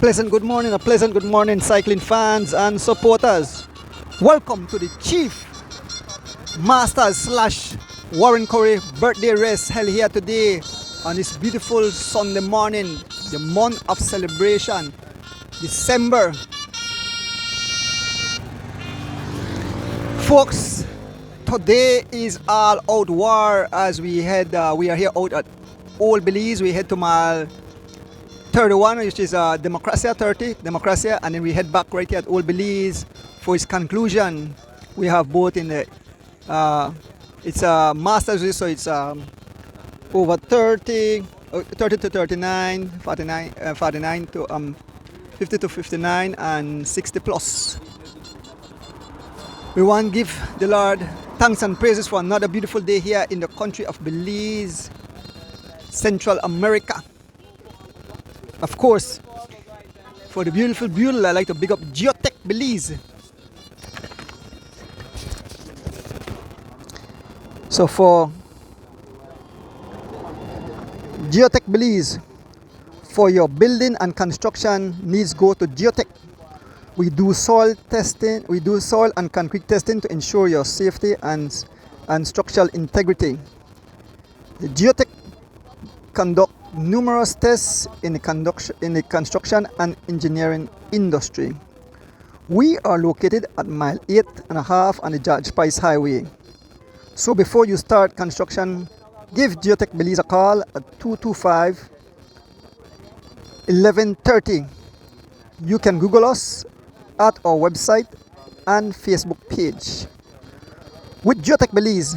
A pleasant good morning, cycling fans and supporters. Welcome to the Chief Masters slash Warren Coye birthday race held here today on this beautiful Sunday morning, the month of celebration, December. Folks, today is all out war as we are here out at Old Belize. We head to mile 31, which is Democracia 30, Democracia, and then we head back right here at Old Belize for its conclusion. We have both in the, it's a master's race, so it's over 30 to 39, 49 to 50 to 59, and 60 plus. We want to give the Lord thanks and praises for another beautiful day here in the country of Belize, Central America. Of course, for the beautiful bugle, I like to big up Geotech Belize. So for Geotech Belize, for your building and construction needs, go to Geotech. We do soil testing, we do soil and concrete testing to ensure your safety and structural integrity. The Geotech conduct numerous tests in the construction and engineering industry. We are located at mile 8.5 on the George Price Highway. So before you start construction, give Geotech Belize a call at 225-1130. You can Google us at our website and Facebook page. With Geotech Belize,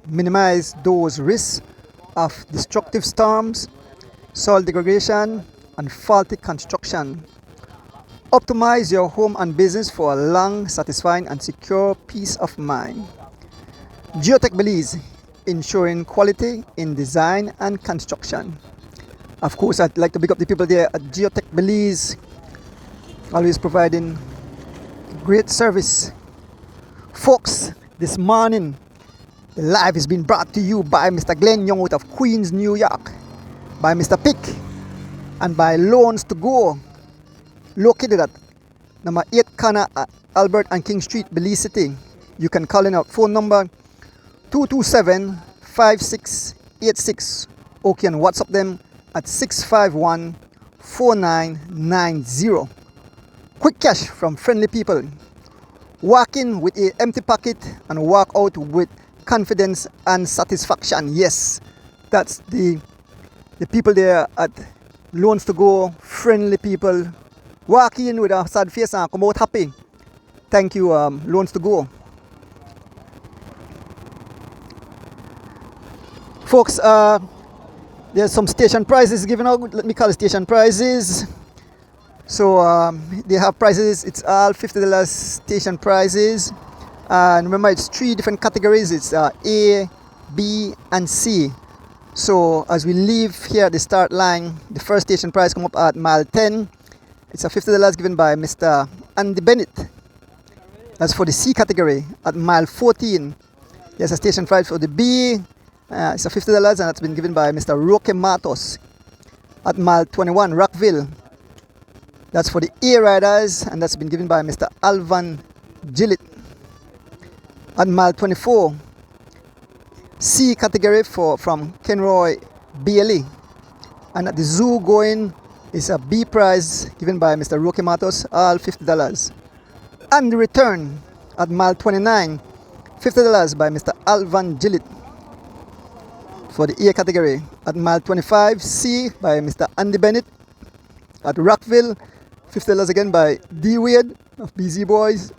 minimize those risks of destructive storms, soil degradation, and faulty construction. Optimize your home and business for a long, satisfying, and secure peace of mind. Geotech Belize, ensuring quality in design and construction. Of course, I'd like to pick up the people there at Geotech Belize, always providing great service. Folks, this morning, the live is being brought to you by Mr. Glenn Young out of Queens, New York, by Mr. Pick, and by Loans to Go, located at number 8 Connor Albert and King Street, Belize City. You can call in our phone number 227-5686, or can WhatsApp them at 651-4990. Quick cash from friendly people. Walk in with an empty pocket and walk out with confidence and satisfaction. Yes, that's the people there at Loans to Go, friendly people. Walk in with a sad face and come out happy. Thank you, Loans to Go. Folks, there's some station prizes given out. Let me call it station prizes. So they have prizes. It's all $50 station prizes. And remember, it's 3 different categories. It's A, B, and C. So as we leave here at the start line, the first station prize come up at mile 10. It's a $50 given by Mr. Andy Bennett. That's for the C category. At mile 14, there's a station prize for the B. It's a $50 and that's been given by Mr. Roque Matos. At mile 21, Rockville. That's for the A riders and that's been given by Mr. Alvan Gillett. At mile 24, C category from Kenroy BLE. And at the zoo going is a B prize given by Mr. Roque Matos, all $50. And the return at mile 29, $50 by Mr. Alvan Gillett for the A category. At mile 25, C by Mr. Andy Bennett. At Rockville, $50 again by D Wade of BZ Boys.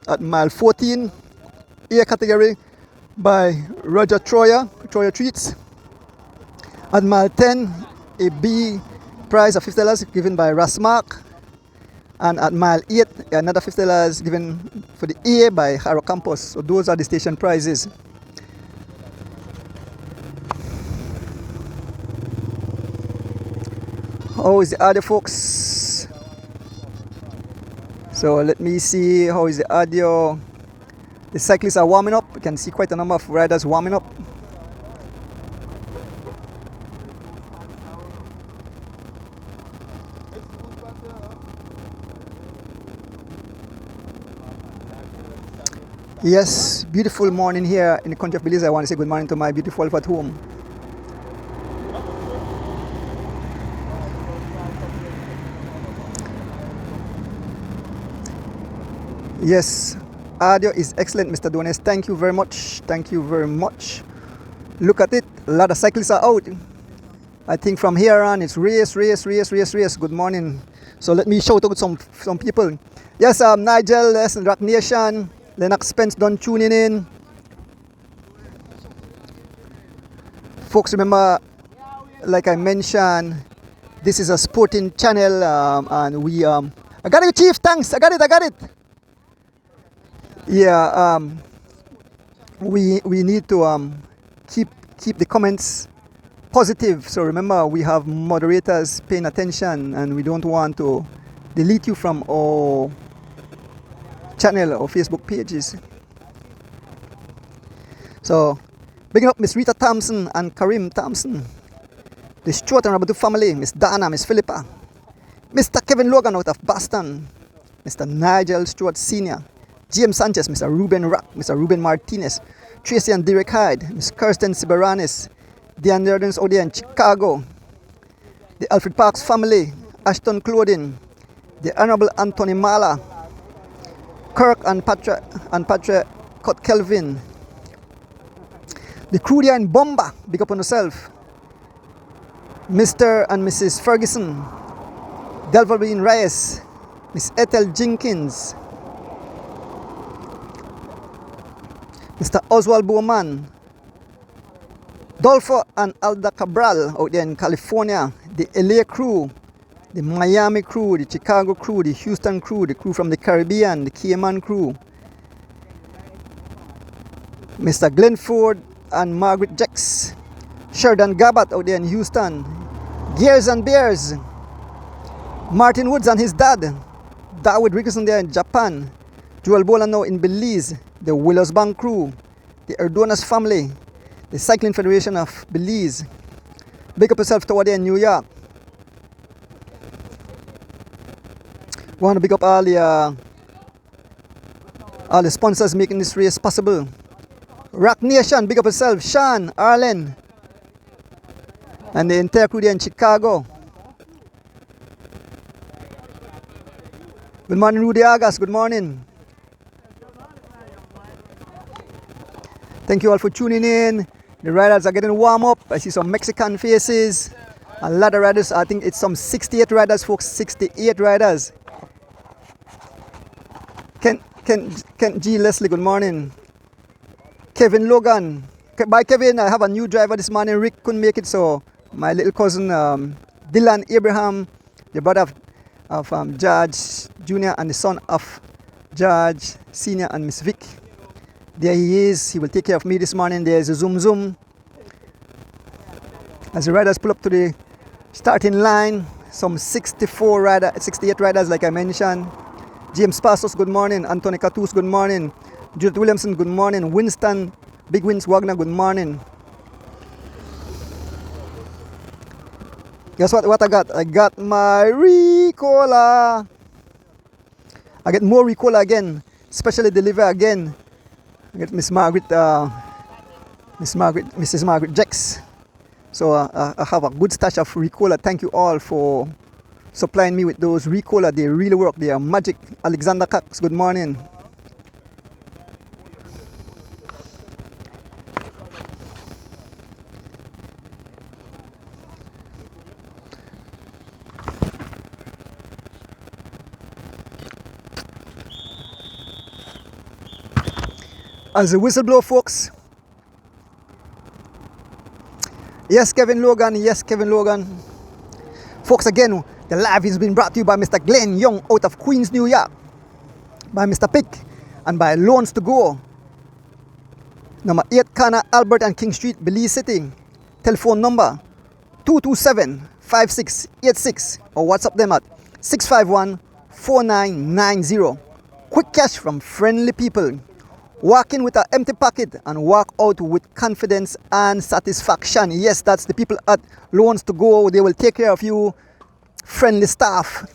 At mile 14, A category by Roger Troyer Treats. At mile 10, a B prize of $50 given by Rasmark. And at mile 8, another $50 given for the A by Haro Campos. So those are the station prizes. How is the audio, folks? So let me see how is the audio. The cyclists are warming up. You can see quite a number of riders warming up. Yes, beautiful morning here in the country of Belize. I want to say good morning to my beautiful wife at home. Yes, audio is excellent, Mr. Dones. Thank you very much. Thank you very much. Look at it. A lot of cyclists are out. I think from here on it's race, race, race, race, race. Good morning. So let me shout out some people. Yes, Nigel, yes, Rock Nation, Lennox Spence done tuning in. Folks, remember, like I mentioned, this is a sporting channel, and we I got it, Chief. Thanks. I got it. Yeah, we need to keep the comments positive. So remember, we have moderators paying attention, and we don't want to delete you from our channel or Facebook pages. So bigging up Miss Rita Thompson and Karim Thompson, the Stuart and Rabatu family, Miss Dana, Miss Philippa, Mr. Kevin Logan out of Boston, Mr. Nigel Stewart Sr., James Sanchez, Mr. Ruben Rock, Mr. Ruben Martinez, Tracy and Derek Hyde, Miss Kirsten Siberanis, the Andersons out there in Chicago, the Alfred Parks family, Ashton Clothing, the Honorable Anthony Mala, Kirk and Patrick Cott Kelvin, the crew there in Bomba, big up on yourself, Mr. and Mrs. Ferguson, Delvin Reyes, Miss Ethel Jenkins, Mr. Oswald Bowman, Dolfo and Alda Cabral out there in California, the LA crew, the Miami crew, the Chicago crew, the Houston crew, the crew from the Caribbean, the Cayman crew, Mr. Glenford and Margaret Jex, Sheridan Gabat out there in Houston, Gears and Bears, Martin Woods and his dad, David Rickson there in Japan, Joel Bolano in Belize, the Willows Bank crew, the Erdonas family, the Cycling Federation of Belize. Big up yourself toward there in New York. Want to big up all the sponsors making this race possible. Rock Nation, big up yourself. Sean, Arlen, and the entire crew there in Chicago. Good morning, Rudy Agas. Good morning. Thank you all for tuning in. The riders are getting warm up. I see some Mexican faces. A lot of riders. I think it's some 68 riders, folks. 68 riders. Ken G. Leslie, good morning. Kevin Logan. Bye, Kevin. I have a new driver this morning. Rick couldn't make it, so my little cousin Dylan Abraham, the brother of George Jr. and the son of George Sr. and Miss Vic. There he is. He will take care of me this morning. There's a zoom. As the riders pull up to the starting line, some 68 riders, like I mentioned. James Passos, good morning. Anthony Catus, good morning. Judith Williamson, good morning. Winston, Big Wins Wagner, good morning. Guess what I got? I got my Ricola. I get more Ricola again, specially delivered again. I get Mrs. Margaret Jex. So I have a good stash of Ricola. Thank you all for supplying me with those Ricola. They really work. They are magic. Alexander Cox, good morning. As a whistleblower, folks. Yes, Kevin Logan. Yes, Kevin Logan. Folks, again, the live is being brought to you by Mr. Glenn Young out of Queens, New York, by Mr. Pick, and by Loans to Go. Number 8 Corner, Albert and King Street, Belize City. Telephone number 227-5686 or WhatsApp them at 651-4990. Quick cash from friendly people. Walk in with an empty pocket and walk out with confidence and satisfaction. Yes, that's the people at Loans to Go. They will take care of you. Friendly staff.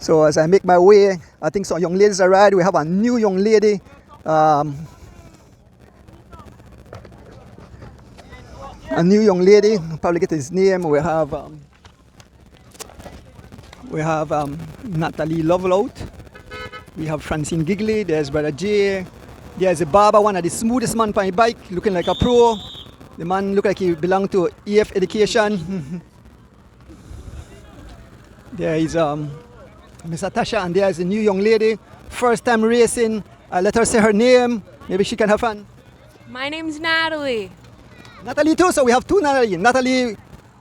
So as I make my way, I think some young ladies arrived. We have a new young lady. A new young lady, probably get his name. We have Natalie Lovelout. We have Francine Gigley. There's Brother Jay. There's a barber, one of the smoothest man on a bike, looking like a pro. The man look like he belonged to EF Education. There is Miss Tasha, and there's a new young lady, first time racing. Let her say her name. Maybe she can have fun. My name's Natalie. Natalie too, so we have two Natalie. Natalie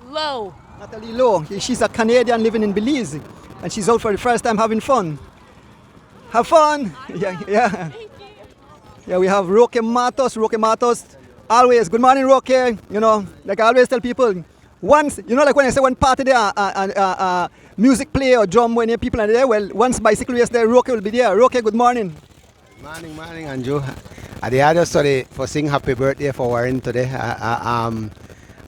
Low. Lowe. She's a Canadian living in Belize, and she's out for the first time having fun. Have fun. Yeah. Yeah, we have Roque Matos. Always, good morning, Roque. You know, like I always tell people, once, you know, like when I say one party there, music play or drum when people are there, well, once bicycle race there, Roque will be there. Roque, good morning. Morning, Andrew. I just sorry for sing happy birthday for Warren today. I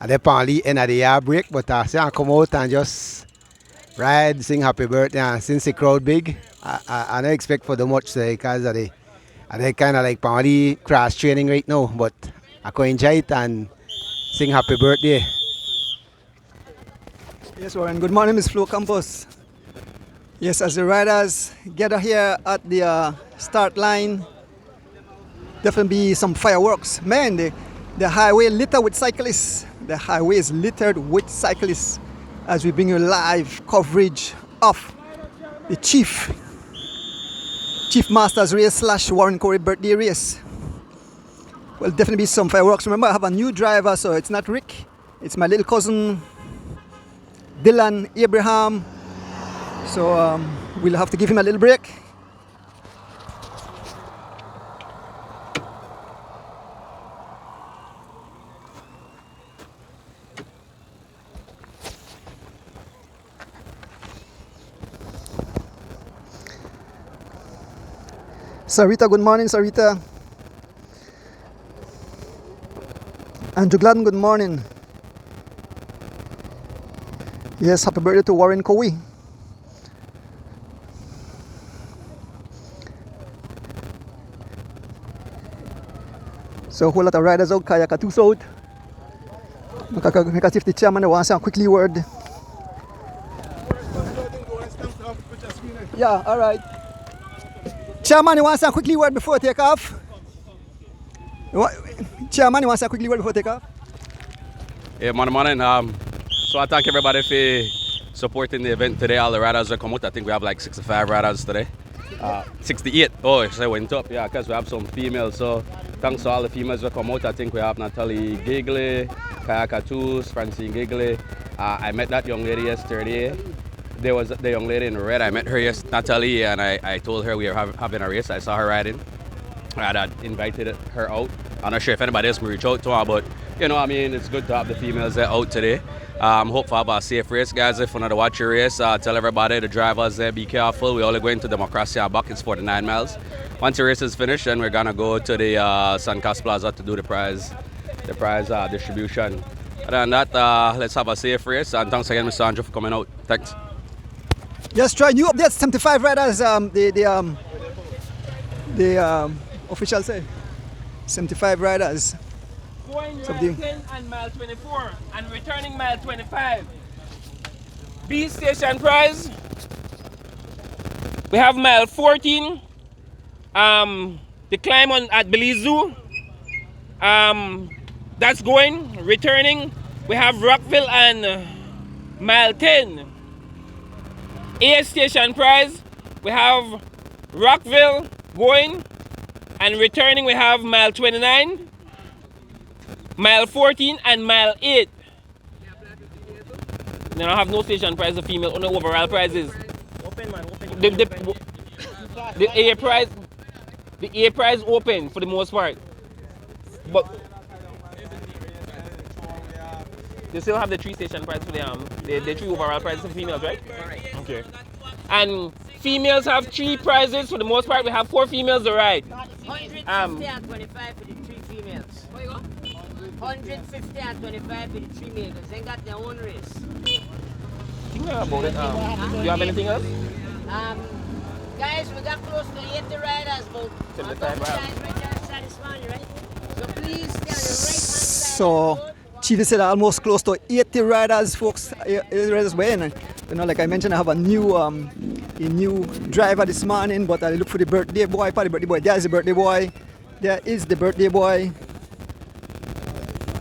apparently in the year break, but I say I come out and just ride, sing happy birthday. And since the crowd big, I don't expect for too much today because they kind of like apparently crash training right now, but I can enjoy it and sing happy birthday. Yes, Warren. Good morning, Miss Flo Campos. Yes, as the riders gather here at the start line, definitely be some fireworks. Man, the highway littered with cyclists. The highway is littered with cyclists as we bring you live coverage of the Chief Masters race / Warren Coye birthday race. Well, definitely be some fireworks. Remember, I have a new driver, so it's not Rick. It's my little cousin, Dylan Abraham. So we'll have to give him a little break. Sarita, good morning, Sarita. Andrew Gladden, good morning. Yes, happy birthday to Warren Coye. So a whole lot of riders out, Kaya Katus out. Make us if the chairman wants to quickly word. Yeah, all right. Chairman, you want to quickly word before take off? Chairman, you want to quickly word before take off? Yeah, morning. So I thank everybody for supporting the event today. All the riders are come out. I think we have like 65 riders today. 68. Oh, so I went up, yeah, because we have some females. So thanks to all the females who come out. I think we have Natalie Gigley, Kaya Katus, Francine Gigley. I met that young lady yesterday. There was the young lady in red. I met her Natalie, and I told her we were having a race. I saw her riding. I had invited her out. I'm not sure if anybody else will reach out to her, but you know, I mean, it's good to have the females there out today. Hope for have a safe race, guys. If you want to watch your race, tell everybody, the drivers there, be careful. We're only going to Democracy and back. It's 49 miles. Once the race is finished, then we're gonna go to the San Cas Plaza to do the prize distribution. Other than that, let's have a safe race. And thanks again, Mr. Andrew, for coming out. Thanks. Yes, try new updates. 75 riders. The official say 75 riders. Going mile 10 and mile 24 and returning mile 25. B station prize. We have mile 14. The climb on at Belize Zoo. That's going. Returning, we have Rockville and mile 10. A station prize. We have Rockville going, and returning we have mile 29, mile 14 and mile 8. Then I have no station prize of female, only overall prizes. The A prize open for the most part. But they still have the 3 station prize for the 3 overall prizes for females, right? Okay. And females have 3 prizes for the most part. We have 4 females to ride. 150 and 25 for the 3 females. 150 and 25 for the 3 males. They got their own race. Think about it. Do you have anything else? Guys, we got close to 80 riders, but our guys registered this morning, right? So please stay on the right hand side. So Chief said almost close to 80 riders, folks. 80 riders weighing. You know, like I mentioned, I have a new driver this morning, but I look for the birthday boy, for the birthday boy. There is the birthday boy. There is the birthday boy.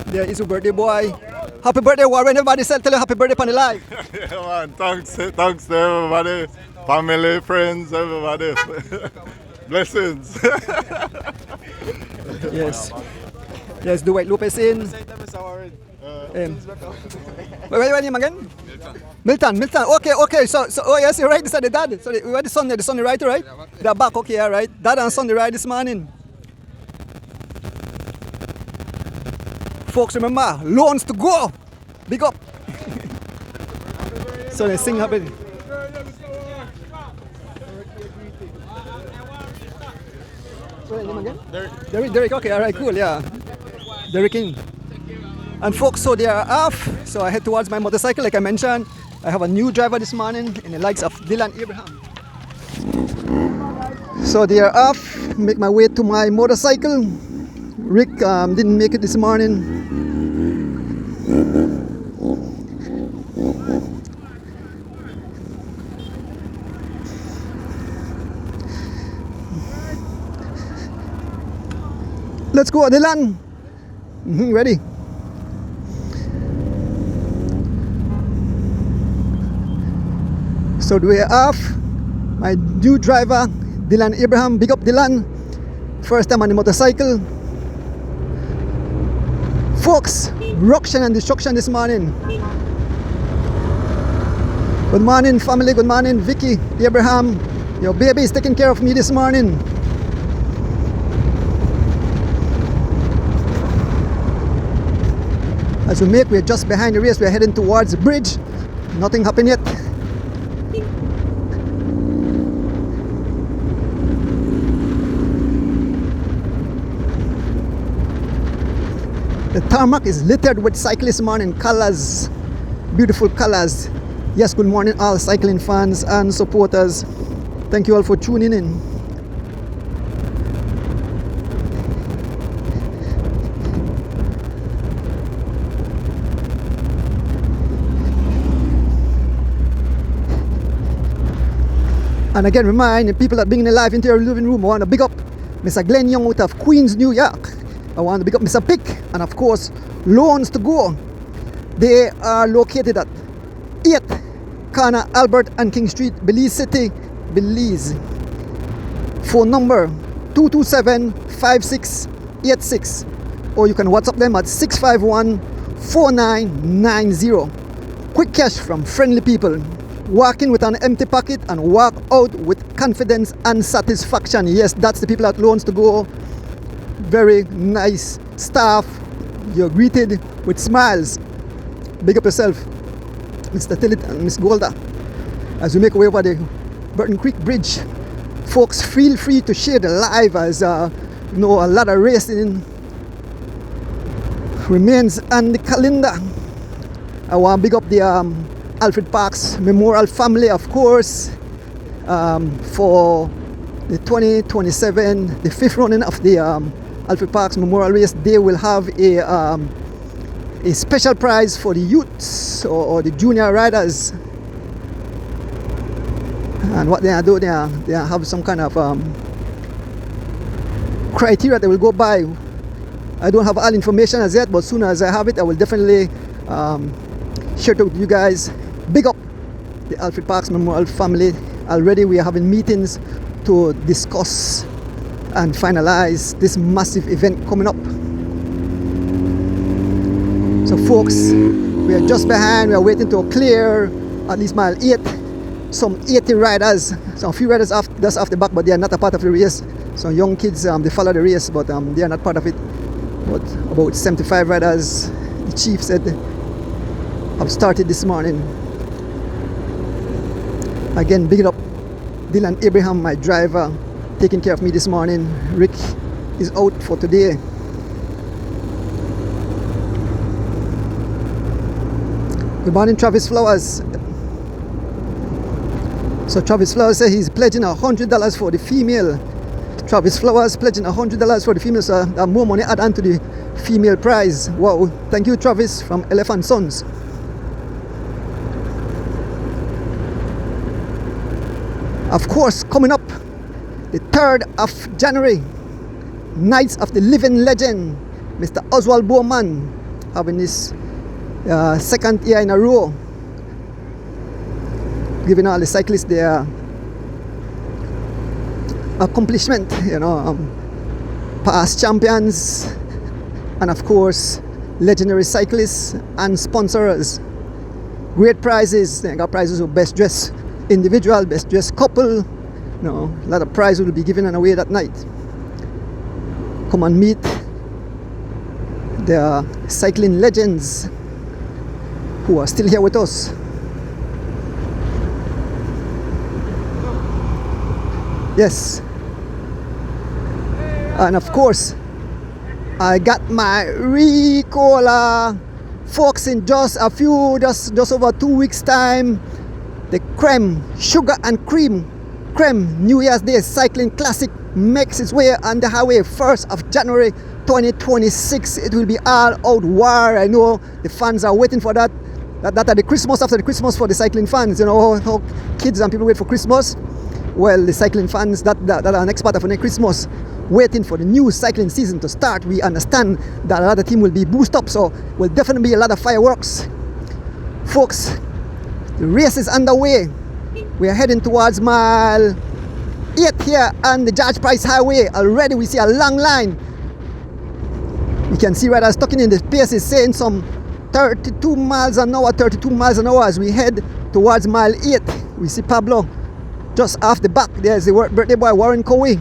There is a birthday boy. Happy birthday, Warren. Everybody tell you happy birthday on the live. Yeah, man. Thanks to everybody. Family, friends, everybody. Blessings. Yes. Yes, Dwight Lopez in. Where name again? Milton. Okay. So oh yes, you're right. This is the dad. So we had the Sunday ride, right? They're back. Okay, all right. Dad and Sunday ride this morning. Folks, remember, loans to go. Big up. So they sing happy. What's name again? Derek. Okay, all right, cool. Yeah, Derek King. And folks, so they are off. So I head towards my motorcycle, like I mentioned. I have a new driver this morning in the likes of Dylan Abraham. So they are off. Make my way to my motorcycle. Rick didn't make it this morning. Let's go, Dylan. Ready? So we are off. My new driver, Dylan Abraham. Big up, Dylan. First time on the motorcycle. Folks, ruction and destruction this morning. Good morning, family. Good morning, Vicky, Abraham. Your baby is taking care of me this morning. As we're just behind the race, we're heading towards the bridge. Nothing happened yet. The tarmac is littered with cyclists morning colors, beautiful colors. Yes, good morning all cycling fans and supporters. Thank you all for tuning in. And again, remind the people that bring the live into your living room. I want to big up Mr. Glenn Young out of Queens, New York. I want to big up Mr. Pick and of course Loans to Go. They are located at 8 Corner Albert and King Street, Belize City, Belize. Phone number 227-5686, or you can WhatsApp them at 651-4990. Quick cash from friendly people. Walk in with an empty pocket and walk out with confidence and satisfaction. Yes, that's the people at Loans to Go. Very nice staff. You're greeted with smiles. Big up yourself, Mr. Tillit and Miss Golda. As we make our way over the Burton Creek Bridge, folks, feel free to share the live as you know, a lot of racing remains on the calendar. I want to big up the Alfred Parks Memorial family, of course, for the 2027, the 5th running of the Alfred Parks Memorial Race. They will have a special prize for the youths or the junior riders. And what they are doing, they have some kind of criteria they will go by. I don't have all information as yet, but as soon as I have it, I will definitely share it with you guys. Big up the Alfred Parks Memorial family. Already we are having meetings to discuss and finalize this massive event coming up. So folks, we are just behind. We are waiting to clear at least mile 8. Some 80 riders, so a few riders just off the back, but they are not a part of the race. Some young kids, they follow the race, but they are not part of it. But about 75 riders, the chief said, have started this morning. Again, big it up Dylan Abraham, my driver, taking care of me this morning. Rick is out for today. Good morning, Travis Flowers. So Travis Flowers said he's pledging $100 for the female. Travis Flowers pledging $100 for the female, so more money add on to the female prize. Wow, thank you Travis from Elephant Sons. Of course, coming up the 3rd of January, Nights of the Living Legend, Mr. Oswald Bowman having his second year in a row, giving all the cyclists their accomplishment, past champions, and of course legendary cyclists and sponsors. Great prizes. They got prizes for best dressed individual, best dressed couple. A lot of prizes will be given away that night. Come and meet the cycling legends who are still here with us. Yes. And of course, I got my Ricola, folks, in just over 2 weeks time. The creme, sugar and cream New Year's Day Cycling Classic makes its way on the highway 1st of January 2026. It will be all out war. I know the fans are waiting for that. That are the Christmas after the Christmas for the cycling fans. How kids and people wait for Christmas. Well, the cycling fans that are next part of the Christmas, waiting for the new cycling season to start. We understand that a lot of team will be boosted up, so will definitely be a lot of fireworks. Folks, the race is underway. We are heading towards mile 8 here on the George Price Highway. Already we see a long line. You can see riders talking in the pace is saying some 32 miles an hour as we head towards mile 8. We see Pablo just off the back. There's the birthday boy Warren Coye.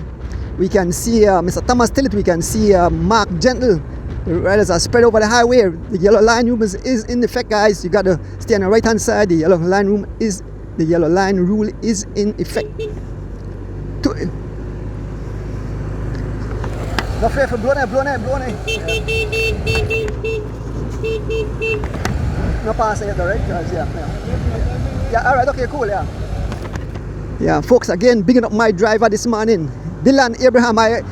We can see Mr. Thomas Tillett. We can see Mark Gentle. The riders are spread over the highway. The yellow line room is in effect, guys. You got to stay on the right hand side. The yellow line rule is in effect. No fear for blow. No pass yet, alright? Yeah, alright, okay, cool, yeah. Yeah, folks, again, bigging up my driver this morning, Dylan Abraham. I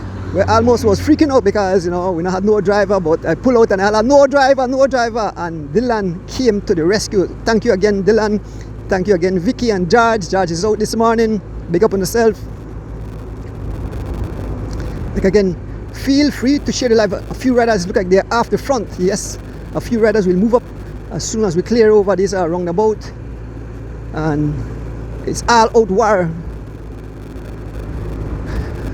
almost was freaking out because, we not had no driver, but I pull out and I had no driver, and Dylan came to the rescue. Thank you again, Dylan. Thank you again, Vicky and George. George is out this morning. Big up on yourself. Again, feel free to share the live. A few riders look like they're off the front. Yes, a few riders will move up as soon as we clear over this roundabout, and it's all out war.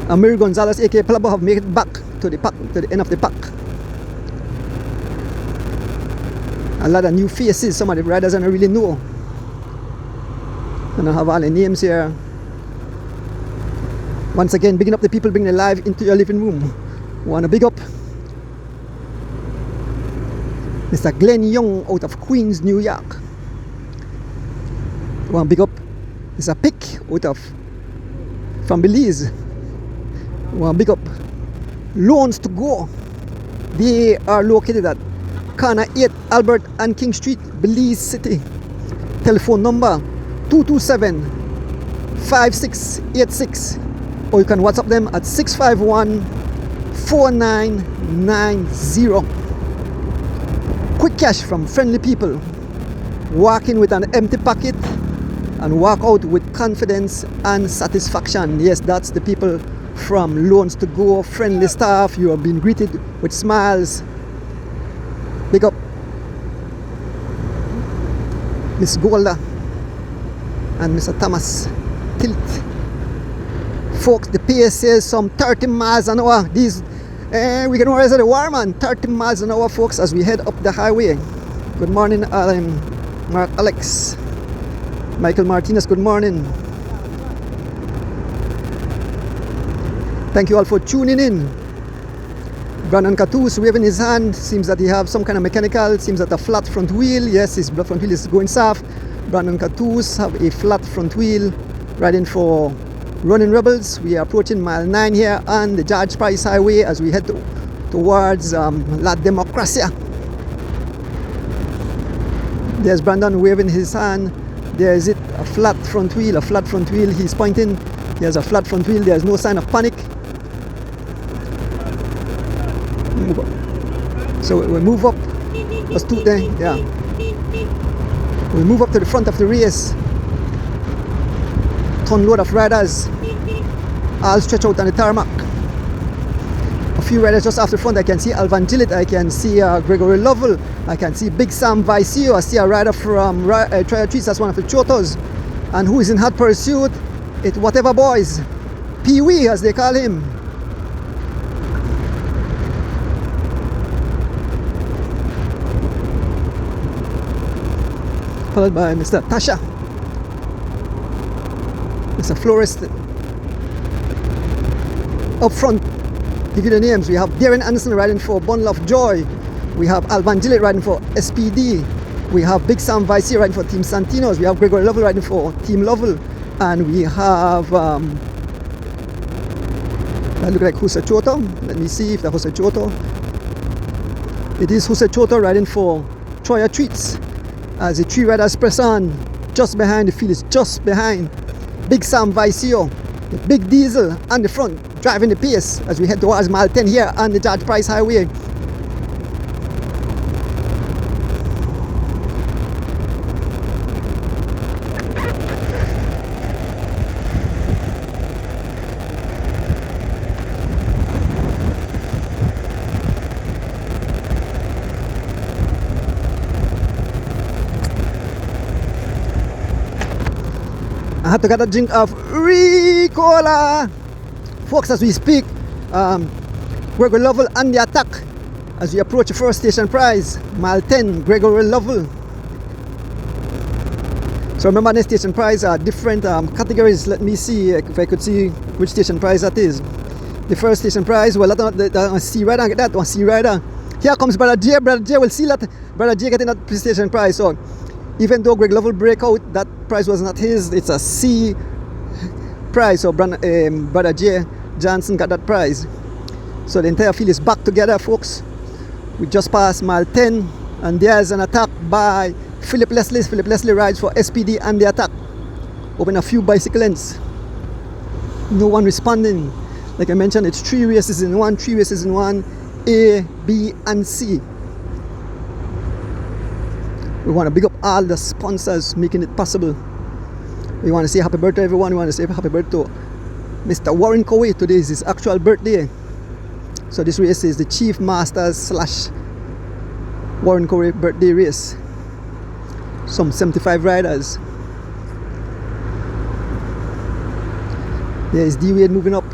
Amir Gonzalez, aka Palabo, have made it back to the end of the pack. A lot of new faces. Some of the riders I don't really know. And I have all the names here. Once again, bigging up the people bringing the live into your living room. Want to big up Mr. Glenn Young out of Queens, New York. Want to big up Mr. Pick from Belize. Want to big up Loans to Go. They are located at corner 8 Albert and King Street, Belize City. Telephone number 227-5686, or you can WhatsApp them at 651-4990. Quick cash from friendly people. Walk in with an empty pocket and walk out with confidence and satisfaction. Yes, that's the people from Loans to Go, friendly staff. You have been greeted with smiles. Big up Miss Golda and Mr. Thomas Tilt. Folks, the pace says some 30 miles an hour. These we can always say the war, man. 30 miles an hour, folks, as we head up the highway. Good morning, I'm Mark Alex. Michael Martinez, good morning. Thank you all for tuning in. Brandon Catus waving his hand. Seems that he have some kind of mechanical. Seems that a flat front wheel. Yes, his front wheel is going soft. Brandon Catus have a flat front wheel. Riding for Running Rebels. We are approaching mile 9 here on the George Price Highway as we head towards La Democracia. There's Brandon waving his hand There is it, a flat front wheel, he's pointing. He has a flat front wheel, there's no sign of panic. Move up. So we move up. Let's do there, yeah. We move up to the front of the race. Ton load of riders. All stretch out on the tarmac. A few riders just off the front. I can see Alvan Gillett, I can see Gregory Lovell, I can see Big Sam Vicio, I see a rider from Trial Treats, that's one of the chotos. And who is in hot pursuit? It's Whatever Boys. Pee-wee as they call him. Followed by Mr. Tasha. Mr. Florist. Up front, give you the names. We have Darren Anderson riding for Bundle of Joy. We have Alvan Gillett riding for SPD. We have Big Sam Vici riding for Team Santinos. We have Gregory Lovell riding for Team Lovell. And we have that look like Jose Choto. Let me see if that Jose Choto. It is Jose Choto riding for Troya Treats. As the three riders press on, just behind the field is just behind Big Sam Vicio, the Big Diesel on the front, driving the pace as we head towards mile 10 here on the George Price Highway. I had to get a drink of Ricola. Folks, as we speak, Gregory Lovell on the attack as we approach the first station prize, mile 10, Gregory Lovell. So remember, the station prize are different categories. Let me see if I could see which station prize that is. The first station prize, well, that's C rider, get that one C rider. Here comes Brother J. Brother J will see that Brother J getting that station prize. So even though Greg Lovell break out, that prize was not his, it's a C prize. So Brother J Johnson got that prize. So the entire field is back together, folks. We just passed mile 10 and there's an attack by Philip Leslie. Philip Leslie rides for SPD and the attack. Open a few bicycle ends. No one responding. Like I mentioned, it's 3 races in one, A, B and C. We want to big up all the sponsors making it possible. We want to say happy birthday everyone. We want to say happy birthday to Mr. Warren Coye. Today is his actual birthday. So this race is the Chief Masters / Warren Coye birthday race. Some 75 riders. There is D Wade moving up.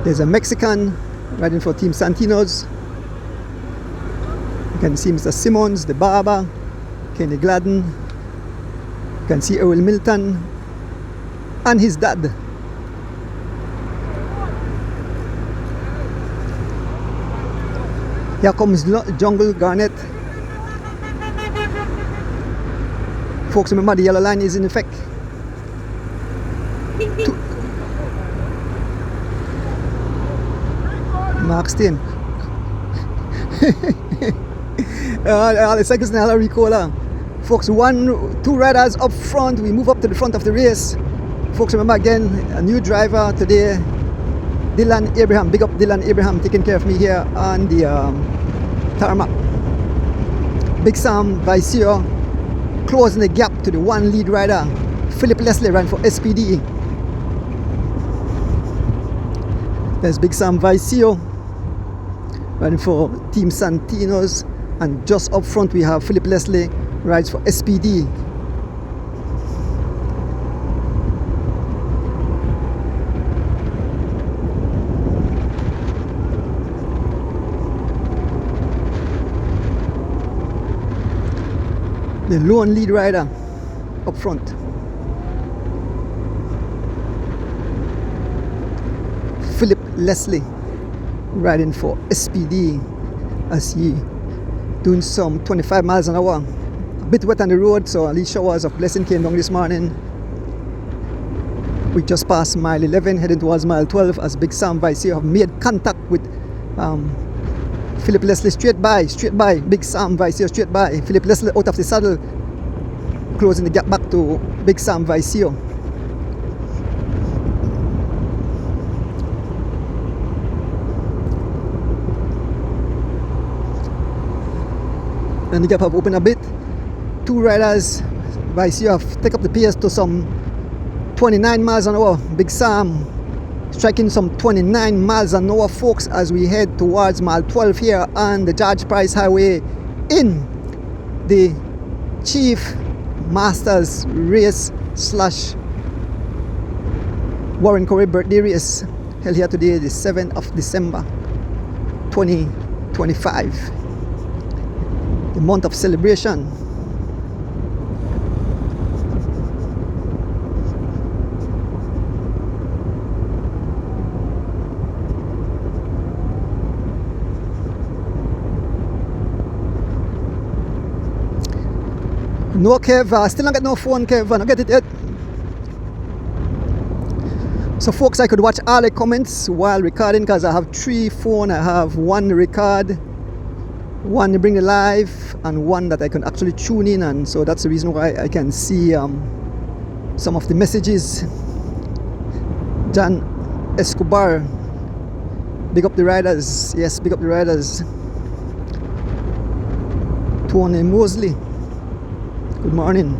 There's a Mexican riding for Team Santinos. You can see Mr. Simmons, the barber, Kenny Gladden. You can see Errol Milton and his dad. Here comes Jungle Garnet. Folks, remember the yellow line is in effect. Mark Steen. The cyclist in Ricola. Folks, 2 riders up front. We move up to the front of the race. Folks, remember again, a new driver today, Dylan Abraham. Big up Dylan Abraham taking care of me here on the tarmac. Big Sam Vicio closing the gap to the one lead rider, Philip Leslie, ran for SPD. There's Big Sam Vicio running for Team Santinos, and just up front we have Philip Leslie rides for SPD. The lone lead rider up front. Philip Leslie riding for SPD as he doing some 25 miles an hour. A bit wet on the road, so at least showers of blessing came down this morning. We just passed mile 11 heading towards mile 12 as Big Sam Vice have made contact with Philip Leslie straight by. Big Sam Vicio straight by. Philip Leslie out of the saddle, closing the gap back to Big Sam Vicio. And the gap have opened a bit. Two riders, Vicio have take up the pace to some 29 miles an hour. Big Sam striking some 29 miles an hour, folks, as we head towards mile 12 here on the George Price Highway in the Chief Masters race / Warren Coye birthday race held here today, the 7th of December 2025, the month of celebration. No Kev, still not get no phone, Kev, I don't get it yet. So folks, I could watch all the comments while recording because I have 3 phones. I have one to record, one to bring it live, and one that I can actually tune in, and so that's the reason why I can see some of the messages. John Escobar, big up the riders. Yes, big up the riders. Tony Mosley, good morning.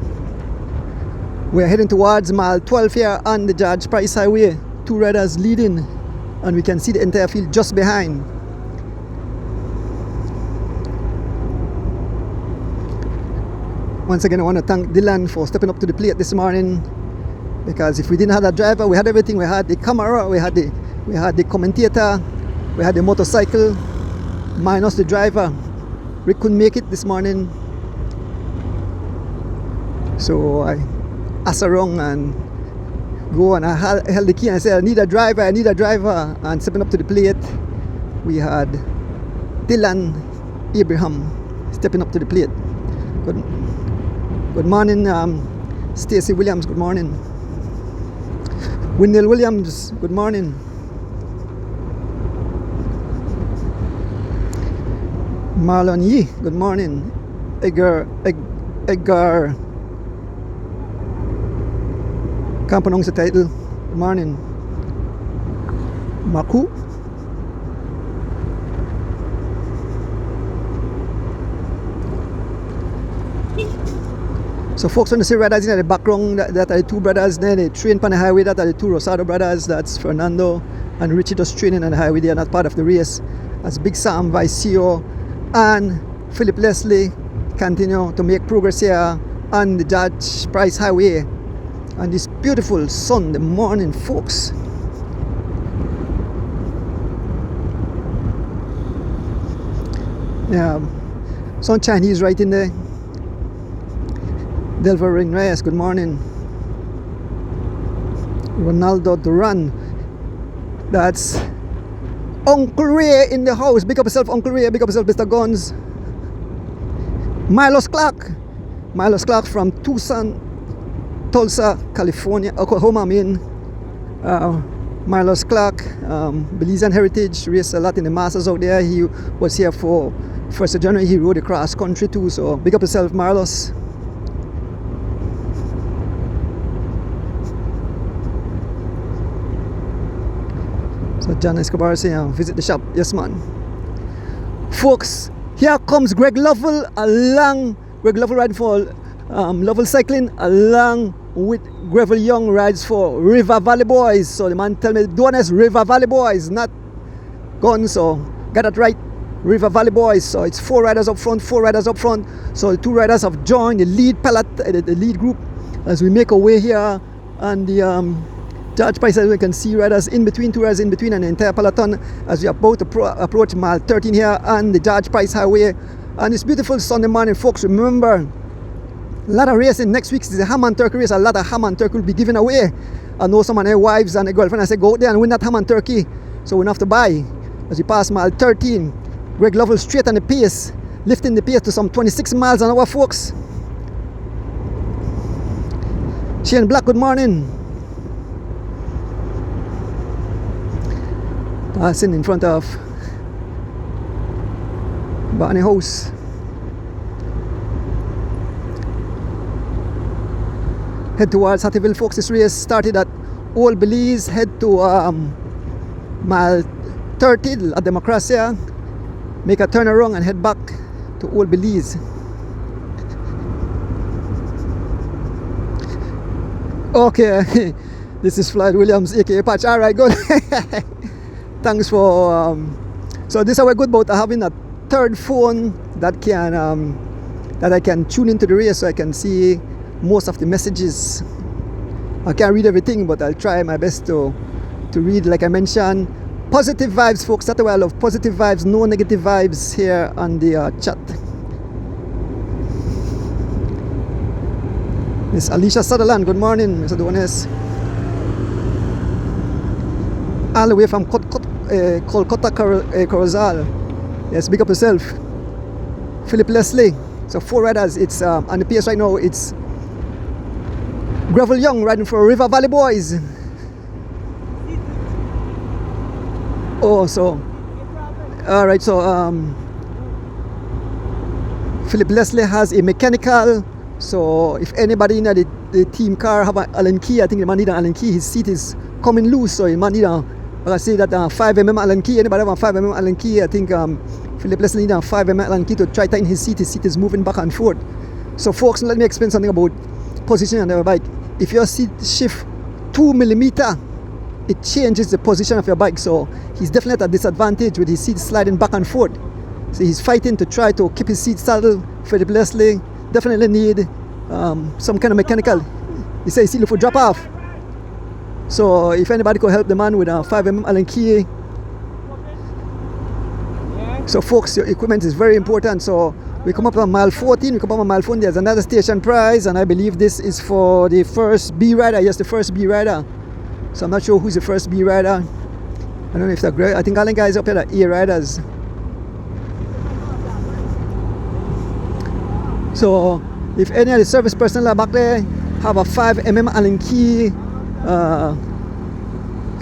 We're heading towards mile 12 here on the George Price Highway. 2 riders leading, and we can see the entire field just behind. Once again, I want to thank Dylan for stepping up to the plate this morning, because if we didn't have that driver, we had everything. We had the camera, we had the commentator, we had the motorcycle, minus the driver. Rick couldn't make it this morning, so I asked around and go, and I held the key and I said, I need a driver, and stepping up to the plate, we had Dylan Abraham stepping up to the plate. Good morning, Stacey Williams, good morning. Wendell Williams, good morning. Marlon Yee, good morning. Edgar can't pronounce the title. Good morning. Maku. So folks, when you see riders in the background, that are the 2 brothers there, they train on the highway. That are the 2 Rosado brothers. That's Fernando and Richie just training on the highway. They are not part of the race. As Big Sam Vicio and Philip Leslie continue to make progress here on the George Price Highway on this beautiful Sunday morning, folks. Yeah, some Chinese right in there. Delver Reyes, good morning. Ronaldo Duran. That's Uncle Ray in the house. Big up yourself, Uncle Ray. Big up yourself, Mr. Guns. Milos Clark from Tucson, Tulsa, California, Oklahoma, I mean. Milos Clark, Belizean heritage, raced a lot in the Masters out there. He was here for 1st of January. He rode the cross country too, so big up yourself, Milos. So John Escobar saying, visit the shop. Yes, man. Folks, here comes Greg Lovell riding for Lovell Cycling, along with Gravel Young rides for River Valley Boys. So the man tell me, don't as River Valley Boys, not Guns. So got that right, River Valley Boys. So it's 4 riders up front. So the 2 riders have joined the lead the lead group as we make our way here on the George Price. As we can see riders in between, 2 riders in between, and the entire peloton as we are about to approach mile 13 here on the George Price Highway on this beautiful Sunday morning, folks. Remember, a lot of racing next week is a ham and turkey race. A lot of ham and turkey will be given away. I know some of their wives and their girlfriend, I say go out there and win that ham and turkey, so we don't have to buy. As we pass mile 13, Greg Lovell straight on the pace, lifting the pace to some 26 miles an hour, folks. Shane Black, good morning. Passing in front of Barney House. Head towards Hattieville, folks. This race started at Old Belize. Head to mile 30 at Democracia. Make a turn around and head back to Old Belize. Okay, this is Floyd Williams, aka Patch. Alright, good. Thanks for. So this is how good about having a third phone that can that I can tune into the race, so I can see most of the messages. I can't read everything, but I'll try my best to read. Like I mentioned, positive vibes, folks. That's why I love positive vibes, no negative vibes here on the chat. Miss Alicia Sutherland, good morning, Mr. Dones. All the way from Kolkata, Corozal. Yes, big up yourself. Philip Leslie. So 4 riders. It's on the PS right now. It's Gravel Young riding for River Valley Boys. Oh, so all right. So Philip Leslie has a mechanical. So if anybody in the team car have an Allen key, I think the man need an Allen key. His seat is coming loose, so he might need a. I say that 5mm Allen key. Anybody have a 5mm Allen key? I think Philip Leslie need a 5mm Allen key to try tighten his seat. His seat is moving back and forth. So folks, let me explain something about position on your bike. If your seat shift 2mm, it changes the position of your bike. So he's definitely at a disadvantage with his seat sliding back and forth. So he's fighting to try to keep his seat saddled. Philip Leslie definitely need some kind of mechanical. He says he's looking for drop off. So if anybody could help the man with a 5mm Allen key. So folks, your equipment is very important. So we come up on mile 14, we come up on mile 14, there's another station prize, and I believe this is for the first B rider. Yes, the first B rider. So I'm not sure who's the first B rider. I don't know if they're great. I think all the guys up here are A riders. So if any of the service personnel back there have a 5mm Allen key,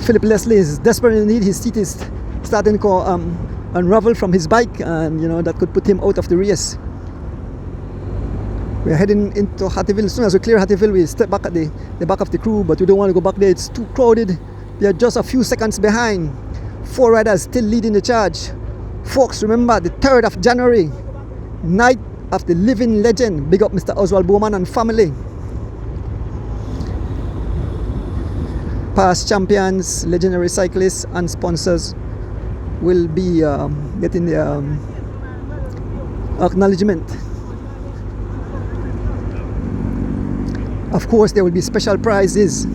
Philip Leslie is desperately in need. His seat is starting to unravel from his bike, and you know that could put him out of the race. We're heading into Hattieville. As soon as we clear Hattieville, we step back at the back of the crew, but we don't want to go back there. It's too crowded. We are just a few seconds behind. 4 riders still leading the charge. Folks, remember the 3rd of January, night of the living legend. Big up Mr. Oswald Bowman and family. Past champions, legendary cyclists and sponsors will be getting the acknowledgement. Of course, there will be special prizes.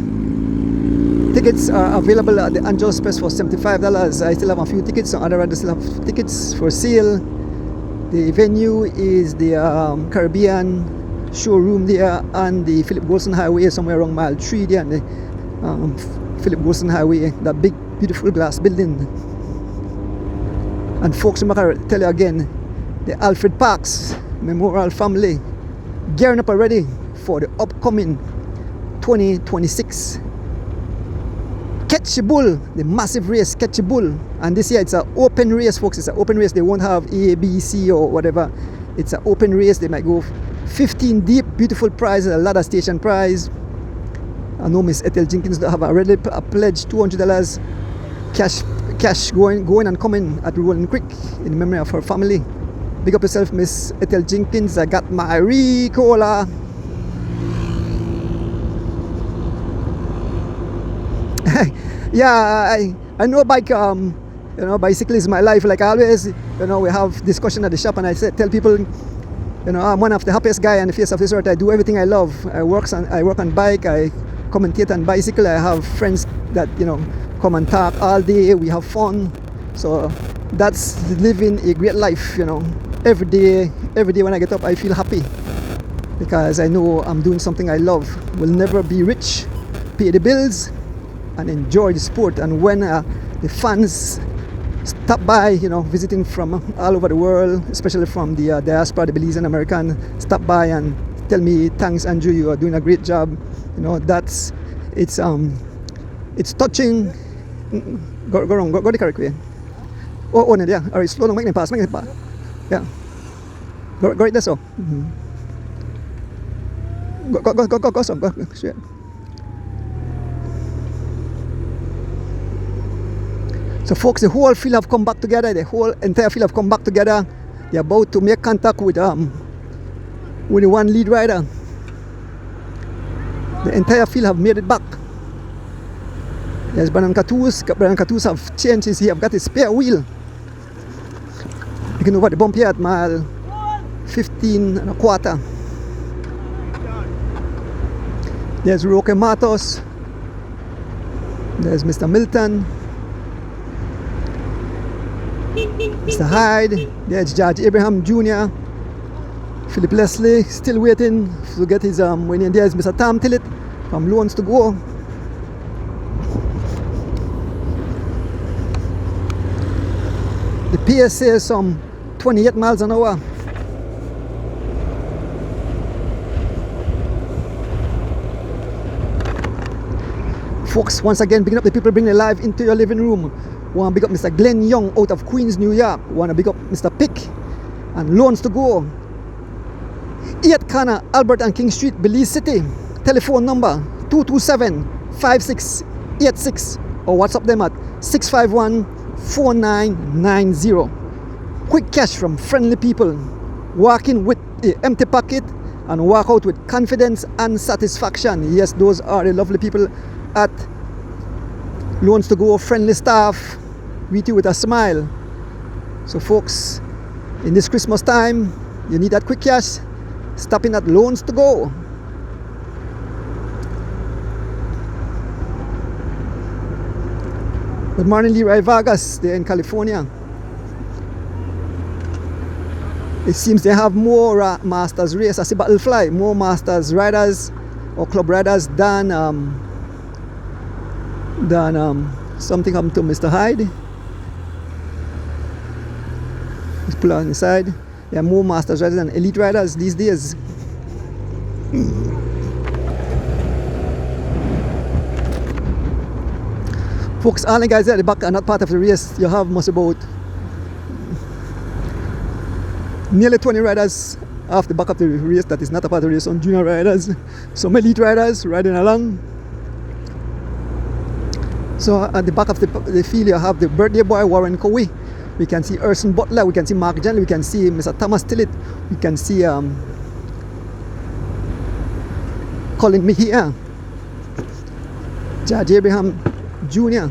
Tickets are available at the Angel Express for $75. I still have a few tickets, so other riders still have tickets for sale. The venue is the Caribbean showroom there on the Philip Wilson Highway, somewhere around mile 3 there, on the Philip Wilson Highway, that big, beautiful glass building. And folks, I'm going to tell you again, the Alfred Parks Memorial family gearing up already for the upcoming 2026 Catch a Bull, the massive race, Catch a Bull. And this year it's an open race, folks. It's an open race. They won't have A, B, C or whatever. It's an open race. They might go 15 deep, beautiful prizes, a lot of station prize. I know Miss Ethel Jenkins have already pledged $200 cash going and coming at Rolling Creek in memory of her family. Big up yourself, Miss Ethel Jenkins. I got my Ricola. Yeah, I know bike. You know, bicycle is my life. Like always, you know, we have discussion at the shop, and I tell people, you know, I'm one of the happiest guy on the face of this earth. I do everything I love. I work on bike. I commentate on bicycle. I have friends that, you know, come and talk all day. We have fun. So that's living a great life. You know, every day when I get up, I feel happy because I know I'm doing something I love. Will never be rich, pay the bills, and enjoy the sport. And when the fans stop by, you know, visiting from all over the world, especially from the diaspora, the Belizean American, stop by and tell me, thanks Andrew, you are doing a great job. You know, it's touching. Go wrong, go the correct way. Oh, no, yeah. Alright, slow down, make me pass. Yeah. Go right there, so. Go, so. Go, straight. So folks, the whole field have come back together. The whole entire field have come back together. They're about to make contact with the one lead rider. The entire field have made it back. There's Brandon Catus. Brandon Catus have changed his, he have got his spare wheel. You can over the bump here at mile 15 and a quarter. There's Roque Matos. There's Mr. Milton. Mr. Hyde, there's George Abraham Jr., Philip Leslie, still waiting to get his winning. There's Mr. Tom Tillett from Loans to Go. The pace says some 28 miles an hour. Folks, once again, picking up the people, bring it live into your living room. Want to big up Mr. Glenn Young out of Queens, New York. Want to big up Mr. Pick and Loans to Go. 8 Corner, Albert and King Street, Belize City. Telephone number 227-5686 or WhatsApp them at 651-4990. Quick cash from friendly people. Walking with an empty pocket and walk out with confidence and satisfaction. Yes, those are the lovely people at Loans to Go, friendly staff, greet you with a smile. So folks, in this Christmas time, you need that quick cash, stop in at Loans to Go. Good morning, Leroy Vargas, they're in California. It seems they have more Masters race, I see Battlefly, more Masters riders or club riders than something happened to Mr. Hyde. Let's pull on the side. There are more Masters riders than elite riders these days. Folks, all the guys at the back are not part of the race. You have most about nearly 20 riders off the back of the race that is not a part of the race. Some junior riders, some elite riders riding along. So at the back of the field you have the birthday boy Warren Coye. We can see Urson Butler, we can see Mark Janley, we can see Mr. Thomas Tillett, we can see Colin Mejia, George Abraham Jr.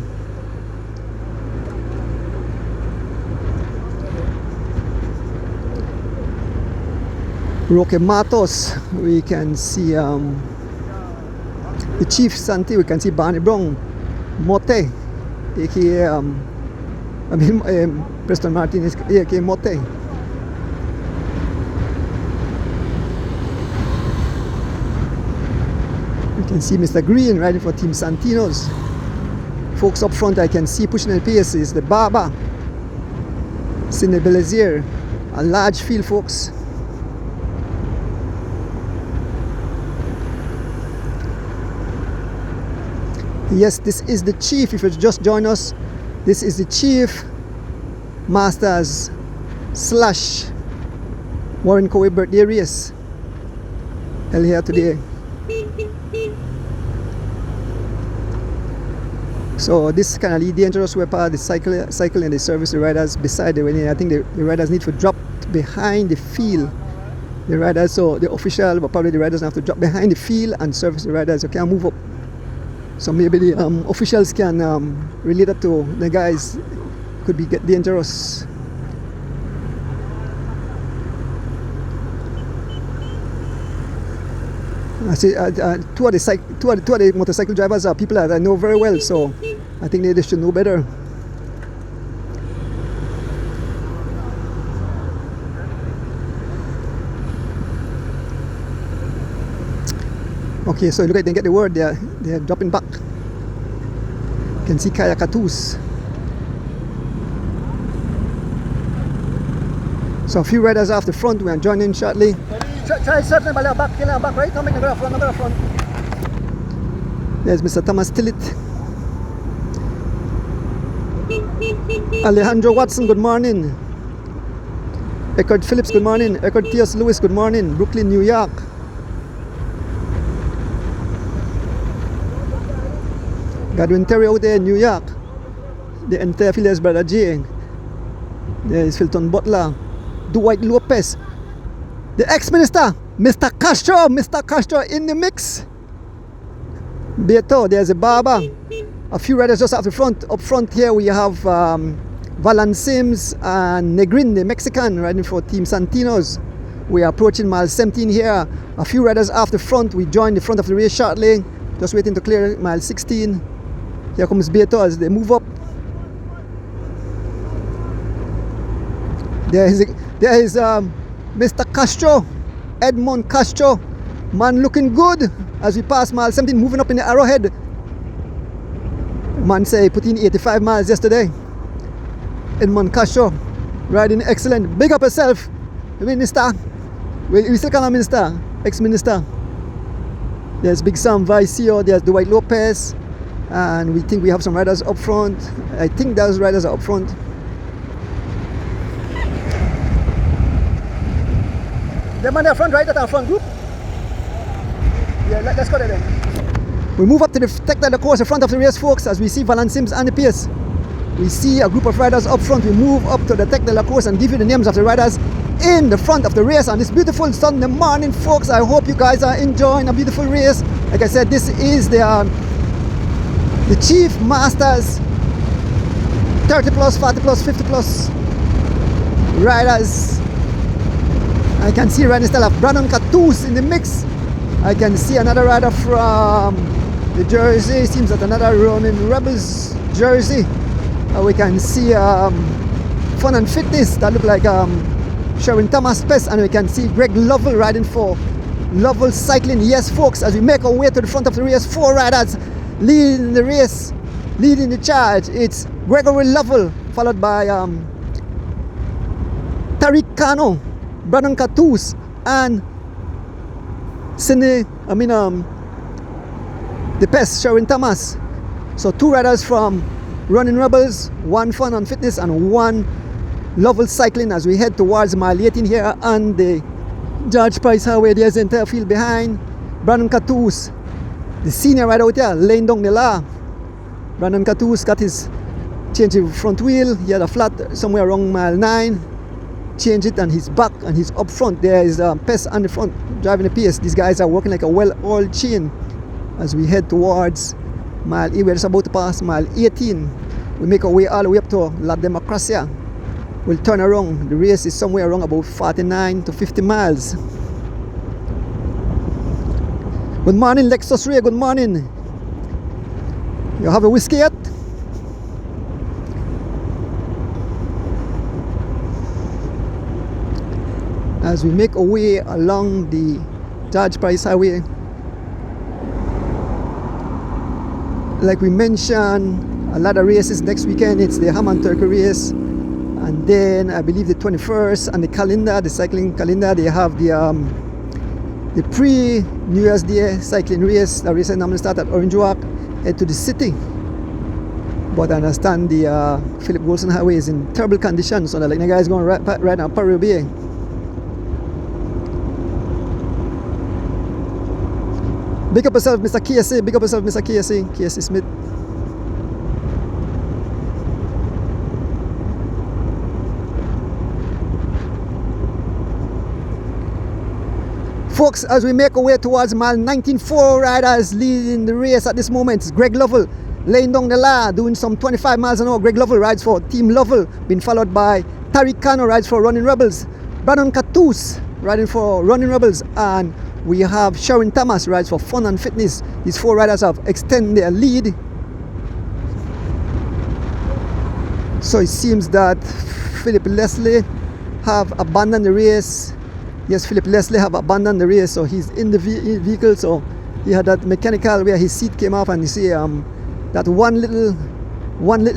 Roque Matos, we can see the Chief Santi, we can see Barney Brown, Mote, aka Preston Martinez, aka Mote. You can see Mr. Green riding for Team Santinos. Folks up front I can see pushing the pace is the Barber, Sidney Belazier, a large field, folks. Yes, this is the Chief. If you just join us, this is the Chief Masters / Warren Coye birthday race held here today. So this is kind of dangerous where part of the cycle and the service the riders beside the winning. I think the riders need to drop behind the field. The riders, so the official, but probably the riders have to drop behind the field and service the riders. You can't move up. So maybe the officials can relate that to the guys. Could be get dangerous. I see two of the motorcycle drivers are people that I know very well, so I think they should know better. Okay, so look at they get the word, they're dropping back. You can see Kaya Catus. So a few riders off the front, we are joining shortly. Try certainly by the back, right? Don't make the front, There's Mr. Thomas Tillett. Alejandro Watson, good morning. Eckerd Phillips, good morning. Eckerd T.S. Lewis, good morning. Brooklyn, New York. Godwin Terry out there in New York. The entire field is Brother J. There is Filton Butler. Dwight Lopez. The ex-minister, Mr. Castro in the mix. Beto, there's a barber. A few riders just up front here we have Valan Sims and Negrin, the Mexican, riding for Team Santinos. We are approaching mile 17 here. A few riders off the front. We join the front of the race shortly. Just waiting to clear mile 16. Here comes Beto as they move up. There is Mr. Castro, Edmond Castro. Man looking good as we pass mile 17, moving up in the arrowhead. Man say put in 85 miles yesterday. Edmond Castro riding excellent. Big up yourself, Minister. We still call him Minister, ex-minister. There's Big Sam Vicio, there's Dwight Lopez, and we think we have some riders up front. I think those riders are up front. The man in front, right? That's our front group. Yeah, let's go there then. We move up to the technical course in front of the race, folks, as we see Valan Sims and the pace. We see a group of riders up front. We move up to the technical course and give you the names of the riders in the front of the race on this beautiful Sunday morning, folks. I hope you guys are enjoying a beautiful race. Like I said, this is the Chief Masters 30 plus, 40 plus, 50 plus riders. I can see riding style of Brandon Catus in the mix. I can see another rider from the Jersey. Seems that another Running Rebels jersey. We can see Fun and Fitness that look like Sharon Thomas Pest, and we can see Greg Lovell riding for Lovell Cycling. Yes, folks, as we make our way to the front of the race, 4 riders leading the race, leading the charge. It's Gregory Lovell, followed by Tariq Kano, Brandon Catus, and the Pest, Sharon Thomas. So 2 riders from Running Rebels, 1 Fun and Fitness, and 1 Lovell Cycling as we head towards mile 18 here on the George Price Highway. There's the entire field behind. Brandon Catus, the senior rider out here, laying down the law. Brandon Catus got his change the front wheel. He had a flat somewhere around mile 9. Change it, and he's back and he's up front. There is Pest on the front driving the pace. These guys are working like a well-oiled chain as we head towards mile 8. We're just about to pass mile 18. We make our way all the way up to La Democracia. We'll turn around. The race is somewhere around about 49 to 50 miles. Good morning, Lexus Ray. Good morning. You have a whiskey yet? As we make our way along the George Price Highway, like we mentioned, a lot of races next weekend. It's the Ham and Turkey race, and then I believe the 21st on the calendar, the cycling calendar, they have the pre-New Year's Day cycling race. The race normally start at Orange Walk, head to the city. But I understand the Philip Wilson Highway is in terrible condition, so like the guys going right now Parry Bay. Big up yourself, Mr. KSA. Big up yourself, Mr. KSA. KSA Smith. Folks, as we make our way towards mile 19, 4 riders leading the race at this moment. It's Greg Lovell laying down the law, doing some 25 miles an hour. Greg Lovell rides for Team Lovell, being followed by Tariq Kano, rides for Running Rebels. Brandon Catus riding for Running Rebels, and we have Sharon Thomas rides for Fun and Fitness. These 4 riders have extended their lead. So it seems that Philip Leslie have abandoned the race. Yes, Philip Leslie have abandoned the race, so he's in the vehicle. So he had that mechanical where his seat came off, and you see that one little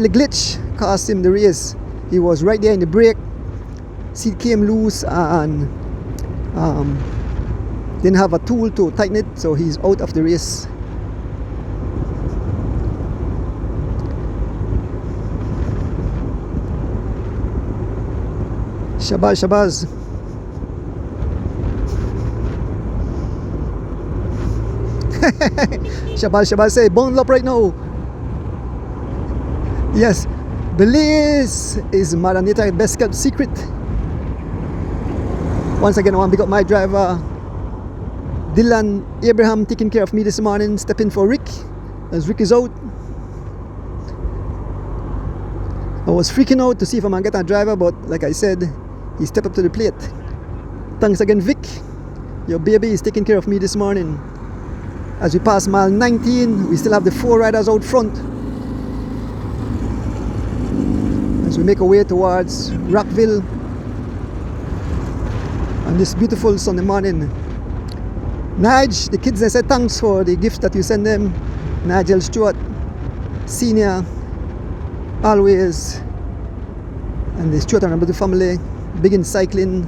glitch cost him the race. He was right there in the brake, seat came loose, and didn't have a tool to tighten it, so he's out of the race. Shabazz, Shabazz. Shabazz say, bundle up right now. Yes, Belize is Maranita best kept secret. Once again, I want to pick up my driver, Dylan Abraham, taking care of me this morning. Step in for Rick, as Rick is out. I was freaking out to see if I'm going to get a driver, but like I said, he stepped up to the plate. Thanks again, Vic. Your baby is taking care of me this morning. As we pass mile 19, we still have the 4 riders out front. As we make our way towards Rockville on this beautiful Sunday morning. Nige, the kids, they said thanks for the gift that you send them. Nigel Stewart, Senior, always. And the Stewart and Roberto family, big in cycling.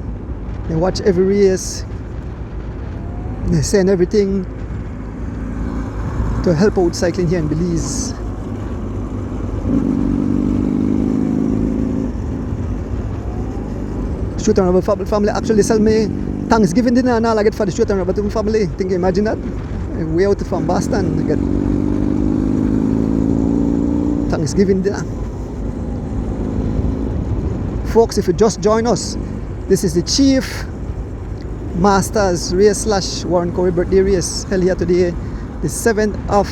They watch every race. They send everything to help out cycling here in Belize. Stewart and Roberto family actually sell me Thanksgiving dinner and all I get for the Stewart and Roberto family. Think you imagine that? Way out from Boston, I get Thanksgiving dinner. Folks, if you just join us, this is the Chief Masters race / Warren Coye birthday race held here today, the 7th of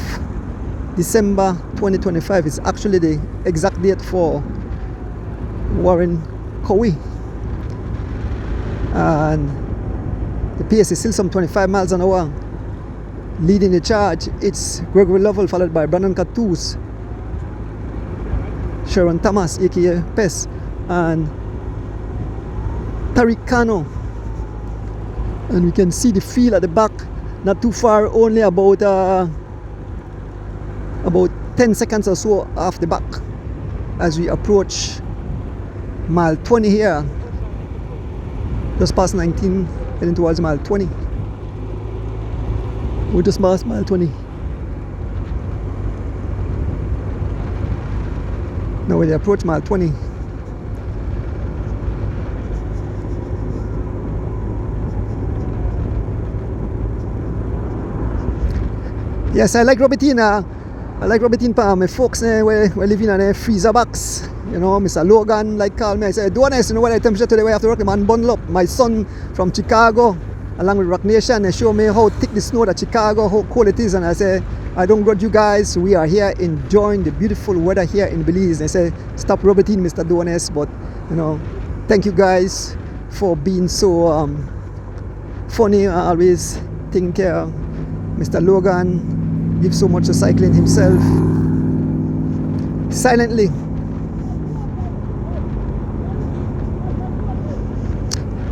December 2025. It's actually the exact date for Warren Coye. And the pace is still some 25 miles an hour. Leading the charge, it's Gregory Lovell, followed by Brandon Cattoos, Sharon Thomas, aka Pes, and Tariq Kano. And we can see the field at the back, not too far, only about 10 seconds or so off the back as we approach mile 20 here. Just past 19, heading towards mile 20. We just passed mile 20. Now we approach mile 20. Yes, I like Robertina. I like Robertina. My folks we're living in a freezer box. You know, Mr. Logan like called me. I said, "Do nice, you know what the temperature today? We have to work the man bundle up." My son from Chicago, along with Rock Nation, they show me how thick the snow at Chicago, how cold it is, and I say, "I don't grudge you guys. We are here enjoying the beautiful weather here in Belize." They say, "Stop Robertine, Mr. Dones," but you know, thank you guys for being so funny, always taking care of Mr. Logan. Gives so much to cycling himself silently.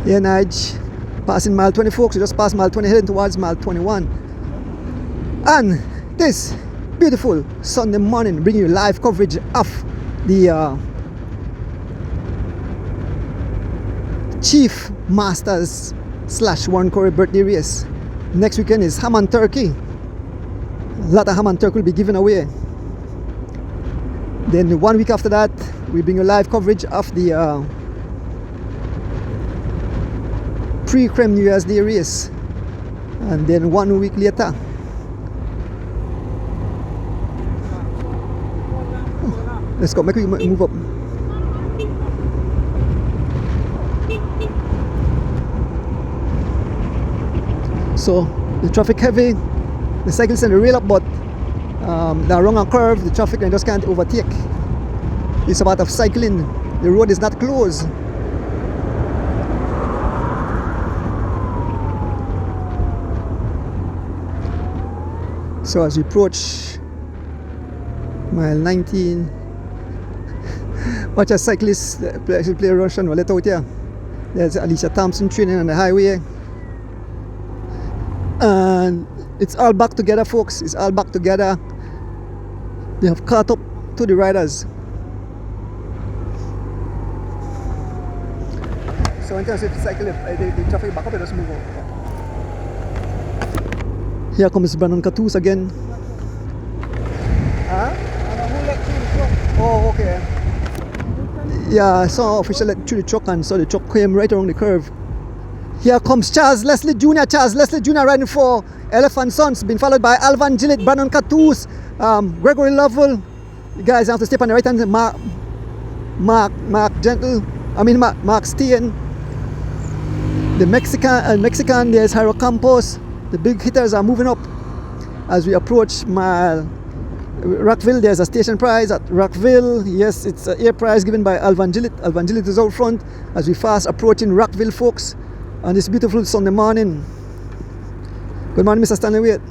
Yeah, Nige, passing mile 20, folks. We just passed mile 20, heading towards mile 21. And this beautiful Sunday morning, bringing you live coverage of the Chief Masters / Warren Coye birthday race. Next weekend is ham and turkey. A lot of ham and turkey will be given away. Then 1 week after that, we bring you live coverage of the pre-Creme New Year's Day race. And then 1 week later, let's go, make we move up. So the traffic heavy, the cyclists and the rail up, but they're wrong a curve, the traffic and just can't overtake. It's a part of cycling. The road is not closed. So as we approach mile 19, watch a cyclist play a Russian roulette out here. There's Alicia Thompson training on the highway. And it's all back together, folks. It's all back together. They have caught up to the riders. So in terms of cycle, the traffic back up, just move on. Here comes Brandon Cattoos again. Huh? Oh, okay. Yeah, I saw official through the truck and saw the truck came right around the curve. Here comes Charles Leslie Jr. Charles Leslie Jr. riding for Elephant Sons, been followed by Alvan Gillett, Brandon Catus, Gregory Lovell. You guys have to step on the right hand. Mark Steen. The Mexican, there's Jairo Campos. The big hitters are moving up as we approach Rockville. There's a station prize at Rockville. Yes, it's an air prize given by Alvan Gillett. Alvan Gillett is out front as we fast approaching Rockville, folks, on this beautiful Sunday morning. Good morning, Mr. Stanley Waite.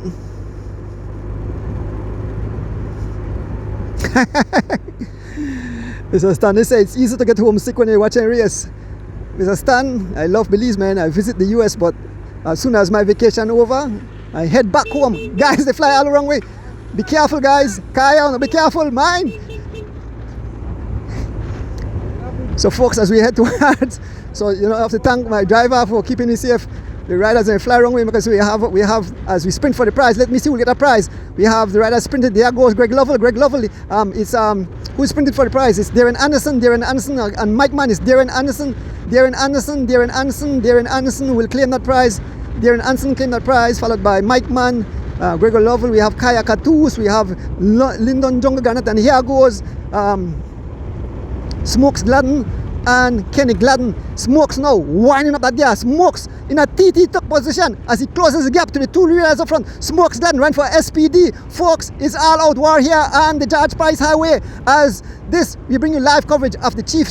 Mr. Stanley said it's easy to get homesick when you're watching a race. Mr. Stan, I love Belize, man. I visit the US, but as soon as my vacation over, I head back home. Guys, they fly all the wrong way. Be careful, guys. Coye, be careful, man. So, folks, as we head towards, so I have to thank my driver for keeping me safe. The riders they fly wrong way because we have as we sprint for the prize. Let me see who get a prize. We have the riders sprinted. There goes Greg Lovell. Greg Lovell. It's who sprinted for the prize? It's Darren Anderson, and Mike Mann is Darren Anderson will claim that prize. Darren Anderson claimed that prize, followed by Mike Mann, Gregor Lovell. We have Coye Catus, we have Lyndon Jungle Garnett, and here goes Smokes Gladden and Kenny Gladden. Smokes now winding up that gas. Smokes in a TT tuck position as he closes the gap to the two leaders up front. Smokes Gladden ran for SPD. Folks, it's all out war here on the George Price Highway. As this, we bring you live coverage of the Chief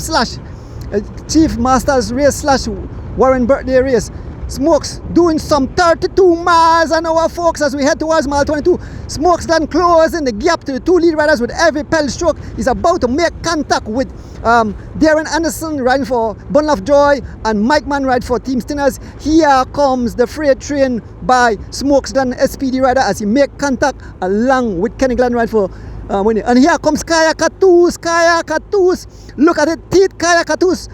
Masters race / Warren birthday race. Smokes doing some 32 miles an hour, folks, as we head towards mile 22. Smokes then closing the gap to the two lead riders with every pedal stroke. He's about to make contact with Darren Anderson riding for Bundle of Joy and Mike Mann riding for Team Stinners. Here comes the freight train by Smokes then SPD rider as he make contact along with Kenny Glenn riding for winning. And here comes Coye Catus. Look at it, teeth Coye Catus.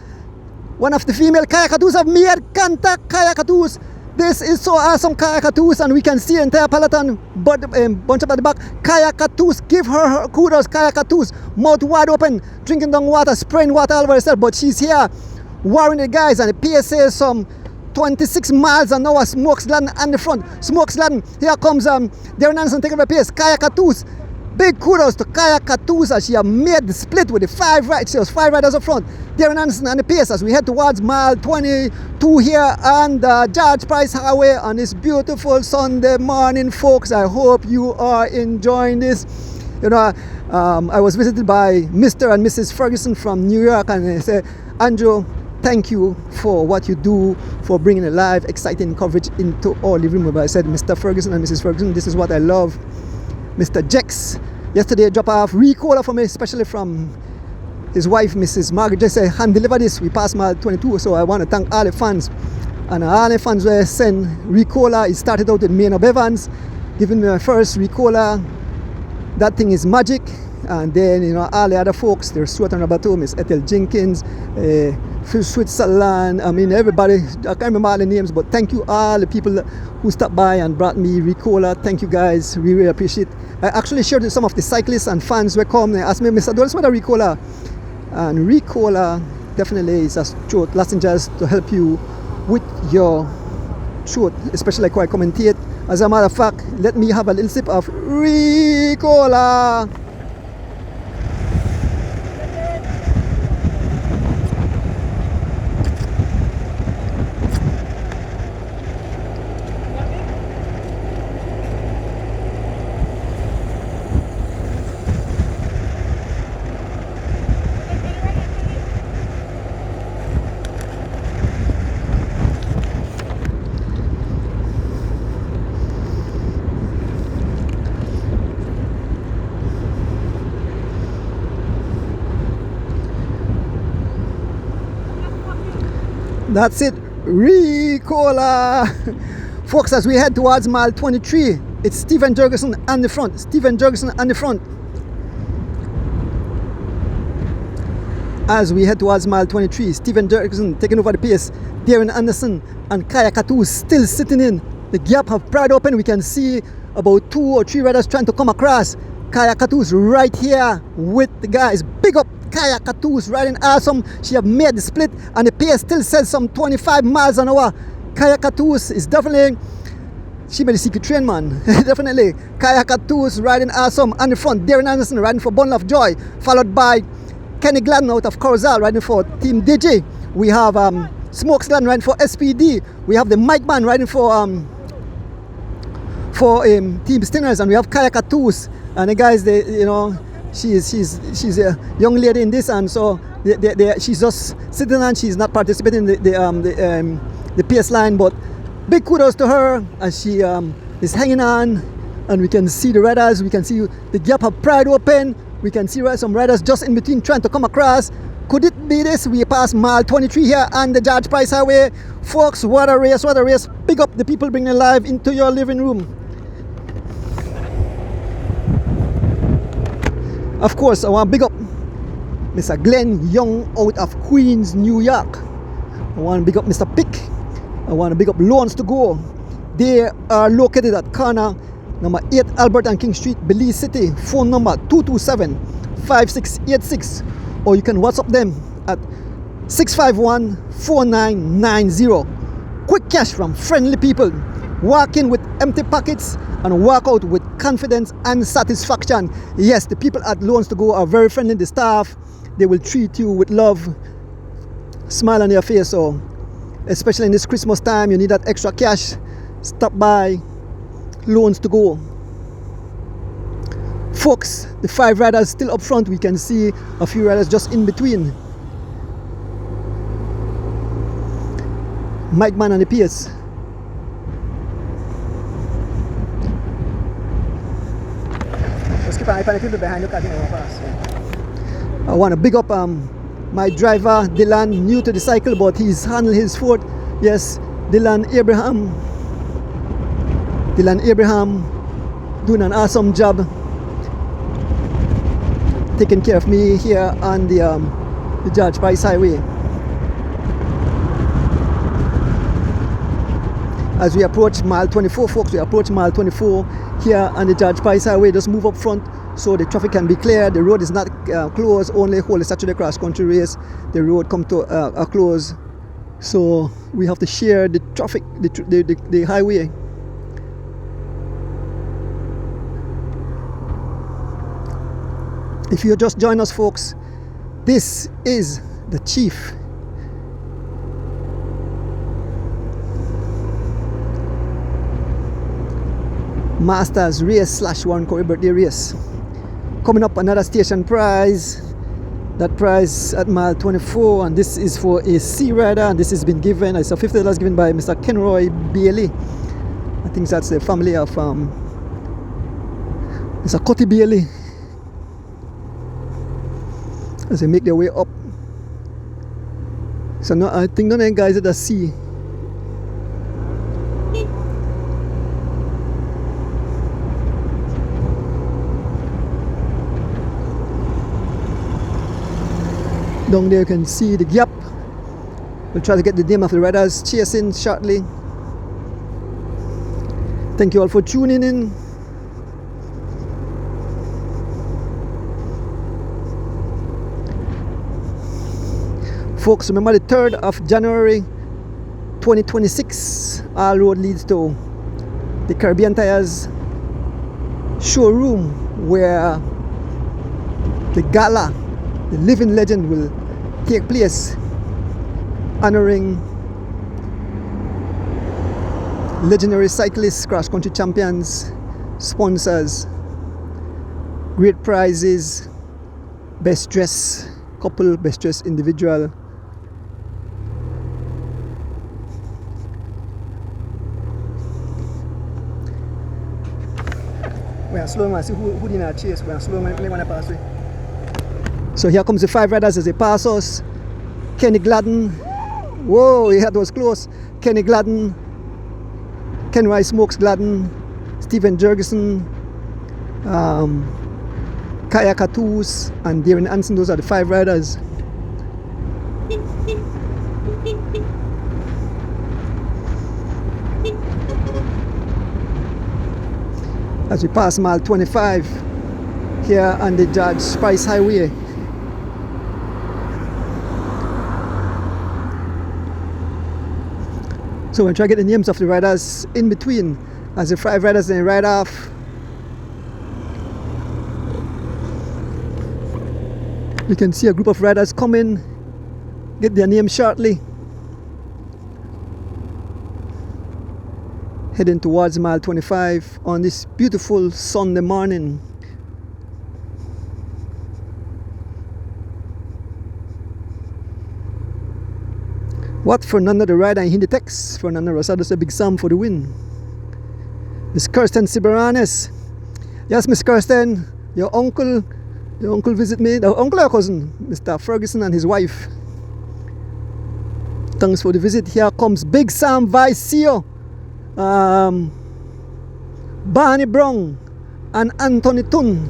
One of the female Coye Catus have made contact. Coye Catus. This is so awesome, Coye Catus, and we can see the entire peloton bunch up at the back. Coye Catus, give her kudos. Coye Catus, mouth wide open, drinking down water, spraying water all over herself, but she's here warring the guys, and the PSA is some 26 miles an hour. Smokes Gladden on the front. Smokes Gladden, here comes Darren Anderson taking the pace. Coye Catus. Big kudos to Coye Catus as she have made the split with the 5 riders. She has 5 riders up front. Darren Anderson and the pace as we head towards mile 22 here on the George Price Highway on this beautiful Sunday morning, folks. I hope you are enjoying this. I was visited by Mr. and Mrs. Ferguson from New York, and they said, Andrew, thank you for what you do for bringing a live, exciting coverage into our living room. I said, Mr. Ferguson and Mrs. Ferguson, this is what I love. Mr. Jex, yesterday dropped off Recola for me, especially from his wife, Mrs. Margaret. Just said, hand deliver this. We passed mile 22, so I want to thank all the fans. And all the fans were sent Recola. It started out with Maynard Evans, giving me my first Recola. That thing is magic. And then, all the other folks, there's Stuart and Roberto, Miss Ethel Jenkins, Phil Switzerland, everybody, I can't remember all the names, but thank you all the people who stopped by and brought me Recola. Thank you guys, we really appreciate it. I actually shared with some of the cyclists and fans who come. They asked me, Mr. Doris, what a Recola? And Recola definitely is a throat lozenge to help you with your throat, especially like I commentate. As a matter of fact, let me have a little sip of Recola. That's it, Recola. Folks, as we head towards mile 23, it's Stephen Jurgensen on the front. As we head towards mile 23, Stephen Jurgensen taking over the pace. Darren Anderson and Coye Catus still sitting in. The gap have pried open. We can see about 2 or 3 riders trying to come across. Coye Catus right here with the guys. Big up Coye Catus riding awesome. She have made the split and the pace still says some 25 miles an hour. Coye Catus is definitely, she made the secret train, man. Definitely. Coye Catus riding awesome. On the front, Darren Anderson riding for Bundle of Joy, followed by Kenny Gladden out of Corozal riding for Team Digi. We have Smokes Gladden riding for SPD. We have the Mike Man riding for Team Stingers, and we have Coye Catus. And the guys, she's a young lady in this, and so she's just sitting and she's not participating in the PS line. But big kudos to her as she is hanging on, and we can see the riders. We can see the gap of Pride open. We can see some riders just in between trying to come across. Could it be this? We pass mile 23 here on the George Price Highway. Folks, what a race, what a race. Big up the people bringing it live into your living room. Of course, I want to big up Mr. Glenn Young out of Queens, New York. I want to big up Mr. Pick. I want to big up Loans to Go. They are located at corner number 8 Albert and King Street, Belize City. Phone number 227-5686. Or you can WhatsApp them at 651-4990. Quick cash from friendly people. Walk in with empty pockets and walk out with confidence and satisfaction. Yes, the people at Loans to Go are very friendly. The staff, they will treat you with love, smile on your face. So especially in this Christmas time, you need that extra cash. Stop by Loans to Go. Folks, the 5 riders still up front. We can see a few riders just in between. Mike Man and the PS. Let's keep an eye on the people behind. Look at him fast. I want to big up my driver Dylan, new to the cycle, but he's handled his foot. Yes, Dylan Abraham doing an awesome job taking care of me here on the George Price Highway. As we approach mile 24, folks, we approach mile 24 here on the George Price Highway. Just move up front so the traffic can be clear. The road is not closed, only hold a Saturday cross country race. The road come to a close, so we have to share the traffic, the highway. If you just join us, folks, this is the Chief. Masters race / Warren Coye birthday race. Coming up, another station prize. That prize at mile 24, and this is for a C rider, and this has been given. It's a $50 given by Mr. Kenroy Bailey. I think that's the family of Mr. Cotty Bailey. As they make their way up. So no, I think none of them guys at the C. Down there you can see the gap. We'll try to get the name of the riders chasing shortly. Thank you all for tuning in. Folks, remember the 3rd of January 2026, all road leads to the Caribbean Tires showroom, where the gala, the living legend, will take place, honoring legendary cyclists, cross country champions, sponsors, great prizes, best dressed couple, best dressed individual. We are slow, man. See who did not chase. We are slow, man. They want to pass away. So here comes the 5 riders as they pass us. Kenny Gladden. Whoa, that was close. Kenny Gladden. Kenroy Smokes Gladden. Stephen Jurgensen. Coye Catus and Darren Anson. Those are the 5 riders. As we pass mile 25 here on the George Price Highway. So we'll try to get the names of the riders in between. As the 5 riders then ride off, you can see a group of riders come in, get their name shortly, heading towards mile 25 on this beautiful Sunday morning. What Fernando the rider in Hindi text? Fernando Rosado's a Big Sam for the win. Miss Kirsten Siberanes. Yes, Miss Kirsten, your uncle visit me. The uncle or cousin, Mr. Ferguson and his wife. Thanks for the visit. Here comes Big Sam Vicio, Barney Brown, and Anthony Tun.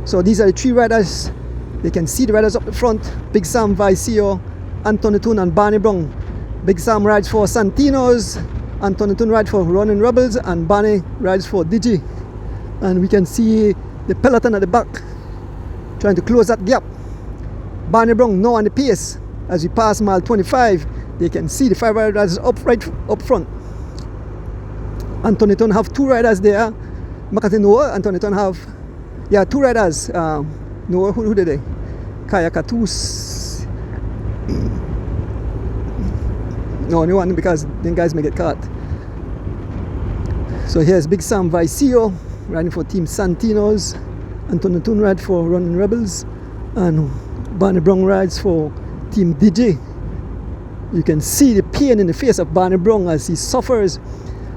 So these are the 3 riders. They can see the riders up the front. Big Sam Vicio, Anthony Tun, and Barney Brown. Big Sam rides for Santinos, Anthony Tun rides for Running Rebels, and Barney rides for Digi. And we can see the peloton at the back trying to close that gap. Barney Brown now on the pace. As we pass mile 25, they can see the 5 riders right up front. Anthony Tun have 2 riders there. Makati Noah, Anthony Tun have 2 riders. Noah, who did they? Kaya Katus. No, only one, because then guys may get caught. So here's Big Sam Vicio riding for Team Santinos. Anthony Tun rides for Running Rebels, and Barney Brown rides for Team DJ. You can see the pain in the face of Barney Brown as he suffers.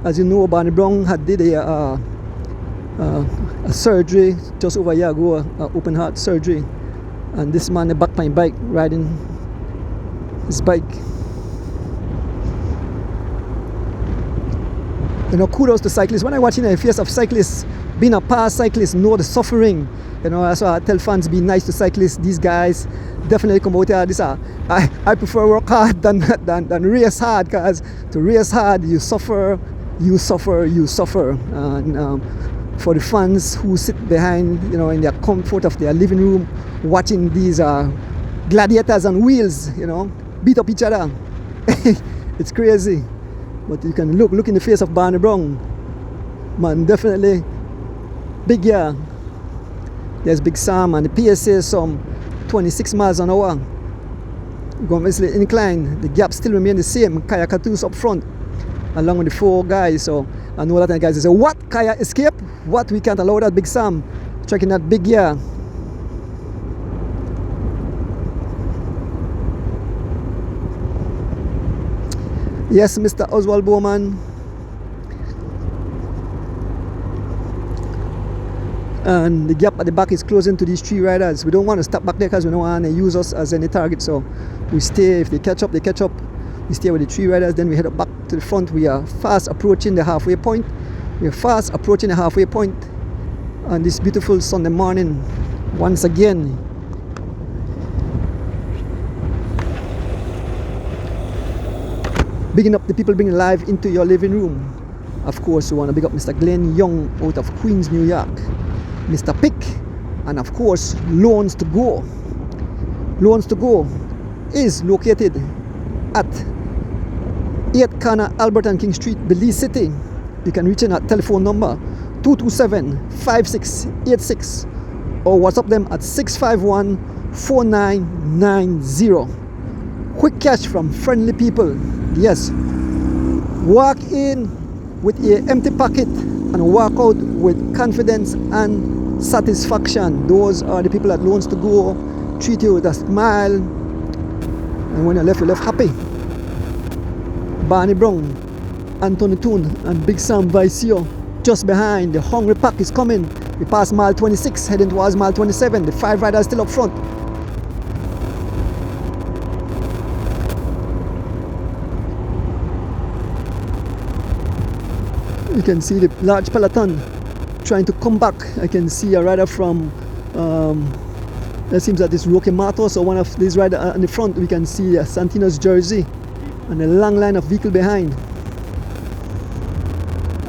As you know, Barney Brown had did a surgery just over a year ago, an open heart surgery, and this man back my bike riding his bike. You know, kudos to cyclists. When I watch in the face of cyclists, being a past cyclist, know the suffering. You know, that's why I tell fans, be nice to cyclists. These guys definitely come out here. I prefer work hard than race hard, because to race hard, you suffer. And for the fans who sit behind, you know, in their comfort of their living room, watching these gladiators on wheels, you know, beat up each other. It's crazy. But you can look in the face of Barney Brown. Man, definitely big year. There's Big Sam, and the pace is some 26 miles an hour. Going basically incline. The gap still remain the same. Kaya Katus up front, along with the 4 guys. So I know that the guys say, what? Kaya escape? What? We can't allow that. Big Sam tracking that big year. Yes, Mr. Oswald Bowman. And the gap at the back is closing to these 3 riders. We don't want to stop back there because we don't want to use us as any target. So we stay. If they catch up, they catch up. We stay with the 3 riders. Then we head up back to the front. We are fast approaching the halfway point. We are fast approaching the halfway point on this beautiful Sunday morning. Once again, bigging up the people bringing live into your living room. Of course, we want to big up Mr. Glenn Young out of Queens, New York, Mr. Pick, and of course, Loans to Go. Loans to Go is located at 8 Corner Albert and King Street, Belize City. You can reach in at telephone number 227-5686 or WhatsApp them at 651-4990. Quick cash from friendly people. Yes, walk in with an empty pocket and walk out with confidence and satisfaction. Those are the people that Loans to Go. Treat you with a smile, and when you're left happy. Barney Brown, Anthony Tun, and Big Sam Vicio just behind. The hungry pack is coming. We pass mile 26, heading towards mile 27. The 5 riders still up front. You can see the large peloton trying to come back. I can see a rider from it seems that it's Roque Matos, or one of these riders on the front. We can see Santino's jersey and a long line of vehicle behind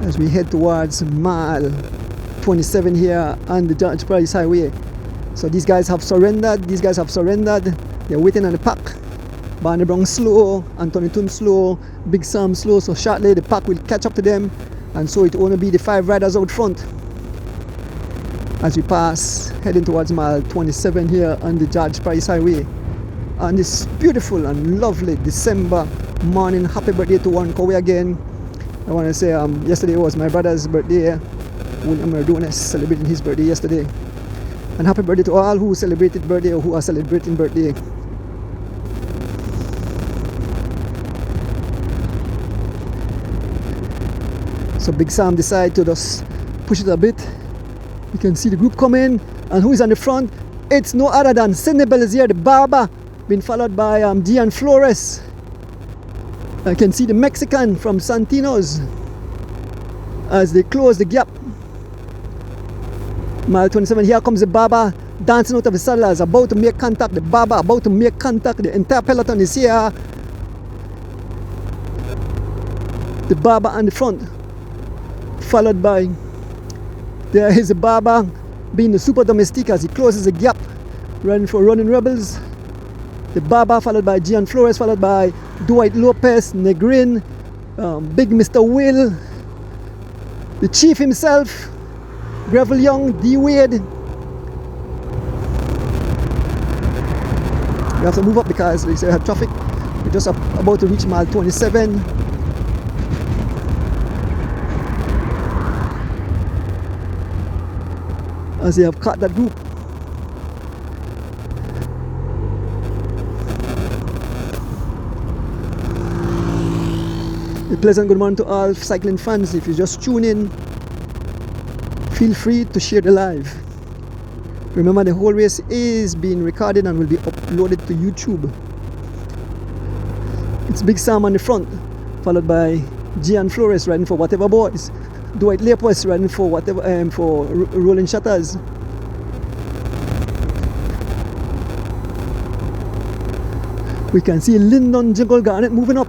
as we head towards mile 27 here on the George Price Highway. So these guys have surrendered. They're waiting on the pack. Barney Brown slow, Anthony Tun slow, Big Sam slow, so shortly the pack will catch up to them, and so it will only be the 5 riders out front as we pass heading towards mile 27 here on the George Price Highway on this beautiful and lovely December morning. Happy birthday to Warren Coye again. I want to say yesterday was my brother's birthday. William Mardones celebrating his birthday yesterday, and happy birthday to all who celebrated birthday or who are celebrating birthday. So Big Sam decided to just push it a bit. You can see the group coming, and who is on the front? It's no other than Sidney Belizier, the barber, being followed by Gian Flores. I can see the Mexican from Santino's as they close the gap. Mile 27, here comes the barber dancing out of the saddle, is about to make contact. The barber about to make contact. The entire peloton is here. The barber on the front, followed by, there is the barber being the super domestique as he closes the gap, running for Running Rebels. The barber followed by Gian Flores, followed by Dwight Lopez, Negrin, Big Mr. Will, the chief himself, Gravel Young, D Wade. We have to move up because we have traffic. We're just about to reach mile 27. As they have cut that group. A pleasant good morning to all cycling fans. If you just tune in, feel free to share the live. Remember, the whole race is being recorded and will be uploaded to YouTube. It's Big Sam on the front, followed by Gian Flores riding for Whatever Boys. Dwight Lopez riding for whatever for Rolling Shutters. We can see Lyndon Jingle Garnett moving up.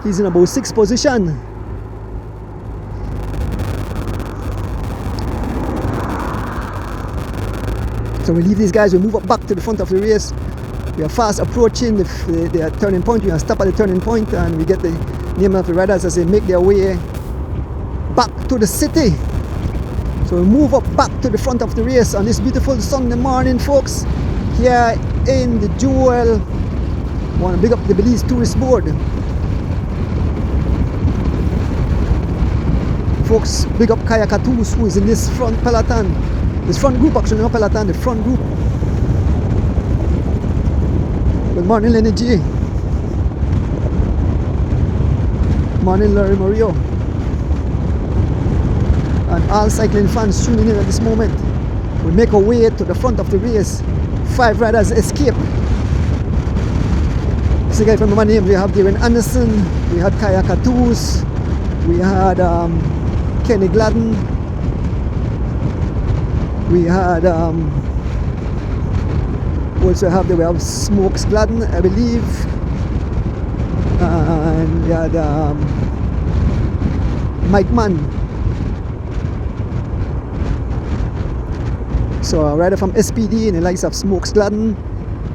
He's in about 6th position. So we leave these guys, we move up back to the front of the race. We are fast approaching the turning point. We are stop at the turning point, and we get the name of the riders as they make their way back to the city. So we move up back to the front of the race on this beautiful Sunday morning, folks, here in the Jewel. I want to big up the Belize Tourist Board. Folks, big up Kaya Katus, who is in this front peloton. This front group, actually, not peloton, the front group. Good morning, Lenny G. Morning, Larry Mario. And all cycling fans tuning in at this moment. We make our way to the front of the race. 5 riders escape. So guys, from my name, we have Darren Anderson, we had Kaya Katus, we had Kenny Gladden, we had also have we have Smokes Gladden, I believe, and we had Mike Mann. So a rider from SPD in the likes of Smokes Gladden,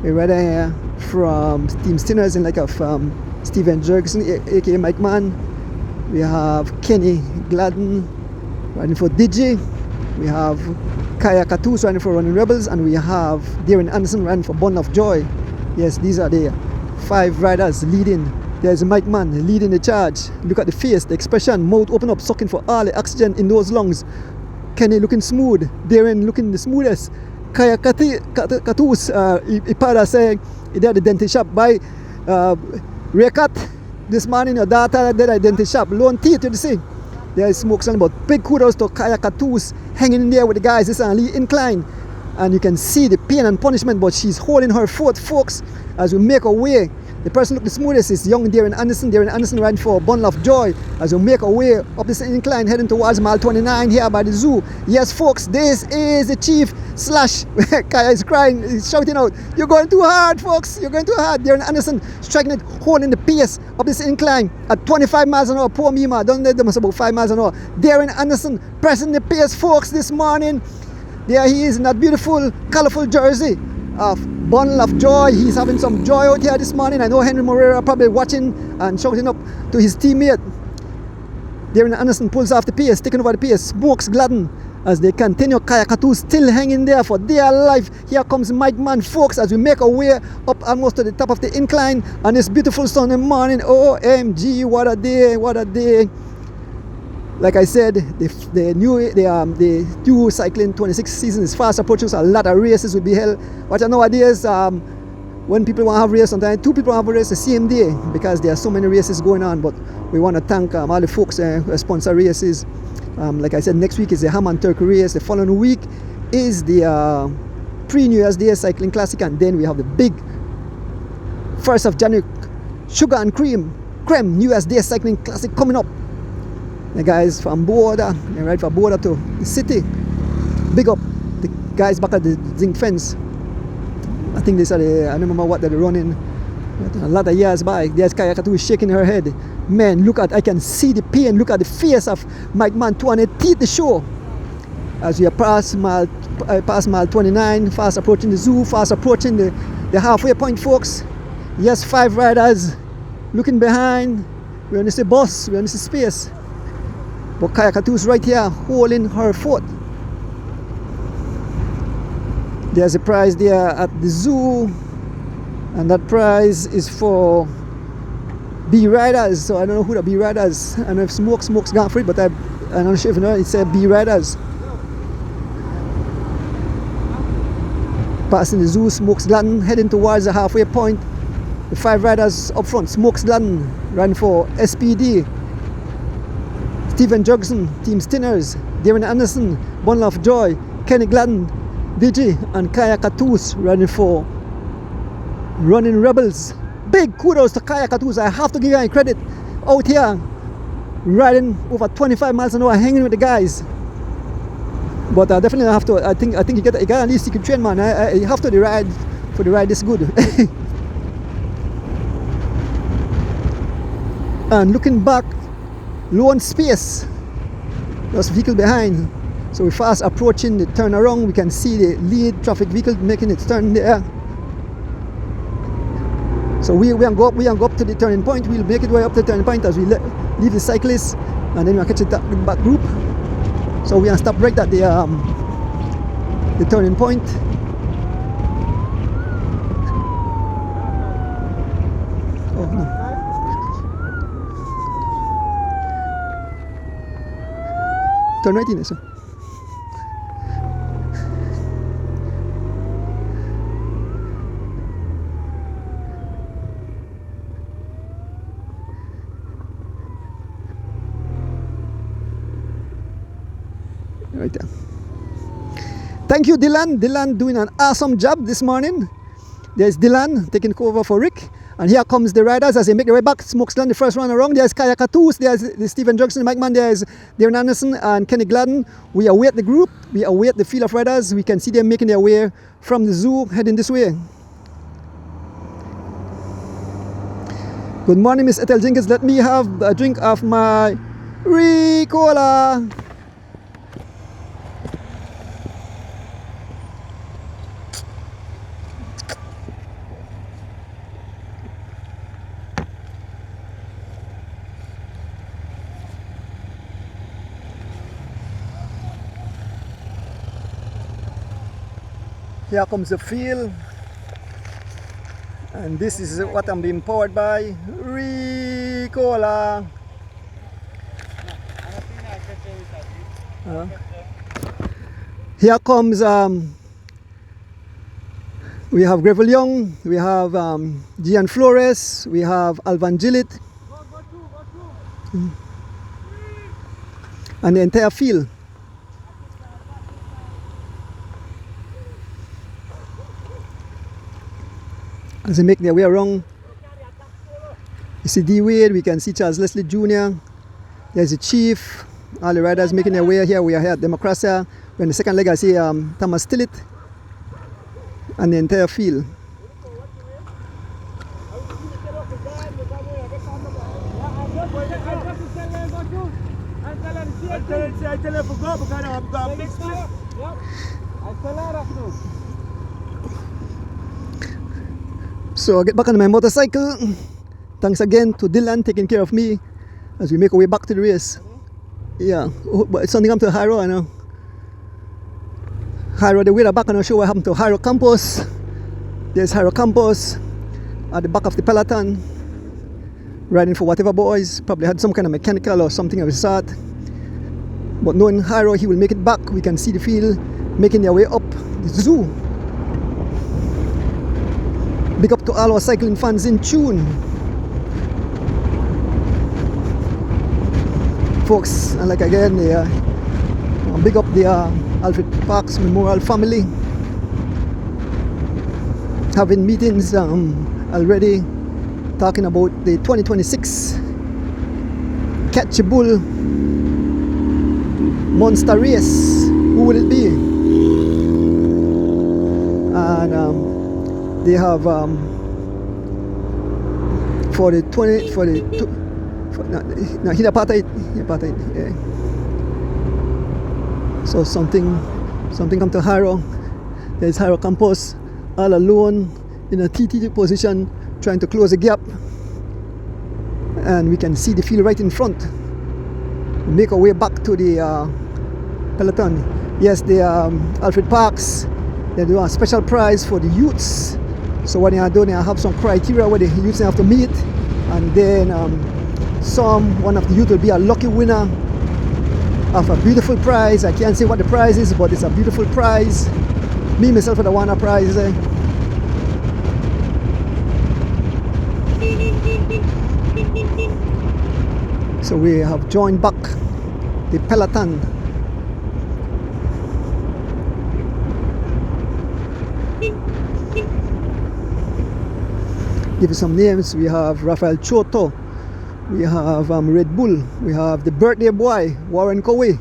a rider from Team Stinners in like of Steven Jergson, aka Mike Mann. We have Kenny Gladden riding for Digi. We have Kaya Katus riding for Running Rebels, and we have Darren Anderson riding for Bun of Joy. Yes, these are the 5 riders leading. There's Mike Mann leading the charge. Look at the face, the expression, mouth open up, sucking for all the oxygen in those lungs. Kenny looking smooth, Darren looking the smoothest. Kaya Katus, Ipada saying he did the dentist shop by Rekat this morning. Your daughter did a dentist shop. Lone teeth, you see. There is Smokes on, but big kudos to Kaya Katus hanging in there with the guys. This is on Lee Incline, and you can see the pain and punishment, but she's holding her foot, folks, as we make our way. The person looking the smoothest is young Darren Anderson. Darren Anderson riding for Bundle of Joy as we make our way up this incline heading towards mile 29 here by the zoo. Yes, folks, this is the chief slash Kaya is crying, he's shouting out, "You're going too hard, folks, you're going too hard." Darren Anderson striking it, holding the pace up this incline at 25 miles an hour. Poor Mima, don't let them about 5 miles an hour. Darren Anderson pressing the pace, folks, this morning. There he is in that beautiful, colorful jersey. of Bundle of Joy. He's having some joy out here this morning. I know Henry Moreira probably watching and shouting up to his teammate. Darren Anderson pulls off the pace, taking over the pace. Smokes Gladden as they continue. Coye Katu still hanging there for dear life. Here comes Mike Man, folks, as we make our way up almost to the top of the incline on this beautiful Sunday morning. OMG, what a day, what a day. Like I said, the new cycling 26 season is fast approaching, so a lot of races will be held. But nowadays, when people want to have a race, sometimes two people have a race the same day because there are so many races going on. But we want to thank all the folks who sponsor races. Like I said, next week is the Ham and Turkey race. The following week is the pre-New Year's Day Cycling Classic, and then we have the big 1st of January Sugar and Cream New Year's Day Cycling Classic coming up. The guys from Border, they ride from Border to the city. Big up the guys back at the zinc fence. I think these are I don't remember what they're running. A lot of years back. There's Coye Katu shaking her head. Man, look at, I can see the pain. Look at the face of Mike Man 200 the show. As we are past mile 29, fast approaching the zoo, fast approaching the halfway point, folks. Yes, 5 riders looking behind. We're on the bus, we're on the space. But Coye Katu's right here holding her foot. There's a prize there at the zoo, and that prize is for B riders. So I don't know who the B riders. I don't know if Smoke's gone for it, but I'm not sure if you know. It's B riders. Passing the zoo, Smokes Gladden heading towards the halfway point. The 5 riders up front. Smokes Gladden riding for SPD. Stephen Jugson, Team Stinners, Darren Anderson, Bundle of Joy, Kenny Gladden, Digi, and Coye Katu's running for Running Rebels. Big kudos to Coye Katu's. I have to give you credit out here, riding over 25 miles an hour, hanging with the guys. But I definitely have to. I think you got at least you can train, man. You have to ride for the ride this good. And looking back, low on space. There's a vehicle behind. So we're fast approaching the turnaround. We can see the lead traffic vehicle making its turn there. So we go up to the turning point. We'll make it way up to the turning point as we leave the cyclists, and then we'll catch the back group. So we are stop right at the turning point. Oh no. Turn right in there, sir. Right there. Thank you, Dylan. Dylan doing an awesome job this morning. There's Dylan taking over for Rick. And here comes the riders as they make their way back. Smokes Gladden, the first run around. There's Coye Katu, there's Stephen Jugson, Mike Man, there's Darren Anderson and Kenny Gladden. We await the group. We await the field of riders. We can see them making their way from the zoo, heading this way. Good morning, Miss Ethel Jenkins. Let me have a drink of my Ricola. Here comes the field, and this is what I'm being powered by, Ricola. Here comes, we have Gravel Young, we have Gian Flores, we have Alvan Gillett, and the entire field. As they make their way around, you see D Wade, we can see Charles Leslie Jr., there's the Chief, all the riders making their way here. We are here at Democracy. We're in the second leg. I see Thomas Tillett and the entire field. So I get back on my motorcycle. Thanks again to Dylan taking care of me as we make our way back to the race. Yeah, but it's something come to Harrow, I know. Harrow, the way back, I'm not sure what happened to Harrow Campus. There's Harrow Campus at the back of the peloton, riding for whatever boys. Probably had some kind of mechanical or something of the sort. But knowing Harrow, he will make it back. We can see the field making their way up the zoo. Big up to all our cycling fans in tune. Folks, and like again, big up the Alfred Parks Memorial family. Having meetings already, talking about the 2026 Catch a Bull Monster Race. Who will it be? And they have for the 20 for the no, apartheid. Yeah. So something come to Harrow. There's Harrow Campus all alone in a TT position, trying to close the gap, and we can see the field right in front. We make our way back to the peloton. Yes, the Alfred Parks, they do a special prize for the youths. So what they are doing, they have some criteria where the youths have to meet, and then one of the youth will be a lucky winner of a beautiful prize. I can't say what the prize is, but it's a beautiful prize. Me myself would have won a prize. So we have joined back the peloton. Give you some names. We have Rafael Choto. We have Red Bull. We have the birthday boy, Warren Coye.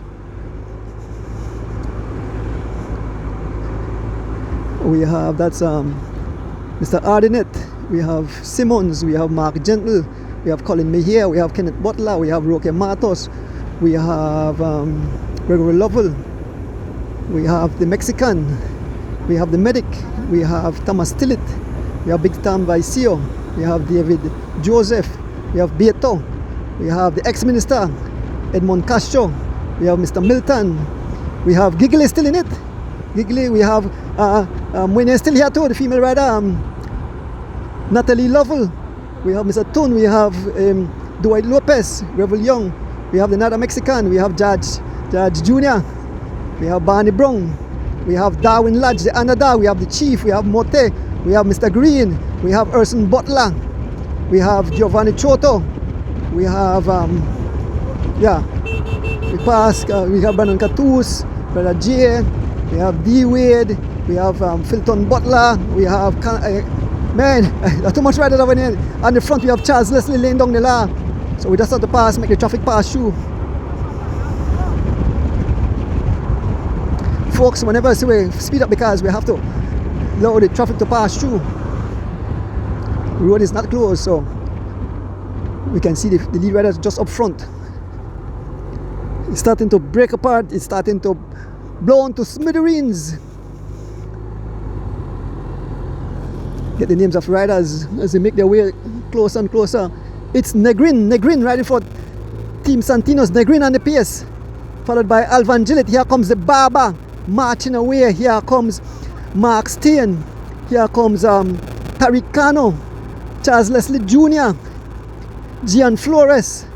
We have, that's Mr. Ardinet. We have Simmons. We have Mark Gentle. We have Colin Mehier. We have Kenneth Butler. We have Roque Matos. We have Gregory Lovell. We have the Mexican. We have the medic. We have Thomas Tillett. We have Big Tom Vicio. We have David Joseph. We have Beto. We have the ex-minister Edmond Castro. We have Mr. Milton. We have Giggly still in it. Giggly. We have Mwene still here too, the female rider, Natalie Lovell. We have Mr. Tun. We have Dwight Lopez, Revel Young. We have another Mexican. We have Judge Jr. We have Barney Brown. We have Darwin Lodge, the Anada. We have the Chief. We have Mote. We have Mr. Green. We have Urson Butler. We have Giovanni Choto. We have, we have Brandon Catus, Brother J. We have D. Wade. We have Philton Butler. We have, there's too much riders over here. On the front, we have Charles Leslie laying down the law. So we just have to pass, make the traffic pass through. Folks, whenever I say we speed up because we have to allow the traffic to pass through. The road is not closed, so we can see the lead riders just up front. It's starting to break apart. It's starting to blow into smithereens. Get the names of riders as they make their way closer and closer. It's Negrin riding for Team Santinos. Negrin on the pace, followed by Alvan Gillett. Here comes the Barber marching away. Here comes Mark Steen. Here comes Tariq Cano, Charles Leslie Jr., Gian Flores,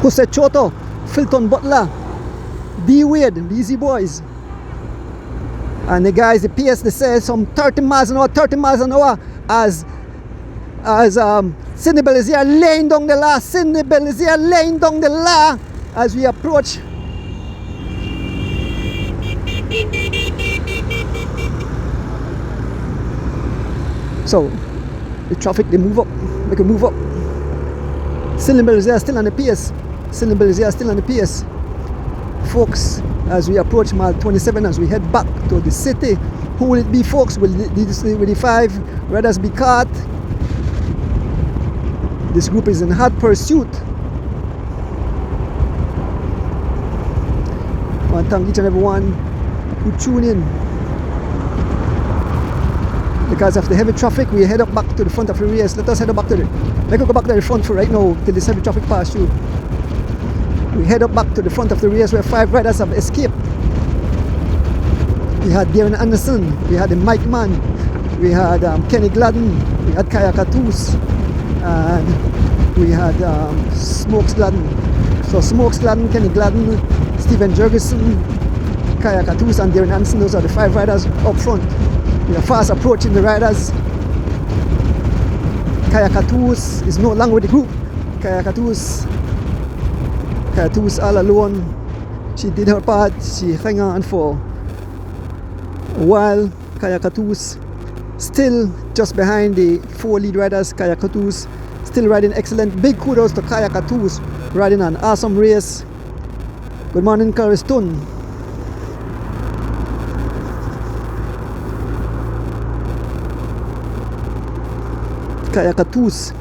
Jose Choto, Philton Butler, D. Wade, the Easy Boys. And the guys, the PS, they say some 30 miles an hour as Sidney Belizier laying down the law. Sidney Belizier laying down the law as we approach. So the traffic, they move up, they can move up. Sidney Belizier still on the pace. Sidney Belizier still on the pace. Folks, as we approach mile 27, as we head back to the city, who will it be, folks? Will the 5 riders be caught? This group is in hot pursuit. I want to thank each and everyone who tune in. because of the heavy traffic, we head up back to the front of the race. Let us head up back to the, let's go back to the front for right now till this heavy traffic pass through. We head up back to the front of the race where 5 riders have escaped. We had Darren Anderson, we had the Mike Man, we had Kenny Gladden, we had Kaya Katus, and we had Smokes Gladden. So Smokes Gladden, Kenny Gladden, Stephen Jurgensen, Kaya Katus and Darren Anderson, those are the 5 riders up front. We are fast approaching the riders. Kaya Katus is no longer with the group. Kaya Katus all alone. She did her part, she hung on for a while. Kaya Katus still just behind the 4 lead riders. Kaya Katus still riding excellent. Big kudos to Kaya Katus, riding an awesome race. Good morning, Cariston. Kaya Katus.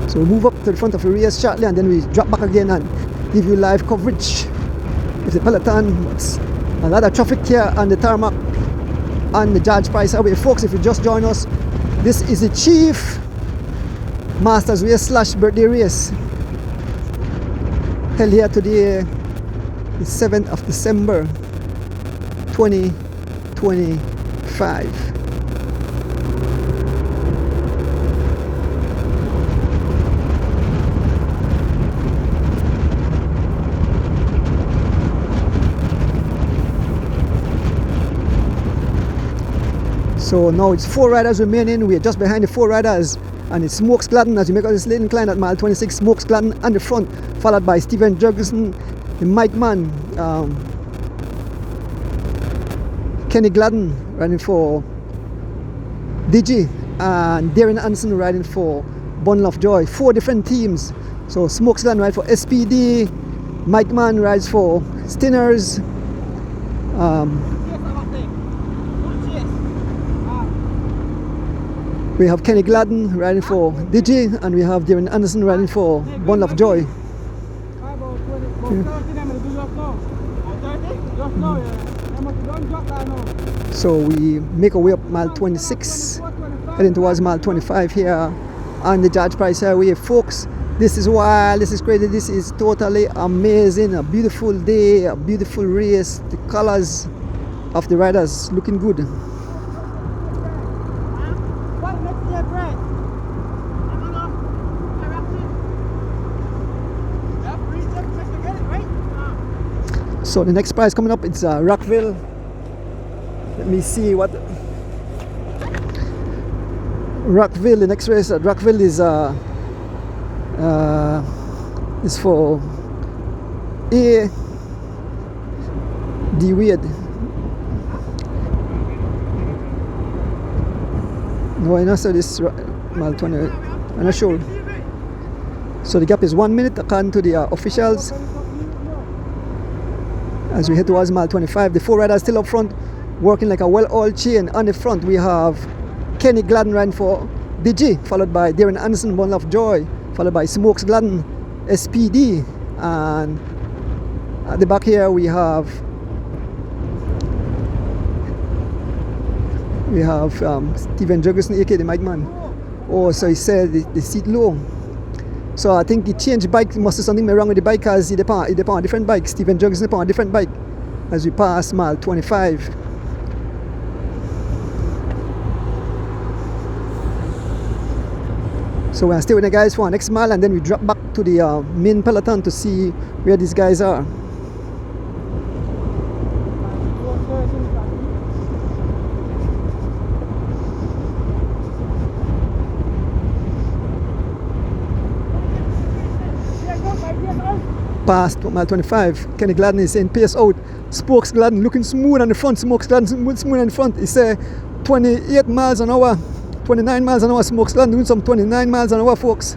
So we move up to the front of the race shortly and then we drop back again and give you live coverage of the peloton. It's a lot of traffic here on the tarmac on the George Price Highway. Folks, if you just join us, this is the Chief Masters Race / birthday race held here today, the 7th of December 2025. So now it's 4 riders remaining. We are just behind the 4 riders, and it's Smokes Gladden as we make this late incline at mile 26. Smokes Gladden on the front, followed by Stephen Jurgensen, the Mike Man, Kenny Gladden riding for Digi, and Darren Anderson riding for Bundle of Joy. 4 different teams. So Smokes Gladden rides for SPD, Mike Man rides for Stinners, we have Kenny Gladden riding for Digi, and we have Darren Anderson riding for Bundle of Joy. So we make our way up mile 26, heading towards mile 25 here on the George Price Highway. Folks, this is wild, this is crazy, this is totally amazing. A beautiful day, a beautiful race. The colors of the riders looking good. So the next prize coming up, it's Rockville. Let me see what Rockville. The next race at Rockville is for A. D. Wade. No, I know. So this mile 20. I'm not sure. So the gap is 1 minute according to the officials. As we head towards mile 25, the 4 riders still up front, working like a well-oiled chain. On the front, we have Kenny Gladden riding for DG, followed by Darren Anderson, Bundle of Joy, followed by Smokes Gladden, SPD, and at the back here we have Stephen Jurgensen, aka the Mike Man. Oh, so he said the seat low. So I think he changed bike. Must have something wrong with the bike because he depend on a different bike. Stephen Jurgensen upon a different bike as we pass mile 25. So we'll stay with the guys for our next mile and then we drop back to the main peloton to see where these guys are. Past mile 25, Kenny Gladden is saying pace out. Smokes Gladden looking smooth on the front. Smokes Gladden smooth on the front. He said 28 miles an hour, 29 miles an hour. Smokes Gladden doing some 29 miles an hour, folks.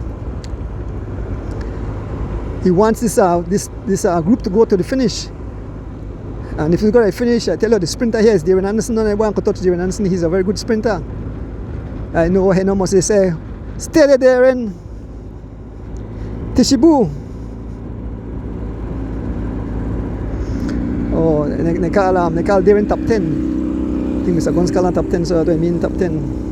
He wants this group to go to the finish. And if you go to the finish, I tell you the sprinter here is Darren Anderson. And I want to touch Darren Anderson. He's a very good sprinter. I know he must say, steady Darren. Tishibu. Oh, they call they're in top 10. I think Mr. Guns call on top 10, so I mean top 10.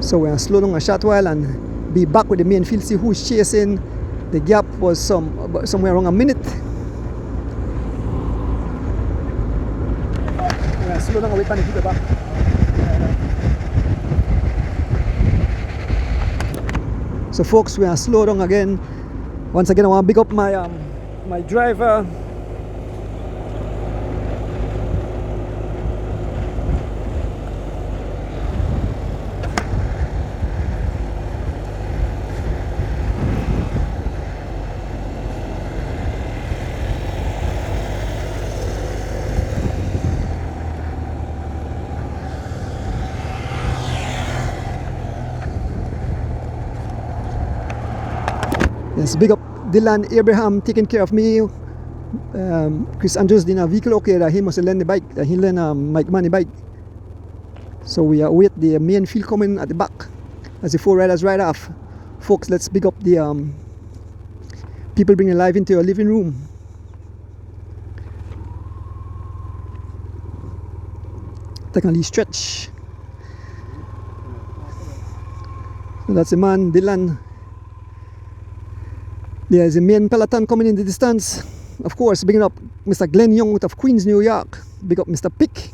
So we're gonna slow down a short while and be back with the main field, see who's chasing. The gap was somewhere around a minute. We're gonna slow down a bit and keep it back. So folks, we are slow down again. Once again, I want to big up my my driver. Yes, big up Dylan Abraham taking care of me. Chris Andrews didn't have vehicle okay that he must lend the bike, that he lend Mike Money bike. So we await the main field coming at the back as the 4 riders ride off. Folks, let's big up the people bringing life into your living room. Technically stretch. So that's the man, Dylan. There's a main peloton coming in the distance. Of course, big up Mr. Glenn Young out of Queens, New York. Big up Mr. Pick.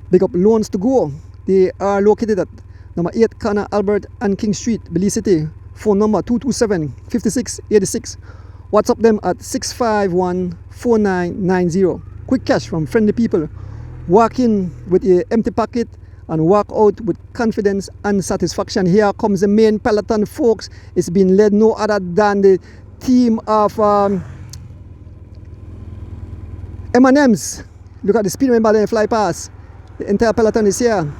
Big up Loans to Go. They are located at number 8 Connor Albert and King Street, Belize City. Phone number 227-5686. WhatsApp them at 651-4990. Quick cash from friendly people. Walk in with an empty pocket and walk out with confidence and satisfaction. Here comes the main peloton, folks. It's been led no other than the team of M&M's. Look at the speed member they fly past. The entire peloton is here.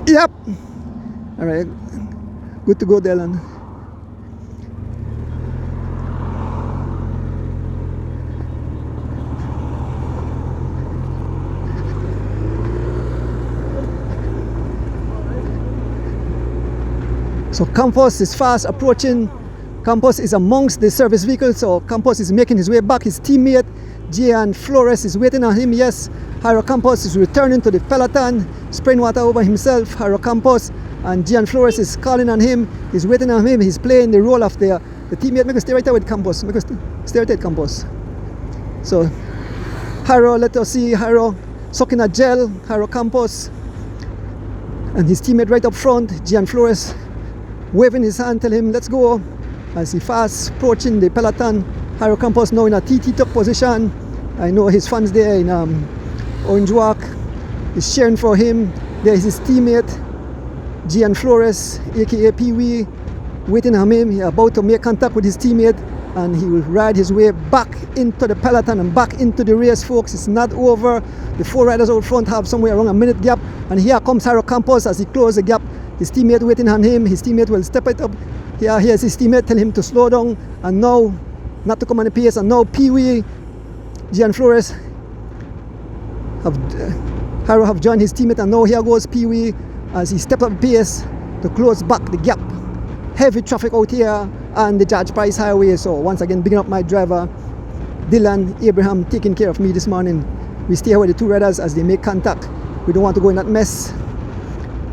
Yep. All right. Good to go, Dylan. So Campos is fast approaching. Campos is amongst the service vehicles, so Campos is making his way back. His teammate Gian Flores is waiting on him. Yes, Jairo Campos is returning to the peloton, spraying water over himself. Jairo Campos and Gian Flores is calling on him. He's waiting on him. He's playing the role of the teammate. Make us stay right there with Campos. Make us stay right there with Campos. So Jairo, let us see Jairo sucking a gel. Jairo Campos and his teammate right up front, Gian Flores, waving his hand, tell him let's go. As he fast approaching the peloton. Jairo Campos now in a TT top position. I know his fans there in Orange Walk is cheering for him. There is his teammate Gian Flores, aka Pee Wee, waiting on him. He's about to make contact with his teammate and he will ride his way back into the peloton and back into the race, folks. It's not over. The 4 riders out front have somewhere around a minute gap, and here comes Jairo Campos as he closes the gap. His teammate waiting on him. His teammate will step it up. Here's his teammate, tell him to slow down and now not to come on the pace. And now Pee Wee, Gian Flores Jairo have joined his teammate, and now here goes Pee Wee as he steps up the pace to close back the gap. Heavy traffic out here on the George Price Highway. So once again, bigging up my driver Dylan Abraham taking care of me this morning. We stay here with the 2 riders as they make contact. We don't want to go in that mess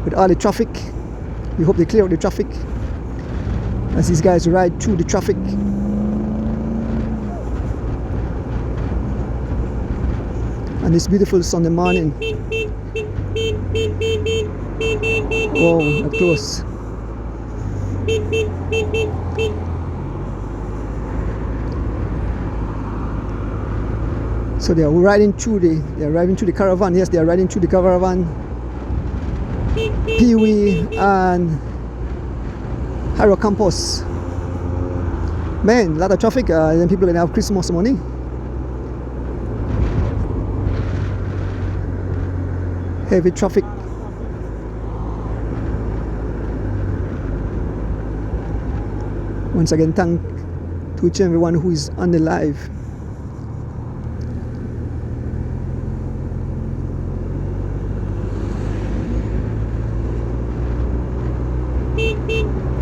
with all the traffic. We hope they clear out the traffic as these guys ride through the traffic. And this beautiful Sunday morning. Oh, that close. So they are riding through the caravan. Yes, they are riding through the caravan. Pee Wee and Jairo Campos. Man, a lot of traffic. Then people are gonna have Christmas money. Heavy traffic. Once again, thank to each and everyone who is on the live.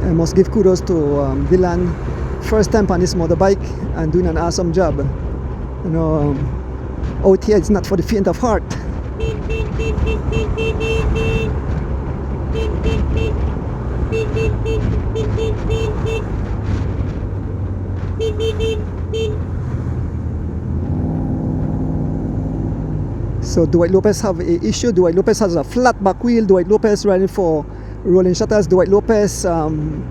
I must give kudos to Dylan, first time on this motorbike and doing an awesome job. You know, out here it's not for the faint of heart. So Dwight Lopez have an issue. Dwight Lopez has a flat back wheel. Dwight Lopez riding for rolling shutters. Dwight Lopez,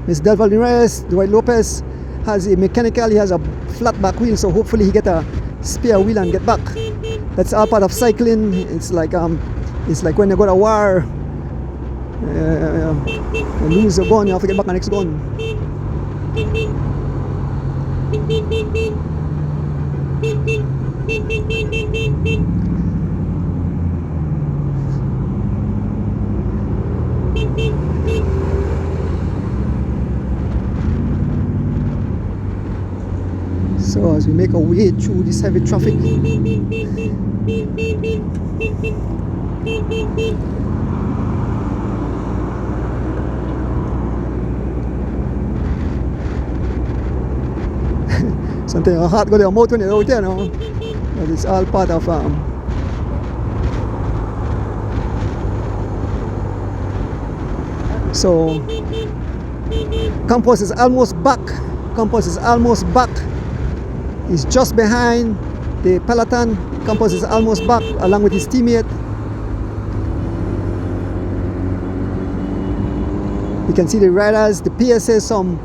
Miss Del Valderez. Dwight Lopez has a mechanical. He has a flat back wheel, so hopefully he get a spare wheel and get back. That's all part of cycling. It's like when you go to war, you lose a gun, you have to get back the next gun. So as we make our way through this heavy traffic, something your heart go to your mouth when you're out there, no? But it's all part of so Campos is almost back. Campos is almost back. He's just behind the peloton. Campos is almost back along with his teammate. You can see the riders, the PSA, some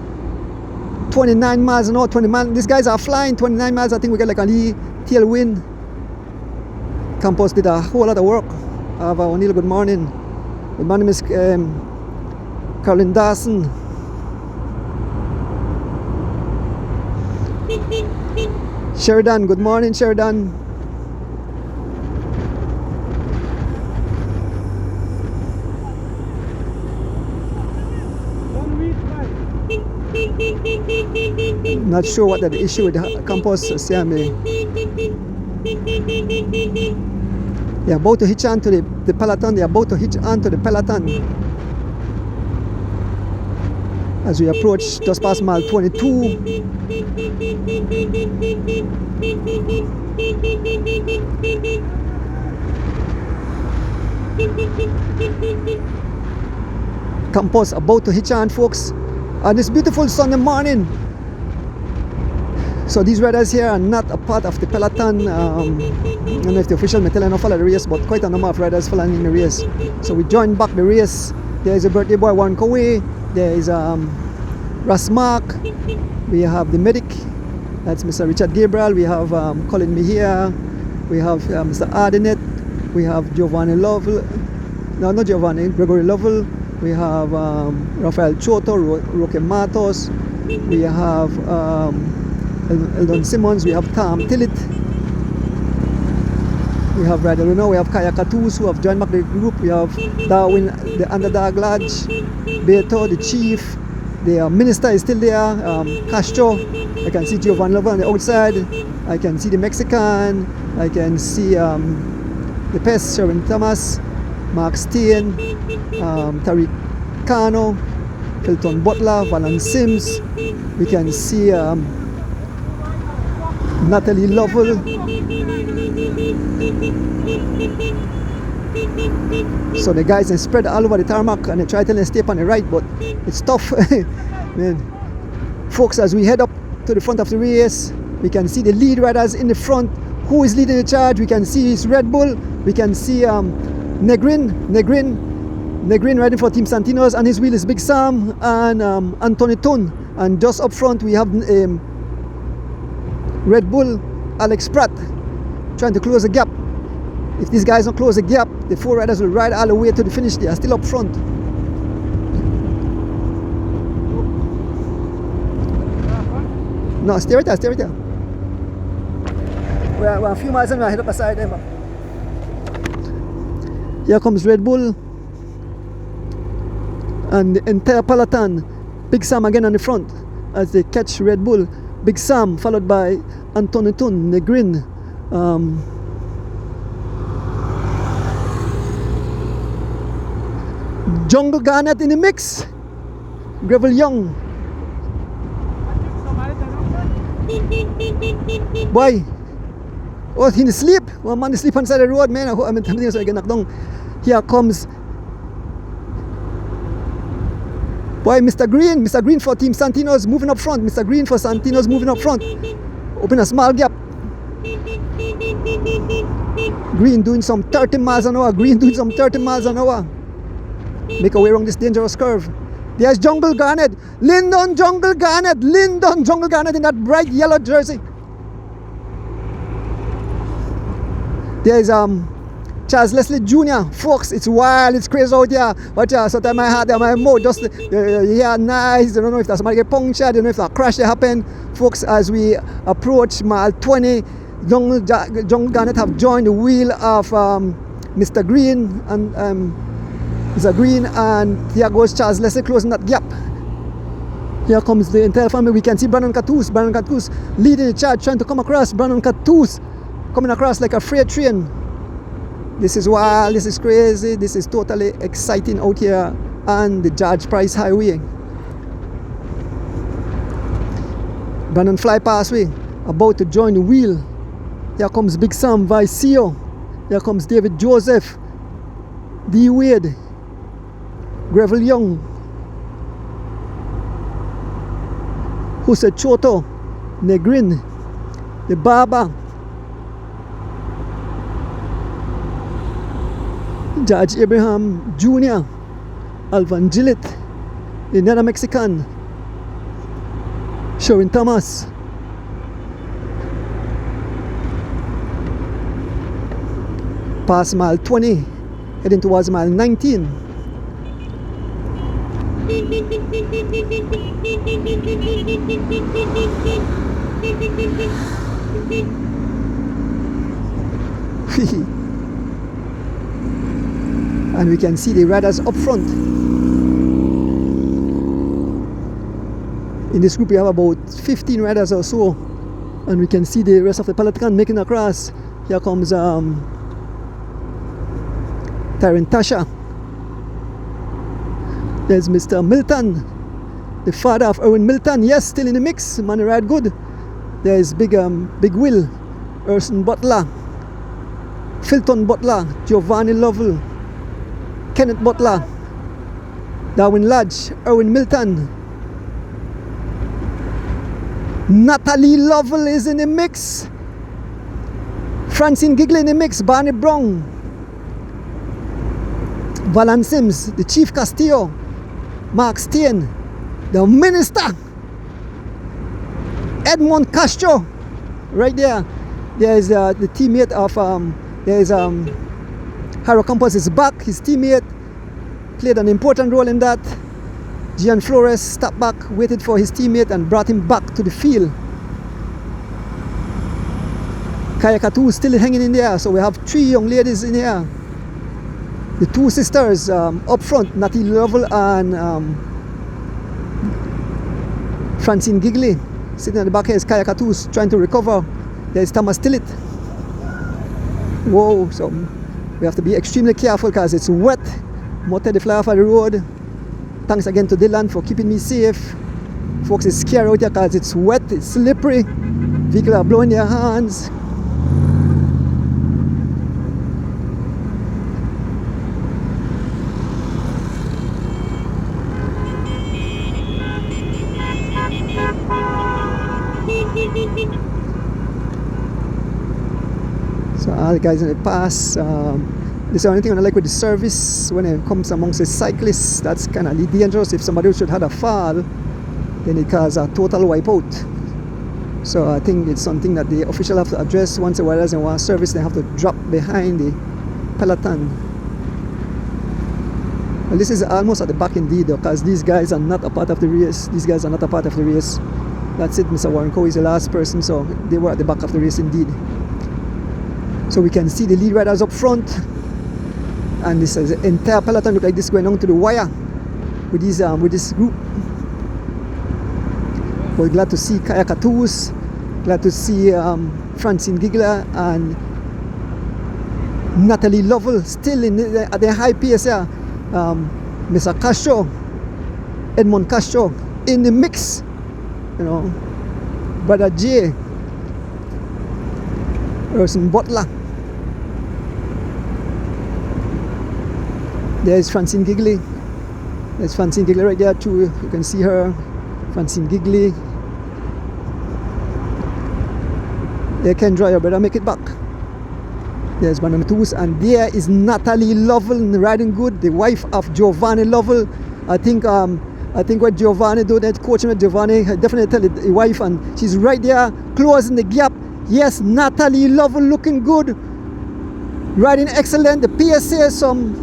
29 miles an hour, 20 miles. These guys are flying 29 miles. I think we get like a tailwind. Campos did a whole lot of work. O'Neill, good morning. Good morning, Miss Caroline Dawson. Sheridan, good morning, Sheridan. Not sure what the issue with Campos. They're about to hitch onto the peloton. They're about to hitch onto the peloton. As we approach just past mile 22. Campos about to hitch on, folks, on this beautiful Sunday morning. So these riders here are not a part of the peloton. I don't know if the official may tell you not follow the race, but quite a number of riders following in the race. So we joined back the race. There is a birthday boy, Warren Coye. There is Ras Mark. We have the medic. That's Mr. Richard Gabriel. We have Colin Mejia. We have Mr. Ardenet. We have Giovanni Lovell. No, not Giovanni, Gregory Lovell. We have Rafael Choto, Roque Matos. We have Eldon Simmons. We have Tom Tillett. We have Ryder Renault. We have Kaya Katus, who have joined back the group. We have Darwin, the underdog lodge. Beto, the chief. The minister is still there. Castro. I can see Giovanni Lovell on the outside. I can see the Mexican. I can see the Pest, Sherwin Thomas, Mark Steen, Tariq Kano, Hilton Butler, Valance Sims. We can see Natalie Lovell. So the guys are spread all over the tarmac and they try to tell them to stay up on the right, but it's tough. Man. Folks, as we head up to the front of the race, we can see the lead riders in the front. Who is leading the charge? We can see his Red Bull. We can see Negrin riding for Team Santinos, and his wheel is Big Sam and Anthony Tun. And just up front we have Red Bull Alex Pratt trying to close the gap. If these guys don't close the gap, the four riders will ride all the way to the finish. They are still up front. No, stay right there, stay right there. We're a few miles and we're head up aside there. Here comes Red Bull and the entire peloton. Big Sam again on the front. as they catch Red Bull. Big Sam followed by Antonitun, Negrin. Jungle Garnet in the mix. Gravel Young. Boy. Oh, he sleep. One man is sleep on the side of the road, man. I'm thinking so I get knocked down. Here comes boy, Mr. Green for Team Santino's moving up front. Mr. Green for Santino's moving up front. Open a small gap. Green doing some 30 miles an hour. Make a way around this dangerous curve. There's Jungle Garnet. Lyndon Jungle Garnet in that bright yellow jersey. There's Charles Leslie Jr. Folks, it's wild, it's crazy out here. But sometimes my heart and my mouth just yeah, nice. I don't know if somebody get punctured, I don't know if a crash happen. Folks, as we approach mile 20, Jungle Garnet have joined the wheel of Mr. Green and here goes Charles Leslie closing that gap. Here comes the entire family. We can see Brandon Catus leading the charge, trying to come across. Brandon Catus coming across like a freight train. This is wild, this is crazy, this is totally exciting out here on the George Price Highway. Brandon fly past way, about to join the wheel. Here comes Big Sam Vicio. Here comes David Joseph, D. Wade, Gravel Young, Jose Choto, Negrin, the Barber, George Abraham Jr., Alvan Gillett, the Nana Mexican, Sherwin Thomas, past mile 20, heading towards mile 19. And we can see the riders up front. In this group we have about 15 riders or so, and we can see the rest of the peloton making across. Here comes Tyron Tasha. There's Mr. Milton, the father of Erwin Milton, yes, still in the mix, man ride good. There's Big Will, Urson Butler, Filton Butler, Giovanni Lovell, Kenneth Butler, Darwin Lodge, Erwin Milton, Natalie Lovell is in the mix, Francine Gigley in the mix, Barney Brown, Valan Sims, the Chief Castillo, Mark Steen, the Minister, Edmond Castro, right there. There's the teammate of Harry Campos is back. His teammate played an important role in that. Gian Flores stepped back, waited for his teammate and brought him back to the field. Kaya Katu is still hanging in there, so we have 3 young ladies in here. The 2 sisters up front, Natty Lovell and Francine Gigley. Sitting at the back here is Kaya Katu trying to recover. There's Thomas Tillett. Whoa, so we have to be extremely careful because it's wet. Motor the fly off of the road. Thanks again to Dylan for keeping me safe. Folks, it's scary out here because it's wet, it's slippery. Vehicles are blowing their hands. So all the guys in the pass. This is the only thing I like with the service when it comes amongst the cyclists. That's kind of dangerous. If somebody should have a fall, then it causes a total wipeout. So I think it's something that the official have to address. Once the riders in one service, they have to drop behind the peloton. Well, this is almost at the back indeed, because these guys are not a part of the race. That's it. Mr. Warren Coye is the last person, so they were at the back of the race indeed. So we can see the lead riders up front, and this is the entire peloton look like this going on to the wire with this group. But glad to see Kaya Katus, glad to see Francine Gigler and Natalie Lovell still at their high pace here. Mr. Castro, Edmond Castro in the mix, you know. Brother J, Erson Butler. There's Francine Gigley. There's Francine Gigley right there too. You can see her. Francine Gigley. There, Kendra, you better make it back. There's Brandon Matus, and there is Natalie Lovell riding good, the wife of Giovanni Lovell. I think what Giovanni do, that coaching with Giovanni, I definitely tell the wife, and she's right there closing the gap. Yes, Natalie Lovell looking good, riding excellent. The PSA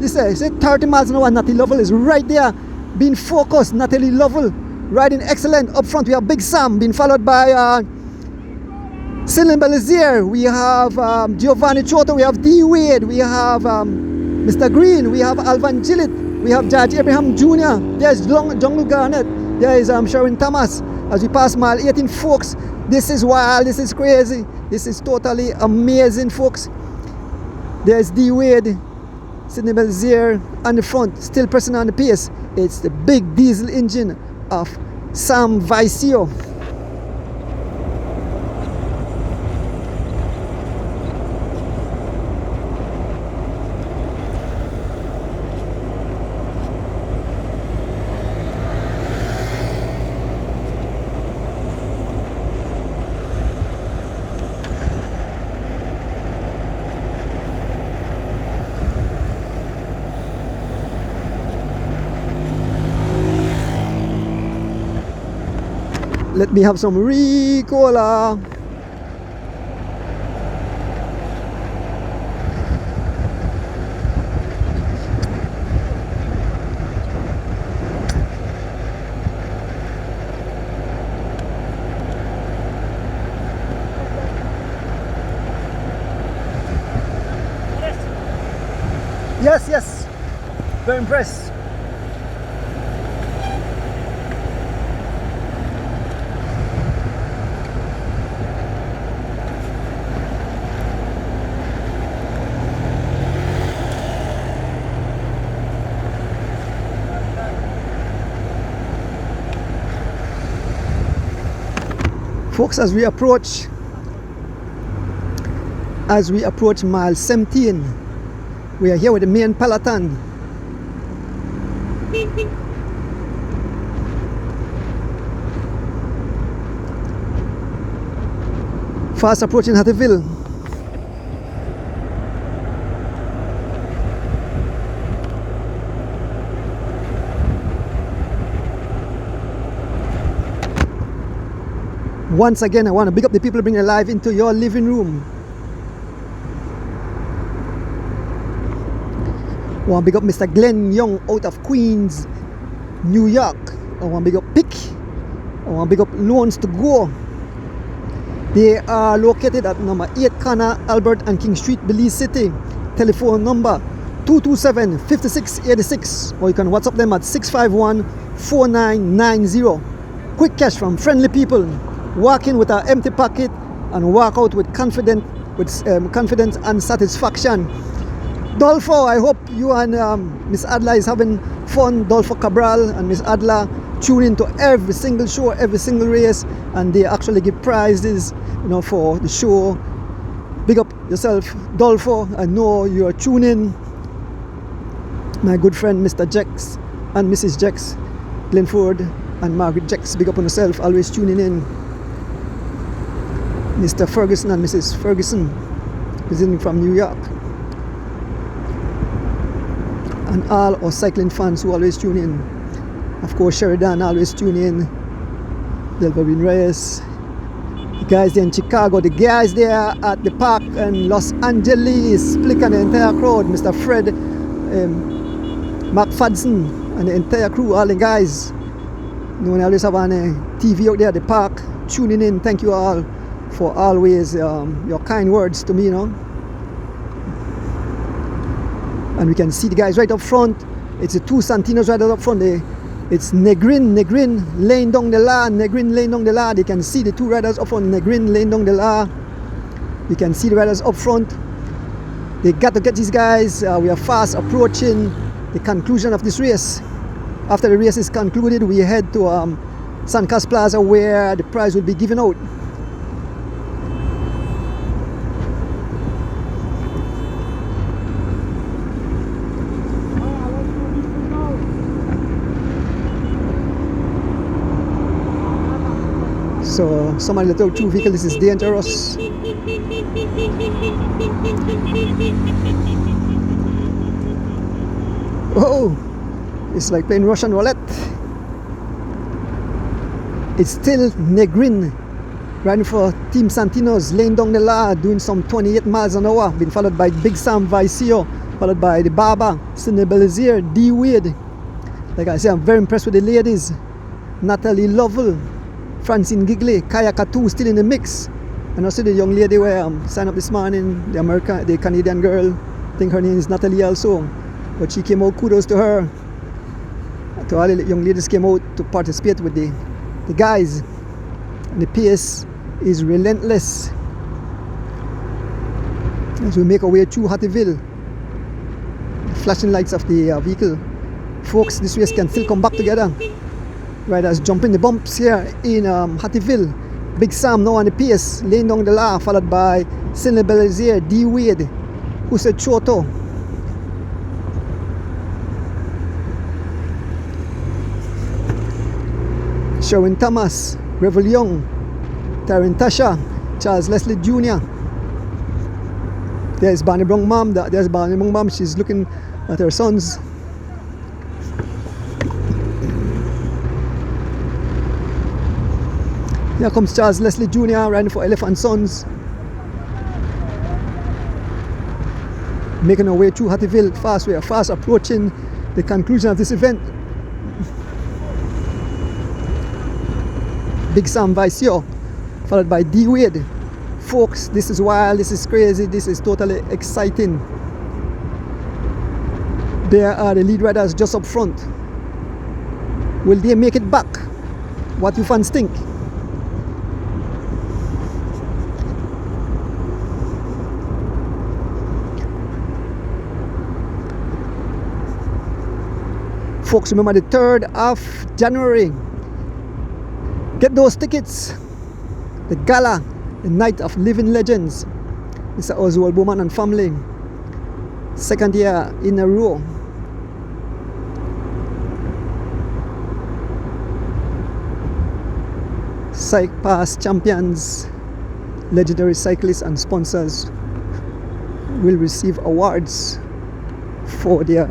this is 30 miles an hour. Natalie Lovell is right there, being focused. Natalie Lovell riding excellent. Up front we have Big Sam, being followed by Celine Belizier. We have Giovanni Chota. We have D Wade. We have Mr. Green. We have Alvan Gillett. We have Judge Abraham Jr. There's Jungle Garnett. There is Sharon Thomas. As we pass mile 18, folks, this is wild. This is crazy. This is totally amazing, folks. There's D Wade, Sidney Belzier on the front, still pressing on the pace. It's the big diesel engine of Sam Vicio. Let me have some Ricola. Yes. Very impressed. Folks, as we approach mile 17, we are here with the main peloton. Fast approaching Hattieville. Once again, I want to big up the people bringing live into your living room. I want to big up Mr. Glenn Young out of Queens, New York. I want to big up Pick. I want to big up Loans to Go. They are located at number 8 Connor, Albert and King Street, Belize City. Telephone number 227-5686, or you can WhatsApp them at 651-4990. Quick cash from friendly people. Walk in with an empty pocket and walk out with confidence and satisfaction. Dolfo, I hope you and Miss Adla is having fun. Dolfo Cabral and Miss Adla tune into every single show, every single race, and they actually give prizes, for the show. Big up yourself, Dolfo. I know you are tuning. My good friend Mr. Jex and Mrs. Jex, Glenford and Margaret Jex, big up on yourself, always tuning in. Mr. Ferguson and Mrs. Ferguson, visiting from New York. And all our cycling fans who always tune in. Of course, Sheridan always tune in. Delvin Reyes. The guys there in Chicago, the guys there at the park in Los Angeles, Splick and the entire crowd, Mr. Fred, Mark Fadson and the entire crew, all the guys. I always have on TV out there at the park, tuning in. Thank you all for always your kind words to me, And we can see the guys right up front. It's the two Santinos right up front. The It's Negrin laying down the law. Negrin laying down the law. You can see the two riders up front. Negrin laying down the law. You can see the riders up front. They got to get these guys. We are fast approaching the conclusion of this race. After the race is concluded, we head to San Cas Plaza where the prize will be given out. So somebody let out two vehicles. This is dangerous. Oh, it's like playing Russian roulette. It's still Negrin riding for Team Santinos, laying down the law, doing some 28 miles an hour. Been followed by Big Sam Vicio, followed by the Baba, Cindy Belizier, D Wade. Like I say, I'm very impressed with the ladies. Natalie Lovell, Francine Gigley, Kaya Katu still in the mix. And also the young lady where signed up this morning, the Canadian girl, I think her name is Natalie also. But she came out, kudos to her. To all the young ladies came out to participate with the guys. And the pace is relentless. As we make our way through Hattieville, the flashing lights of the vehicle. Folks, this race can still come back together. Riders jumping the bumps here in Hattieville. Big Sam now on the pace, laying down the law, followed by Cindy Belizier, D Wade, Hussein Choto. Sherwin Thomas, Revel Young, Taryn Tasha, Charles Leslie Jr. There's Barney Brown mom. There's Barney Brown mom. She's looking at her sons. Here comes Charles Leslie Jr. riding for Elephant Sons. Making our way through Hattieville fast. We are fast approaching the conclusion of this event. Big Sam Vicio, followed by D Wade. Folks, this is wild, this is crazy, this is totally exciting. There are the lead riders just up front. Will they make it back? What you fans think? Folks, remember the 3rd of January. Get those tickets. The gala, the night of living legends. Mr. Oswald Bowman and family. 2nd year in a row. Cycle Pass champions, legendary cyclists and sponsors will receive awards for their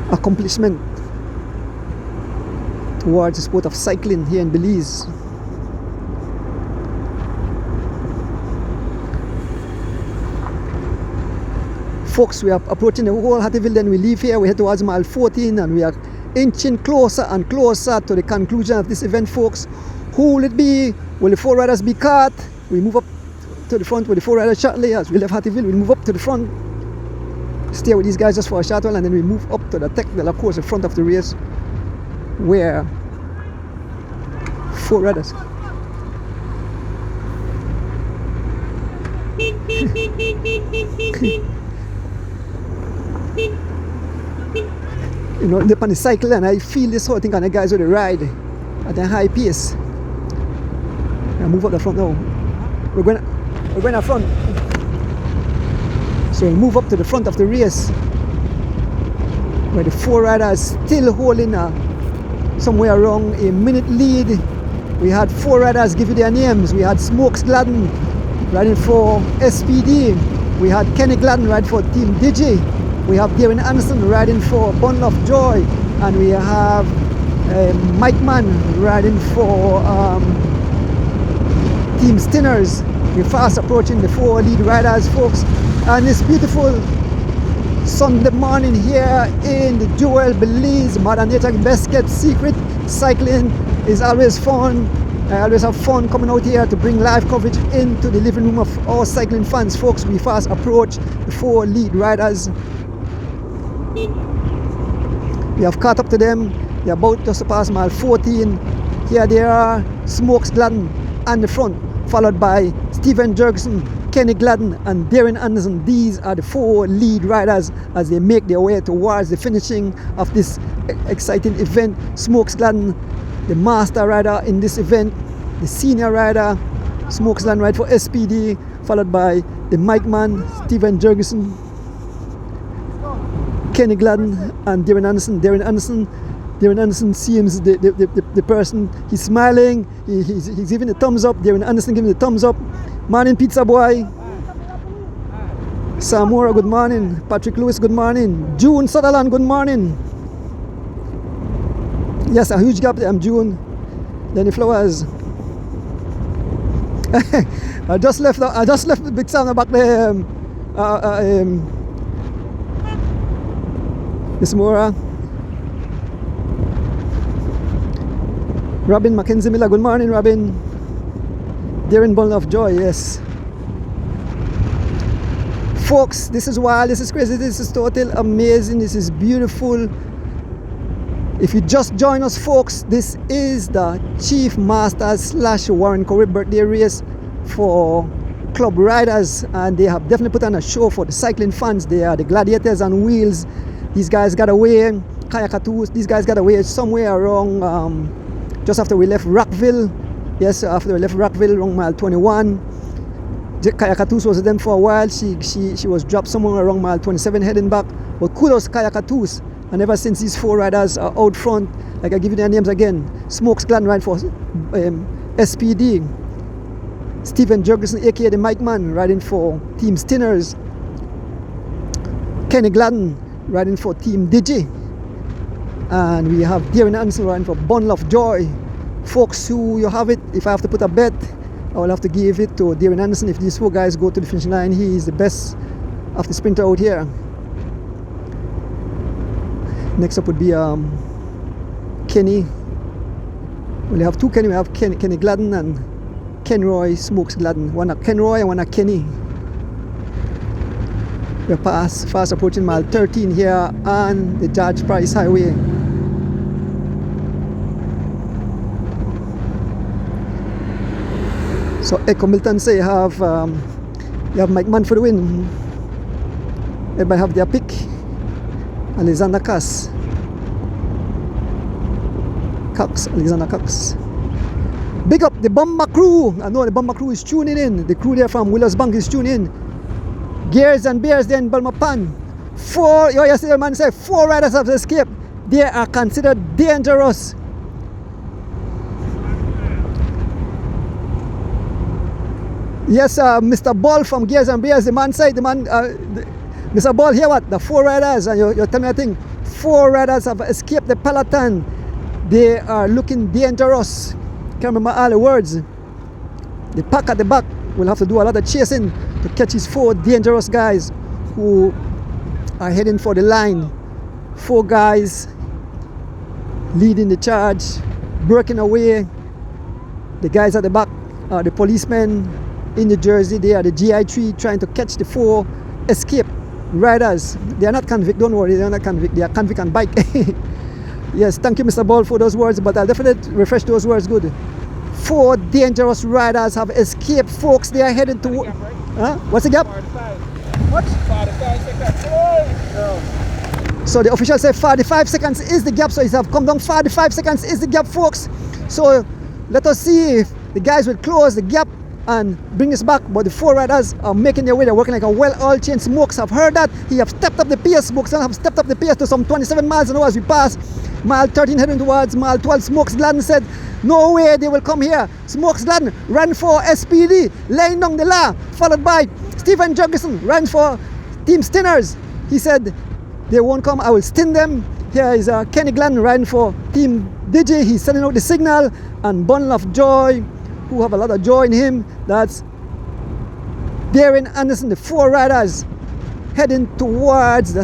accomplishment towards the sport of cycling here in Belize. Folks, we are approaching the whole Hattieville, then we leave here, we head towards mile 14 and we are inching closer and closer to the conclusion of this event, folks. Who will it be? Will the 4 riders be caught? We move up to the front with the 4 riders shortly. As we left Hattieville, we move up to the front. Stay with these guys just for a short while and then we move up to the Tech de la Course, the front of the race, where 4 riders. You know, they're on the cycle and I feel this whole thing on the guys with the ride at a high pace. Now move up the front now. We're going up front. So we move up to the front of the race, where the 4 riders still holding somewhere around a minute lead. We had 4 riders give you their names. We had Smokes Gladden riding for SPD. We had Kenny Gladden riding for Team Digi. We have Darren Anderson riding for Bundle of Joy. And we have Mike Mann riding for Team Stinners. We're fast approaching the 4 lead riders, folks. And this beautiful Sunday morning here in the Jewel, Belize, Mother Nature best kept secret. Cycling is always fun. I always have fun coming out here to bring live coverage into the living room of all cycling fans, folks. We fast approach the 4 lead riders. We have caught up to them. They're about just to pass mile 14. Here they are, Smokes Gladden on the front, followed by Stephen Jurgensen, Kenny Gladden and Darren Anderson. These are the 4 lead riders as they make their way towards the finishing of this exciting event. Smokes Gladden, the master rider in this event, the senior rider. Smokes Gladden ride for SPD, followed by the mic man, Stephen Jurgensen, Kenny Gladden and Darren Anderson. Darren Anderson seems the person. He's smiling. He's giving the thumbs up. Darren Anderson giving the thumbs up. Morning, Pizza Boy. Samora, good morning. Patrick Lewis, good morning. June Sutherland, good morning. Yes, a huge gap there. I'm June. Lenny Flowers. I just left the Big Sam back there. Miss Mora. Robin Mackenzie Miller, good morning, Robin. Darren Ball of Joy, yes. Folks, this is wild, this is crazy, this is total amazing, this is beautiful. If you just join us, folks, this is the Chief Masters / Warren Coye birthday race for club riders, and they have definitely put on a show for the cycling fans. They are the gladiators on wheels. These guys got away, Kayakatus, these guys got away somewhere around just after we left Rockville. Yes, after we left Rockville around mile 21. Kayakatus was with them for a while. She was dropped somewhere around mile 27 heading back. But kudos to Kayakatus. And ever since these 4 riders are out front, like I give you their names again. Smokes Gladden riding for SPD. Stephen Jurgensen, aka the mic man, riding for Team Stinners. Kenny Gladden riding for Team Digi. And we have Darren Anderson riding for Bundle of Joy. Folks, who you have it, if I have to put a bet, I will have to give it to Darren Anderson. If these 4 guys go to the finish line, he is the best of the sprinter out here. Next up would be Kenny. We have 2 Kenny. We have Kenny Gladden and Ken Roy Smokes Gladden. One at Ken Roy and one at Kenny. We're fast approaching mile 13 here on the George Price Highway. So Echo Milton say you have Mike Mann for the win. Everybody have their pick. Alexander Cox. Alexander Cox. Big up the Bomber crew. I know the Bomber crew is tuning in. The crew there from Willers Bank is tuning in. Gears and Bears there in Balmapan. 4, yesterday man said 4 riders have escaped. They are considered dangerous. Yes, Mr. Ball from Gears and Bears, the man said, Mr. Ball, here what? The 4 riders, and you're telling me a thing. 4 riders have escaped the peloton. They are looking dangerous. Can't remember all the words. The pack at the back will have to do a lot of chasing to catch these 4 dangerous guys who are heading for the line. 4 guys leading the charge, breaking away. The guys at the back are the policemen in New Jersey. They are the GI3 trying to catch the 4 escape riders. They are not convict, don't worry, they are not convict. They are convict on bike. Yes, thank you, Mr. Ball, for those words, but I'll definitely refresh those words good. 4 dangerous riders have escaped, folks. They are headed to... What's the gap? 45. What? 45 seconds. So the official said 45 seconds is the gap, so it have come down 45 seconds is the gap, folks. So let us see if the guys will close the gap and bring us back. But the 4 riders are making their way. They're working like a well-oiled chain. Smokes have heard that. He have stepped up the pace. Smokes have stepped up the pace to some 27 miles an hour as we pass mile 13 heading towards mile 12. Smokes Gladden said, no way they will come here. Smokes Gladden ran for SPD, laying down the law, followed by Stephen Jurgensen, ran for Team Stinners. He said, they won't come, I will stin them. Here is Kenny Gladden riding for Team DJ. He's sending out the signal. And Bundle of Joy, who have a lot of joy in him. That's Darren Anderson, the 4 riders heading towards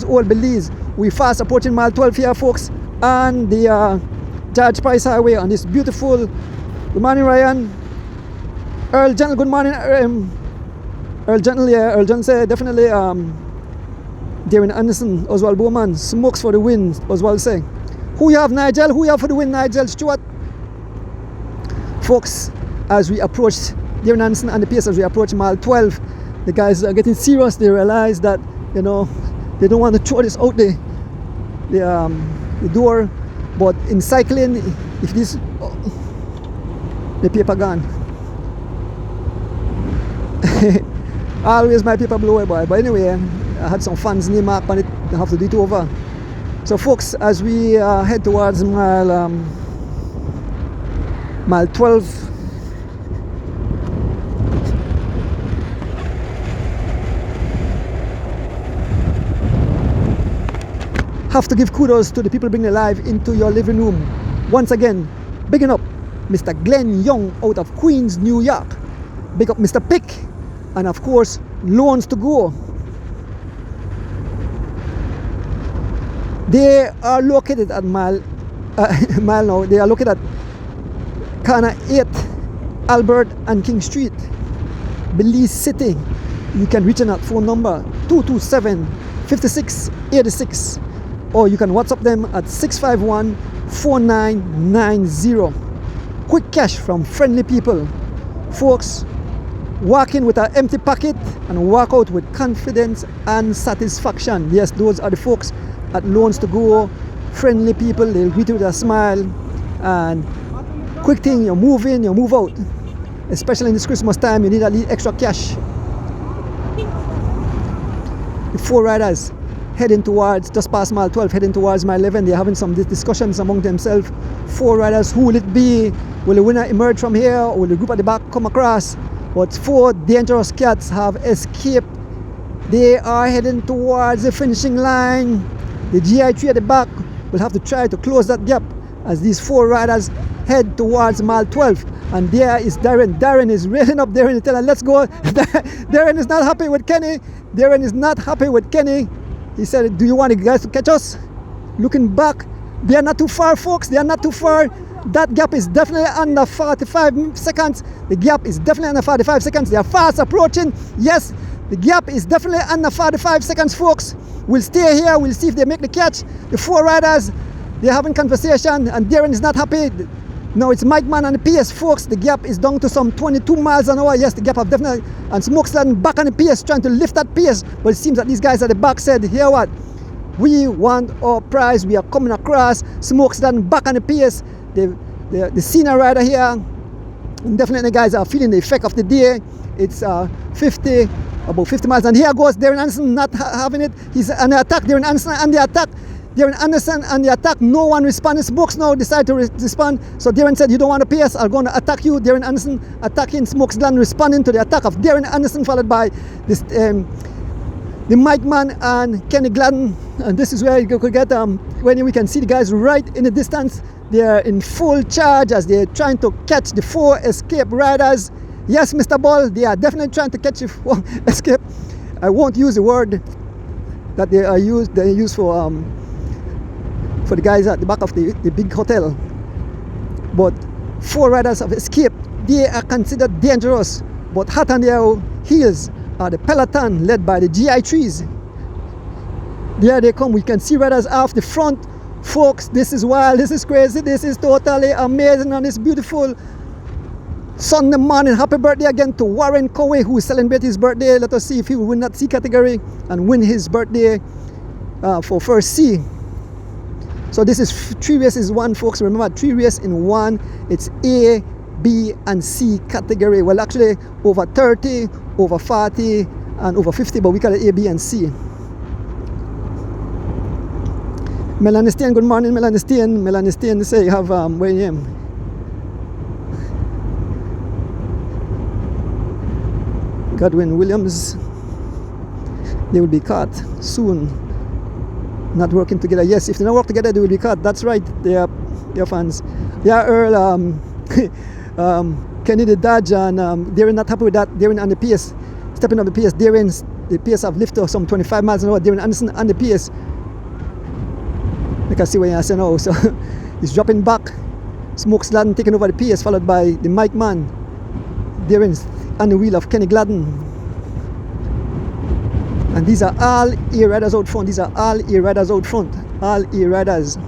Old Belize. We fast approaching mile 12 here, folks, on the George Price Highway on this beautiful. Good morning, Ryan. Earl Gentle, good morning. Earl Gentle, yeah. Earl Gentle said definitely Darren Anderson, Oswald Bowman, smokes for the win, Oswald say. Who you have, Nigel? Who you have for the win, Nigel Stewart? Folks, as we approach Darren Anderson and the pace, as we approach mile 12, the guys are getting serious. They realize that, you know, they don't want to throw this out the door. But in cycling, if this, the paper gone. Always my paper blow away, boy. But anyway, I had some fans name up and I have to do it over. So folks, as we head towards mile 12, have to give kudos to the people bringing live into your living room. Once again, bigging up Mr. Glenn Young out of Queens, New York. Big up Mr. Pick, and of course, Loans to Go. They are located at mile now. They are located at Corner 8, Albert and King Street, Belize City. You can reach them at phone number 227-5686, or you can WhatsApp them at 651-4990. Quick cash from friendly people. Folks, walk in with an empty pocket and walk out with confidence and satisfaction. Yes, those are the folks at Loans to Go. Friendly people, they'll greet you with a smile. And quick thing, you move in, you move out. Especially in this Christmas time, you need a little extra cash. The 4 riders heading towards, just past mile 12, heading towards mile 11. They're having some discussions among themselves. 4 riders, who will it be? Will the winner emerge from here, or will the group at the back come across? But 4 dangerous cats have escaped. They are heading towards the finishing line. The GI3 at the back will have to try to close that gap as these 4 riders head towards mile 12. And there is Darren. Darren is railing up. Darren is telling, let's go. Darren is not happy with Kenny. Darren is not happy with Kenny. He said, do you want the guys to catch us? Looking back, they are not too far, folks. They are not too far. That gap is definitely under 45 seconds. The gap is definitely under 45 seconds. They are fast approaching. Yes, the gap is definitely under 45 seconds, folks. We'll stay here. We'll see if they make the catch. The 4 riders, they're having conversation, and Darren is not happy. Now it's Mike Man and the pace, folks. The gap is down to some 22 miles an hour. Yes, the gap have definitely, and Smokeland back on the pace, trying to lift that pace. But it seems that these guys at the back said, here what? We want our prize. We are coming across. Smokeland back on the pace. The senior rider here, and definitely the guys are feeling the effect of the day. It's about 50 miles, and here goes Darren Anderson not having it. He's on the attack. Darren Anderson on the attack. Darren Anderson on the attack. No one responded. Smokes now decided to respond. So Darren said, you don't want to pace, I'm going to attack you. Darren Anderson attacking Smokesland, responding to the attack of Darren Anderson, followed by this the Mike Man and Kenny Gladden. And this is where you could get when we can see the guys right in the distance. They're in full charge as they're trying to catch the 4 escape riders. Yes, Mr. Ball, they are definitely trying to catch the 4 escape. I won't use the word that they use for the guys at the back of the big hotel. But 4 riders have escaped. They are considered dangerous, but hot on their heels are the peloton led by the GI3s. There they come. We can see riders off the front. Folks, this is wild, this is crazy, this is totally amazing on this beautiful Sunday morning. Happy birthday again to Warren Coye, who is celebrating his birthday. Let us see if he will win that C category and win his birthday for first C. So this is 3 races, 1, folks. Remember, 3 races in 1. It's A, B, and C category. Well, actually, over 30, over 40, and over 50, but we call it A, B, and C. Melanie Steen, good morning, Melanie Steen. Melanie Steen say you have where you am. Godwin Williams. They will be caught soon. Not working together. Yes, if they don't work together, they will be caught. That's right. They are fans. Yeah, Earl, Kenny the Dodge, and Darren not happy with that. Darren on the pace, stepping up the pace. The pace have lifted some 25 miles an hour. Darren Anderson on the pace. You can see what you say now. So he's dropping back. Smokesland taking over the pace, followed by the Mike Man. Darren's on the wheel of Kenny Gladden. And these are all A riders out front. These are all A riders out front. All A riders.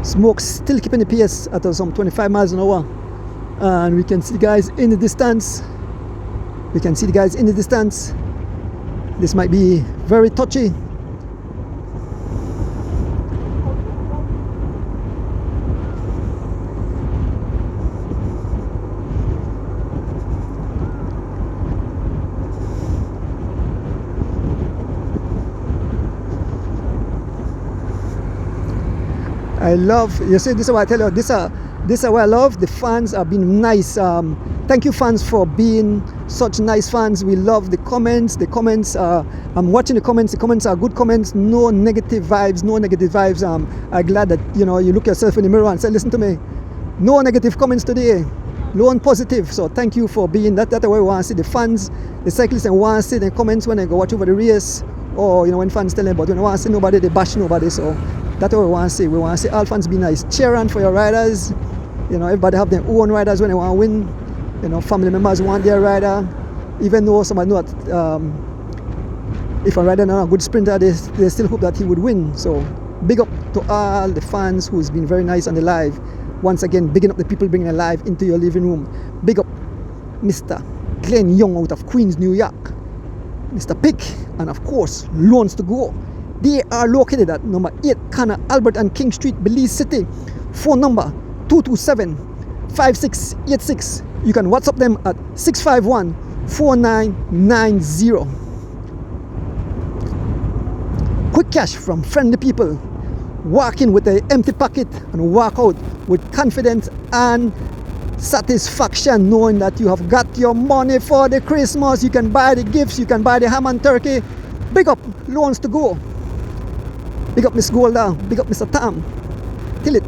Smoke's still keeping the pace at some 25 miles an hour. And we can see the guys in the distance. This might be very touchy. I love, you see, this is what I tell you, this is what I love. The fans have been nice. Thank you, fans, for being such nice fans. We love the comments. I'm watching the comments are good comments. No negative vibes. I'm glad that, you know, you look yourself in the mirror and say, listen to me, no negative comments today, low and positive. So thank you for being that. That's the way we want to see the fans, the cyclists, and want to see the comments when they go watch over the race, or, you know, when fans tell them, but when they want to see nobody, they bash nobody. So that's what we want to see. We want to see all fans be nice. Cheer on for your riders. You know, everybody have their own riders when they want to win. You know, family members want their rider. Even though somebody know that if a rider not a good sprinter, they still hope that he would win. So big up to all the fans who's been very nice on the live. Once again, bigging up the people bringing a live into your living room. Big up Mr. Glenn Young out of Queens, New York. Mr. Pick, and of course, Loans to Go. They are located at number 8 Connor Albert and King Street, Belize City. Phone number 227-5686. You can WhatsApp them at 651-4990. Quick cash from friendly people. Walk in with an empty pocket and walk out with confidence and satisfaction, knowing that you have got your money for the Christmas. You can buy the gifts, you can buy the ham and turkey. Big up Loans to Go. Big up Miss Golda. Big up Mr. Tam. Till it.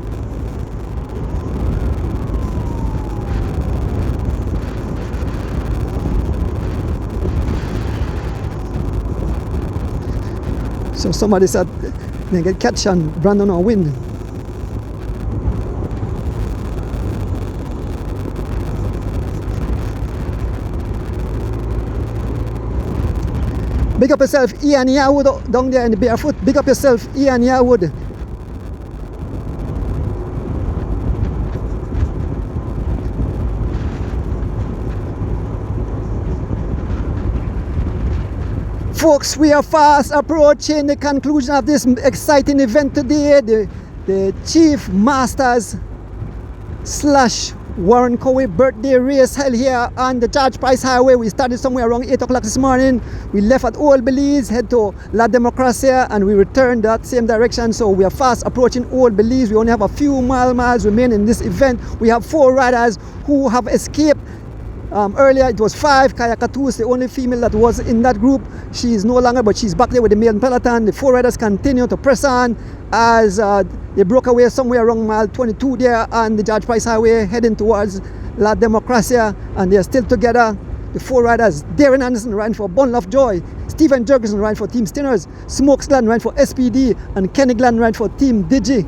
So somebody said they get catch and Brandon or win. Big up yourself, Ian Yarwood down there in the barefoot. Big up yourself, Ian Yarwood. Folks, we are fast approaching the conclusion of this exciting event today. The Chief Masters / Warren Coye birthday race held here on the George Price Highway. We started somewhere around 8 o'clock this morning. We left at Old Belize, head to La Democracia, and we returned that same direction. So we are fast approaching Old Belize. We only have a few miles remaining in this event. We have 4 riders who have escaped. Earlier it was 5. Kaya Katu is the only female that was in that group. She is no longer, but she's back there with the main peloton. The 4 riders continue to press on as they broke away somewhere around mile 22 there on the George Price Highway, heading towards La Democracia, and they're still together. The 4 riders: Darren Anderson riding for Bun Love Joy, Stephen Jurgensen riding for Team Stinners, Smokes Glenn riding for SPD, and Kenny Glenn riding for Team Digi.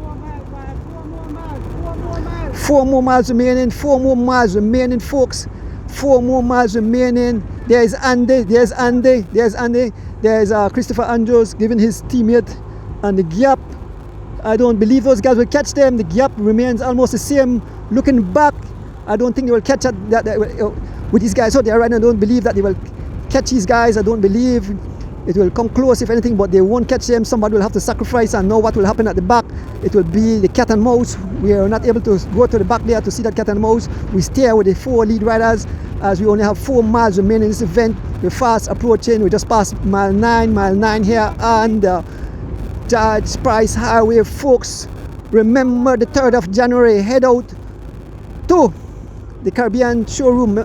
4 more miles remaining. 4 more miles remaining, folks. 4 more miles remaining. There's Andy. There's Christopher Andrews giving his teammate, and the gap, I don't believe those guys will catch them. The gap remains almost the same. Looking back, I don't think they will catch that with these guys out there right now. I don't believe that they will catch these guys. I don't believe it will come close, if anything, but they won't catch them. Somebody will have to sacrifice, and know what will happen at the back. It will be the cat and mouse. We are not able to go to the back there to see that cat and mouse. We stay with the 4 lead riders as we only have 4 miles remaining in this event. We're fast approaching. We just passed mile 9 here on the George Price Highway, folks. Remember the 3rd of January, head out to the Caribbean showroom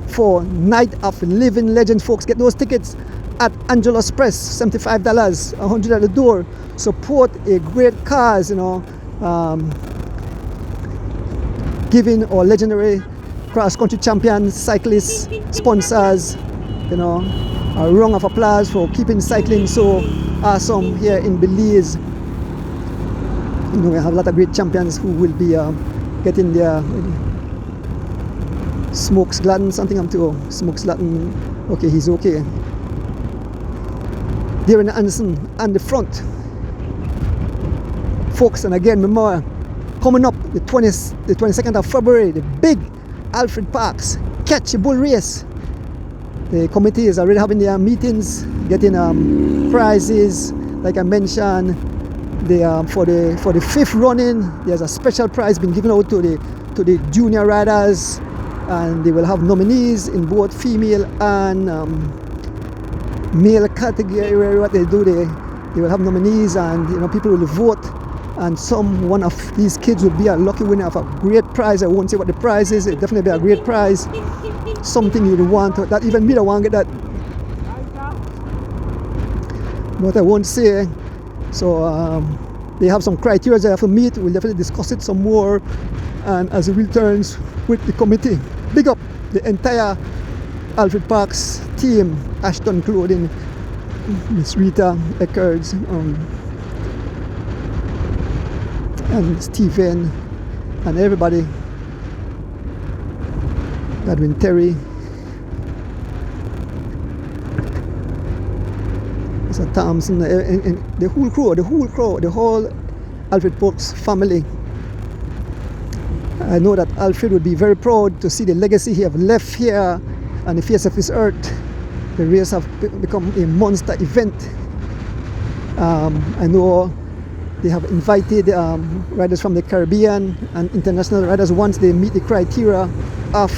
for Night of Living Legends, folks. Get those tickets at Angelo's Press, $75, $100 at the door. Support a great cause, you know, giving our legendary cross-country champions, cyclists, sponsors, you know, a round of applause for keeping cycling so awesome here in Belize. You know, we have a lot of great champions who will be getting their Smokes Gladden, something I'm to Smokes Gladden. Okay, he's okay. Darren Anderson on the front. Folks, and again, remember, coming up the 22nd of February, the big Alfred Parks Catch a Bull race. The committee is already having their meetings, getting prizes. Like I mentioned, for the 5th running, there's a special prize being given out to the junior riders, and they will have nominees in both female and male category. What they do, they will have nominees, and people will vote, and one of these kids will be a lucky winner of a great prize. I won't say what the prize is. It'll definitely be a great prize, something you'd want that even me don't want to get that, but I won't say. So they have some criteria they have to meet. We'll definitely discuss it some more, and as it returns with the committee. Big up the entire Alfred Parks team, Ashton Clothing, Miss Rita Eckards, and Stephen, and everybody, Edwin Terry, Mr. Thompson, and the whole crew, the whole Alfred Parks family. I know that Alfred would be very proud to see the legacy he have left here on the face of this earth. The race have become a monster event. I know they have invited riders from the Caribbean and international riders once they meet the criteria of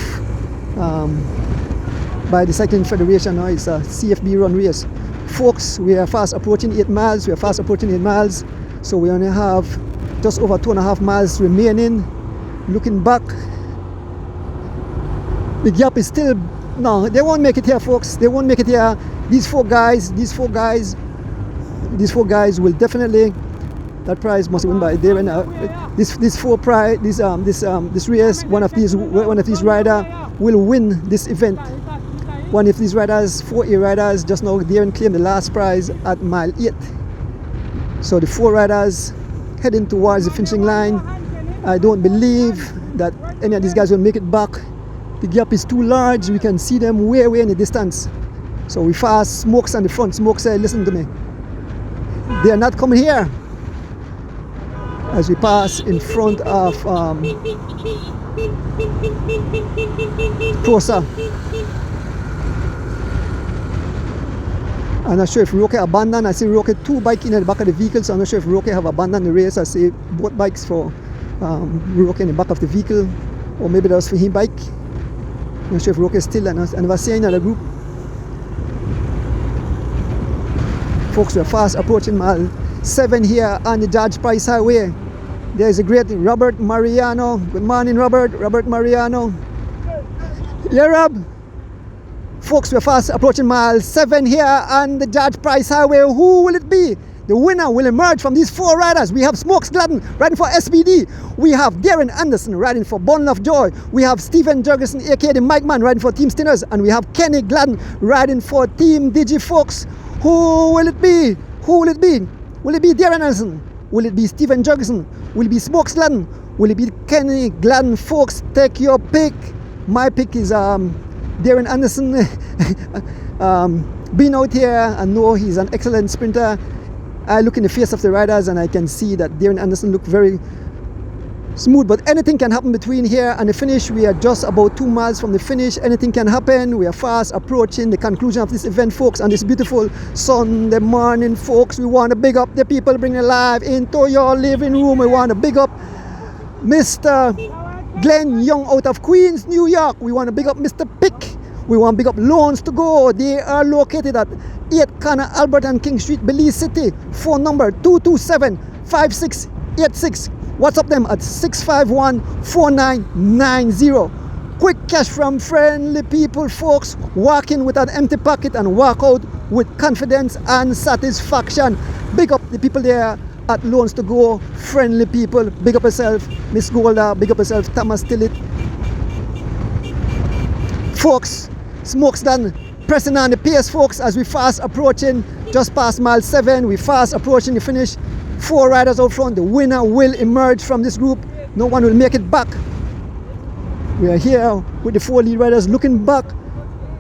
by the Cycling Federation. Now it's a CFB run race. Folks, we are fast approaching 8 miles. So we only have just over 2.5 miles remaining. Looking back, the gap is still, no, they won't make it here, folks. They won't make it here. These four guys will definitely, that prize must win by Darren. This race, one of these riders will win this event. One of these riders, 4A riders, just now Darren claimed the last prize at mile 8. So the 4 riders heading towards the finishing line. I don't believe that any of these guys will make it back. The gap is too large. We can see them way in the distance. So we fast. Smokes on the front. Smoke said, listen to me. They are not coming here. As we pass in front of Prosa. I'm not sure if Roque abandoned. I see Roque 2 bike in the back of the vehicle, so I'm not sure if Roque have abandoned the race. I see both bikes for Roque in the back of the vehicle, or maybe that was for his bike. I'm not sure if Roque is still, and I was saying another group. Folks, we're fast approaching mile 7 here on the George Price Highway. There is a great Robert Mariano. Good morning, Robert. Robert Mariano. Yeah, Rob. Folks, we're fast approaching mile 7 here on the George Price Highway. Who will it be? The winner will emerge from these 4 riders. We have Smokes Gladden riding for SBD. We have Darren Anderson riding for Bundle of Joy. We have Stephen Jurgensen, aka the Mike Man, riding for Team Stinners. And we have Kenny Gladden riding for Team Digi. Folks, who will it be? Who will it be? Will it be Darren Anderson? Will it be Stephen Jurgensen? Will it be Smokes Gladden? Will it be Kenny Gladden? Folks, take your pick. My pick is Darren Anderson. Being out here, I know he's an excellent sprinter. I look in the face of the riders and I can see that Darren Anderson look very smooth, but anything can happen between here and the finish. We are just about 2 miles from the finish. Anything can happen. We are fast approaching the conclusion of this event, folks, on this beautiful Sunday morning, folks. We want to big up the people bringing live into your living room. We want to big up Mr. Glenn Young out of Queens, New York. We want to big up Mr. Pick. We want to big up Loans to Go. They are located at 8 Connor Albert and King Street, Belize City. Phone number 227-5686. WhatsApp them at 651-4990. Quick cash from friendly people, folks. Walk in with an empty pocket and walk out with confidence and satisfaction. Big up the people there at Loans to Go. Friendly people. Big up yourself, Miss Golda. Big up yourself, Thomas Tillett. Folks, Smokes done pressing on the pace, folks, as we fast approaching just past mile 7. We fast approaching the finish. 4 riders out front. The winner will emerge from this group. No one will make it back. We are here with the 4 lead riders looking back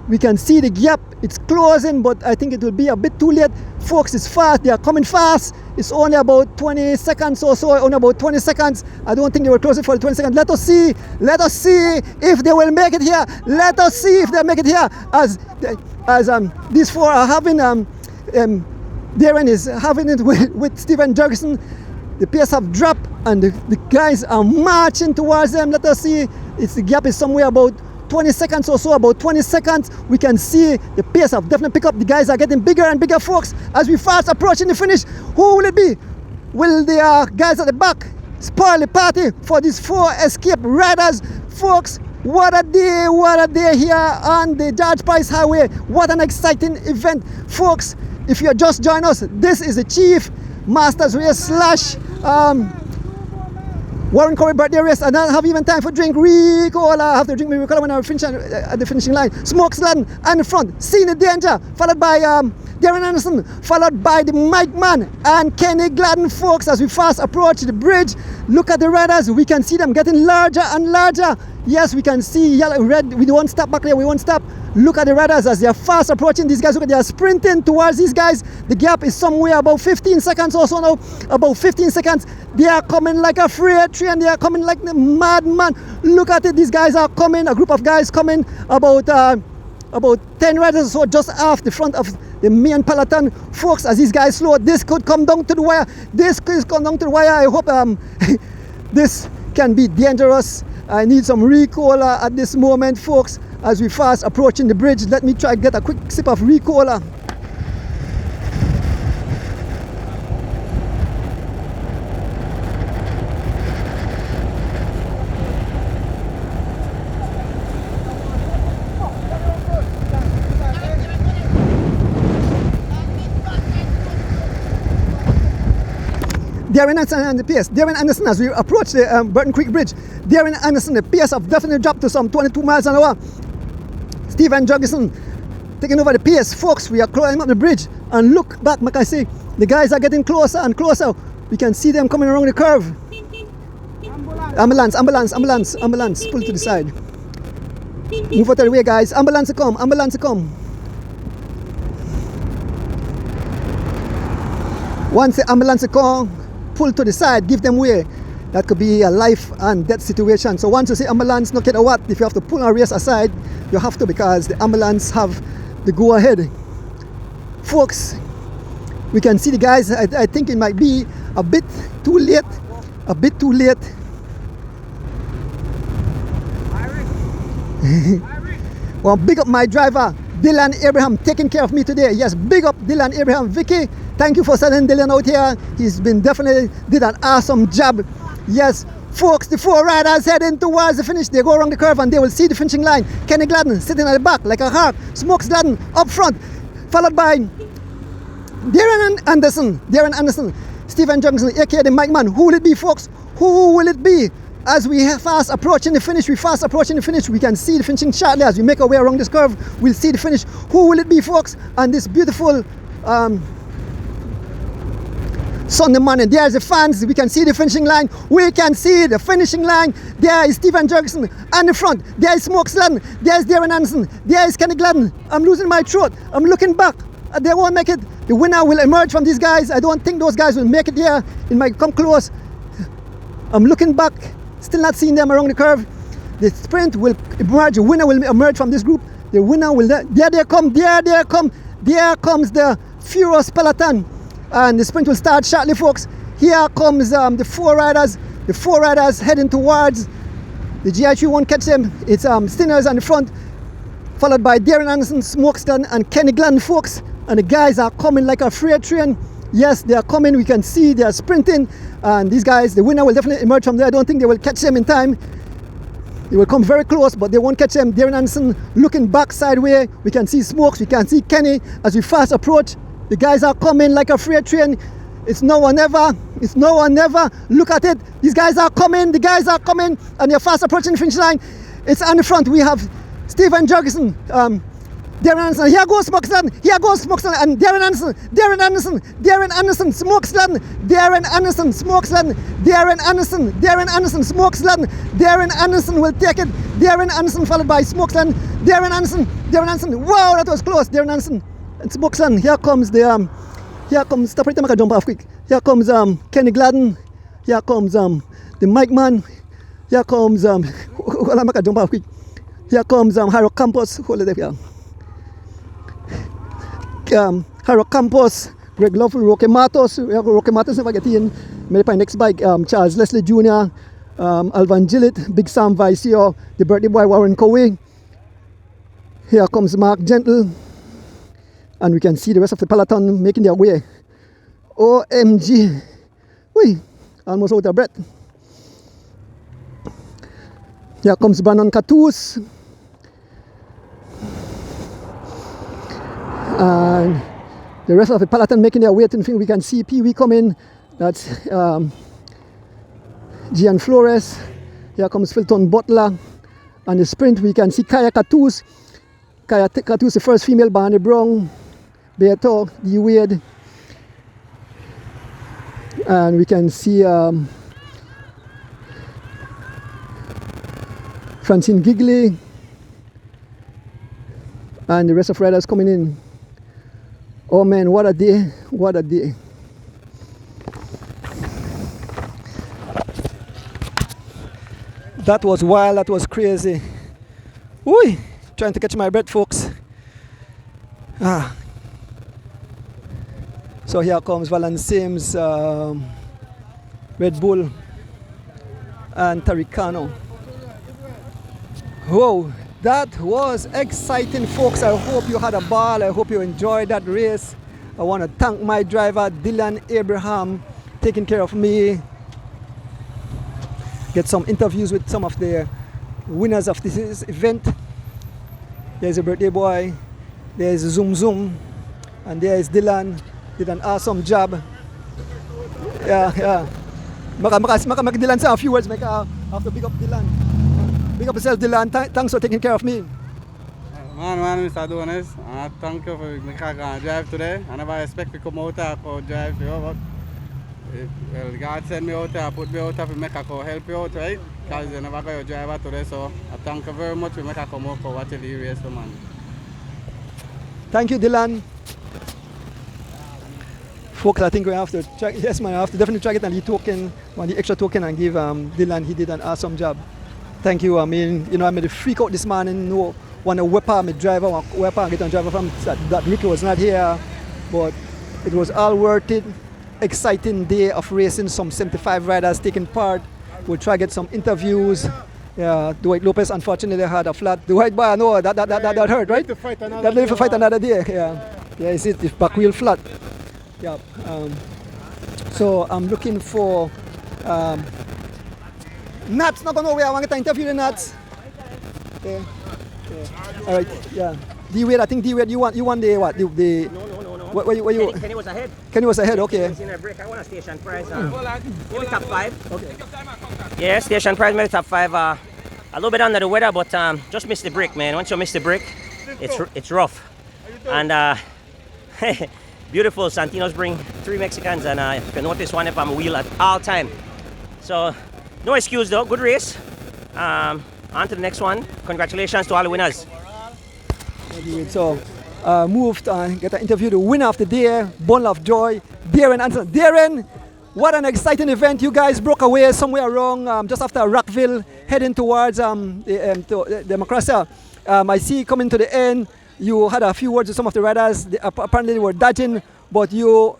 We can see the gap. It's closing, but I think it will be a bit too late. Folks, it's fast. They are coming fast. It's only about 20 seconds or so. Only about 20 seconds. I don't think they will close it for 20 seconds. Let us see. Let us see if they will make it here. Let us see if they make it here. As these four are having Darren is having it with Steven Jurgensen. The pace have dropped and the guys are marching towards them. Let us see. The gap is somewhere about 20 seconds or so, about 20 seconds. We can see the pace have definitely picked up. The guys are getting bigger and bigger, folks, as we fast approaching the finish. Who will it be? Will the guys at the back spoil the party for these four escape riders? Folks, what a day here on the George Price Highway. What an exciting event. Folks, if you just joined us, this is the Chief Masters Race / Warren Coye birthday race. I don't have even time for drink Ricola. I have to drink my Ricola when I finish at the finishing line. Smokes Laden on the front, Seen the Danger, followed by Darren Anderson, followed by the Mike Man and Kenny Gladden, folks. As we fast approach the bridge, look at the riders. We can see them getting larger and larger. Yes, we can see yellow, red. We won't stop back there. We won't stop. Look at the riders as they are fast approaching these guys. Look at they are sprinting towards these guys. The gap is somewhere about 15 seconds or so now. About 15 seconds. They are coming like a freight train. They are coming like the madman. Look at it. These guys are coming. A group of guys coming. About 10 riders or so just off the front of the main peloton. Folks, as these guys slow, this could come down to the wire. This could come down to the wire. I hope this can be dangerous. I need some Ricola at this moment, folks. As we fast approaching the bridge, let me try to get a quick sip of Ricola. Darren Anderson and the pace. Darren Anderson, as we approach the Burton Creek Bridge, Darren Anderson, the pace have definitely dropped to some 22 miles an hour. Steven Jurgensen taking over the pace. Folks, we are climbing up the bridge and look back, like I say, the guys are getting closer and closer. We can see them coming around the curve. Ambulance, ambulance, ambulance, ambulance, pull to the side. Move out of the way, guys. Ambulance come, ambulance come. Once the ambulance come, pull to the side, give them way. That could be a life and death situation. So once you see ambulance, no matter what, if you have to pull a race aside, you have to, because the ambulance have the go ahead. Folks, we can see the guys. I think it might be a bit too late. A bit too late. Well, big up my driver, Dylan Abraham, taking care of me today. Yes, big up Dylan Abraham. Vicky, thank you for sending Dylan out here. He's been definitely did an awesome job. Yes, folks, the four riders heading towards the finish. They go around the curve and they will see the finishing line. Kenny Gladden sitting at the back like a hawk. Smokes Gladden up front, followed by Darren Anderson, Steven Jurgensen, aka the Mike Man. Who will it be, folks? Who will it be? As we fast approaching the finish, we can see the finishing shortly. As we make our way around this curve, we'll see the finish. Who will it be, folks? And this beautiful Sunday morning. There's the fans. We can see the finishing line. We can see the finishing line. There is Steven Jurgensen on the front. There is Smokes Gladden. There is Darren Anderson. There is Kenny Gladden. I'm losing my throat. I'm looking back. They won't make it. The winner will emerge from these guys. I don't think those guys will make it here. It might come close. I'm looking back. Still not seeing them around the curve. The sprint will emerge. The winner will emerge from this group. The winner will. There they come. There they come. There comes the furious peloton. And the sprint will start shortly, folks. Here comes the four riders. The four riders heading towards the GI3. Won't catch them. It's Stinners on the front, followed by Darren Anderson, Smokeston, and Kenny Glenn, folks. And the guys are coming like a freight train. Yes, they are coming. We can see they are sprinting. And these guys, the winner will definitely emerge from there. I don't think they will catch them in time. They will come very close, but they won't catch them. Darren Anderson looking back sideways. We can see Smokes. We can see Kenny as we fast approach. The guys are coming like a freight train. It's no one ever. It's no one ever. Look at it. These guys are coming. The guys are coming. And they're fast approaching the finish line. It's on the front. We have Steven Jurgensen, Darren Darren Anderson. Here goes Smokeland. Here goes Smokeland. And Darren Anderson. Darren Anderson. Darren Anderson. Smokeland. Darren Anderson. Smokeland. Darren Anderson. Darren Anderson. Smokeland. Darren Anderson will take it. Darren Anderson followed by Smokeland. Darren Anderson. Darren Anderson. Wow, that was close. Darren Anderson and Smokeland. Here comes the here comes, stop right there, make a jump off quick. Here comes Kenny Gladden. Here comes the Mike Man. Here comes well, I make a jump off quick. Here comes Harrow Campos. Hold it there. Harrow Campos, Greg Love, Roque Matos. Roque Matos never get in. Maybe by next bike, Charles Leslie Jr., Alvan Gillett, Big Sam Vicio, the birthday boy Warren Coye. Here comes Mark Gentle. And we can see the rest of the peloton making their way. OMG. Wait, almost out of breath. Here comes Brandon Catus. And the rest of the peloton making their way. I think we can see Pee Wee coming. That's Gian Flores. Here comes Philton Butler. And the sprint we can see Kaya Catus. Kaya Catus, the first female, Barney Brown, Beato, D. Wade. And we can see Francine Gigley. And the rest of riders coming in. Oh man, what a day, what a day. That was wild, that was crazy. Ooh, trying to catch my breath, folks. So here comes Valance Sims, Red Bull, and Taricano. Whoa, that was exciting, folks. I hope you had a ball. I hope you enjoyed that race. I want to thank my driver, Dylan Abraham, taking care of me. Get some interviews with some of the winners of this event. There's a birthday boy, there's Zoom Zoom, and there's Dylan. Did an awesome job. Yeah. Maka Dylan say a few words. I have to big up Dylan. Big up yourself, Dylan. Thanks for taking care of me. Man, Mr. Adonis, thank you for making a drive today. I never expect to come out here to drive you, but God sent me out here, put me out here to make a help you out, right? Because you never got your driver today, so I thank you very much for making a come out for watching the race, man. Thank you, Dylan. Folks, I think we have to track. Yes, man, I have to definitely track it and the extra token, and give Dylan. He did an awesome job. Thank you. I mean, I made a freak out this morning. No one a whipper, my driver, I get a driver from that Ricky was not here, but it was all worth it. Exciting day of racing. Some 75 riders taking part. We'll try to get some interviews. Yeah, Dwight Lopez unfortunately had a flat. Dwight, boy, I know that hurt, right? That live to fight another day. Yeah, is it the back wheel flat? Yeah. So I'm looking for Nats. Not gonna know where I want to interview the Nats. Yeah. All right. Yeah. D-Wade, I think D-Wade, you want the what? The No. Where you? Kenny was ahead. Kenny was ahead. Okay. He was in a break. I won a station prize. Maybe top 5. Okay. Yeah, station prize, maybe top 5. A little bit under the weather, but just missed the break, man. Once you miss the break, it's rough. And beautiful. Santinos bring 3 Mexicans, and you can notice one up on the wheel at all time. So no excuse though. Good race. On to the next one. Congratulations to all the winners. So moved and get an interview. The winner of the day, Bundle of Joy, Darren Anderson. Darren, what an exciting event. You guys broke away somewhere along just after Rockville, heading towards Democracy. I see coming to the end, you had a few words with some of the riders. Apparently they were dodging, but you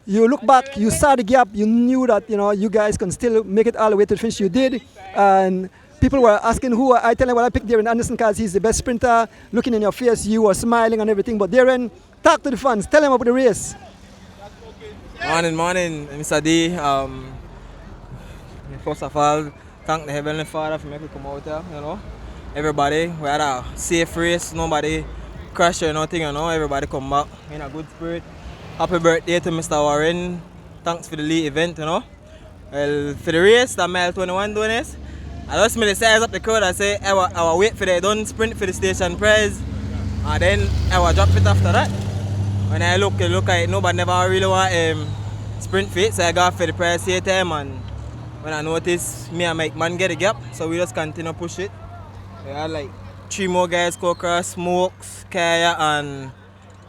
look back, you saw the gap, you knew that you guys can still make it all the way to the finish. You did, and people were asking who. I tell them, well, I picked Darren Anderson because he's the best sprinter. Looking in your face, you were smiling and everything. But Darren, talk to the fans. Tell them about the race. Morning, Mr. D. First of all, thank the Heavenly Father for making me come out here. Everybody, we had a safe race. Nobody crashed or nothing. Everybody come back in a good spirit. Happy birthday to Mr. Warren. Thanks for the lead event. Well, for the race, that mile 21 doing this. I just made the size up the crowd. I say, I will wait for the done sprint for the station prize. And then I was drop it after that. When I look at it, nobody never really want sprint fit, so I got for the price here time. And when I noticed me and Mike man get a gap, so we just continue push it. We had like 3 more guys go across, Smokes, Coye and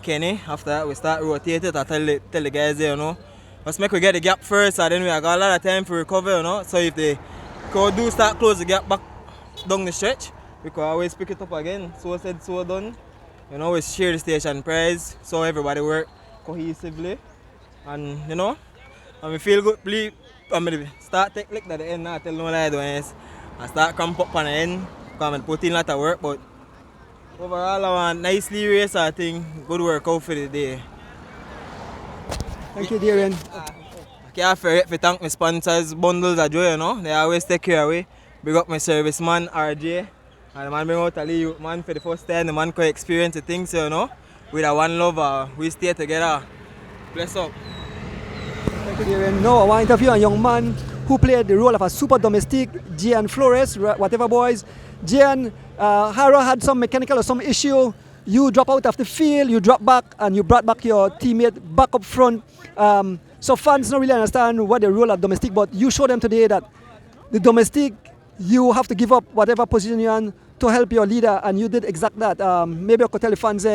Kenny. After that we start rotating. I tell the guys there, you know, let's make we get the gap first, and then we got a lot of time for recover, you know. So if the crowd do start close the gap back down the stretch, we can always pick it up again. So said, so done. You know, we share the station prize, so everybody work cohesively, and you know, and we feel good. Please, I mean, start take lick at the end. Not tell no lie, I start cramp up on the end. Come and put in a lot of work, but overall, I want nicely race. I think good workout for the day. Thank you, Darren. I can't forget to thank my sponsors, Bundles of Joy, you know. They always take care of me. Big up my serviceman, RJ. And the man bring out a Lee man for the first time. The man could experience the things, you know. With a one love, we stay together. Bless up. Thank you, Darren. Now I want to interview a young man who played the role of a super domestic, Gian Flores, whatever boys. Gian, Haro had some mechanical or some issue. You drop out of the field, you drop back, and you brought back your teammate back up front. So fans don't really understand what the role of domestic, but you showed them today that the domestic, you have to give up whatever position you're in to help your leader, and you did exact that. Maybe I could tell the fans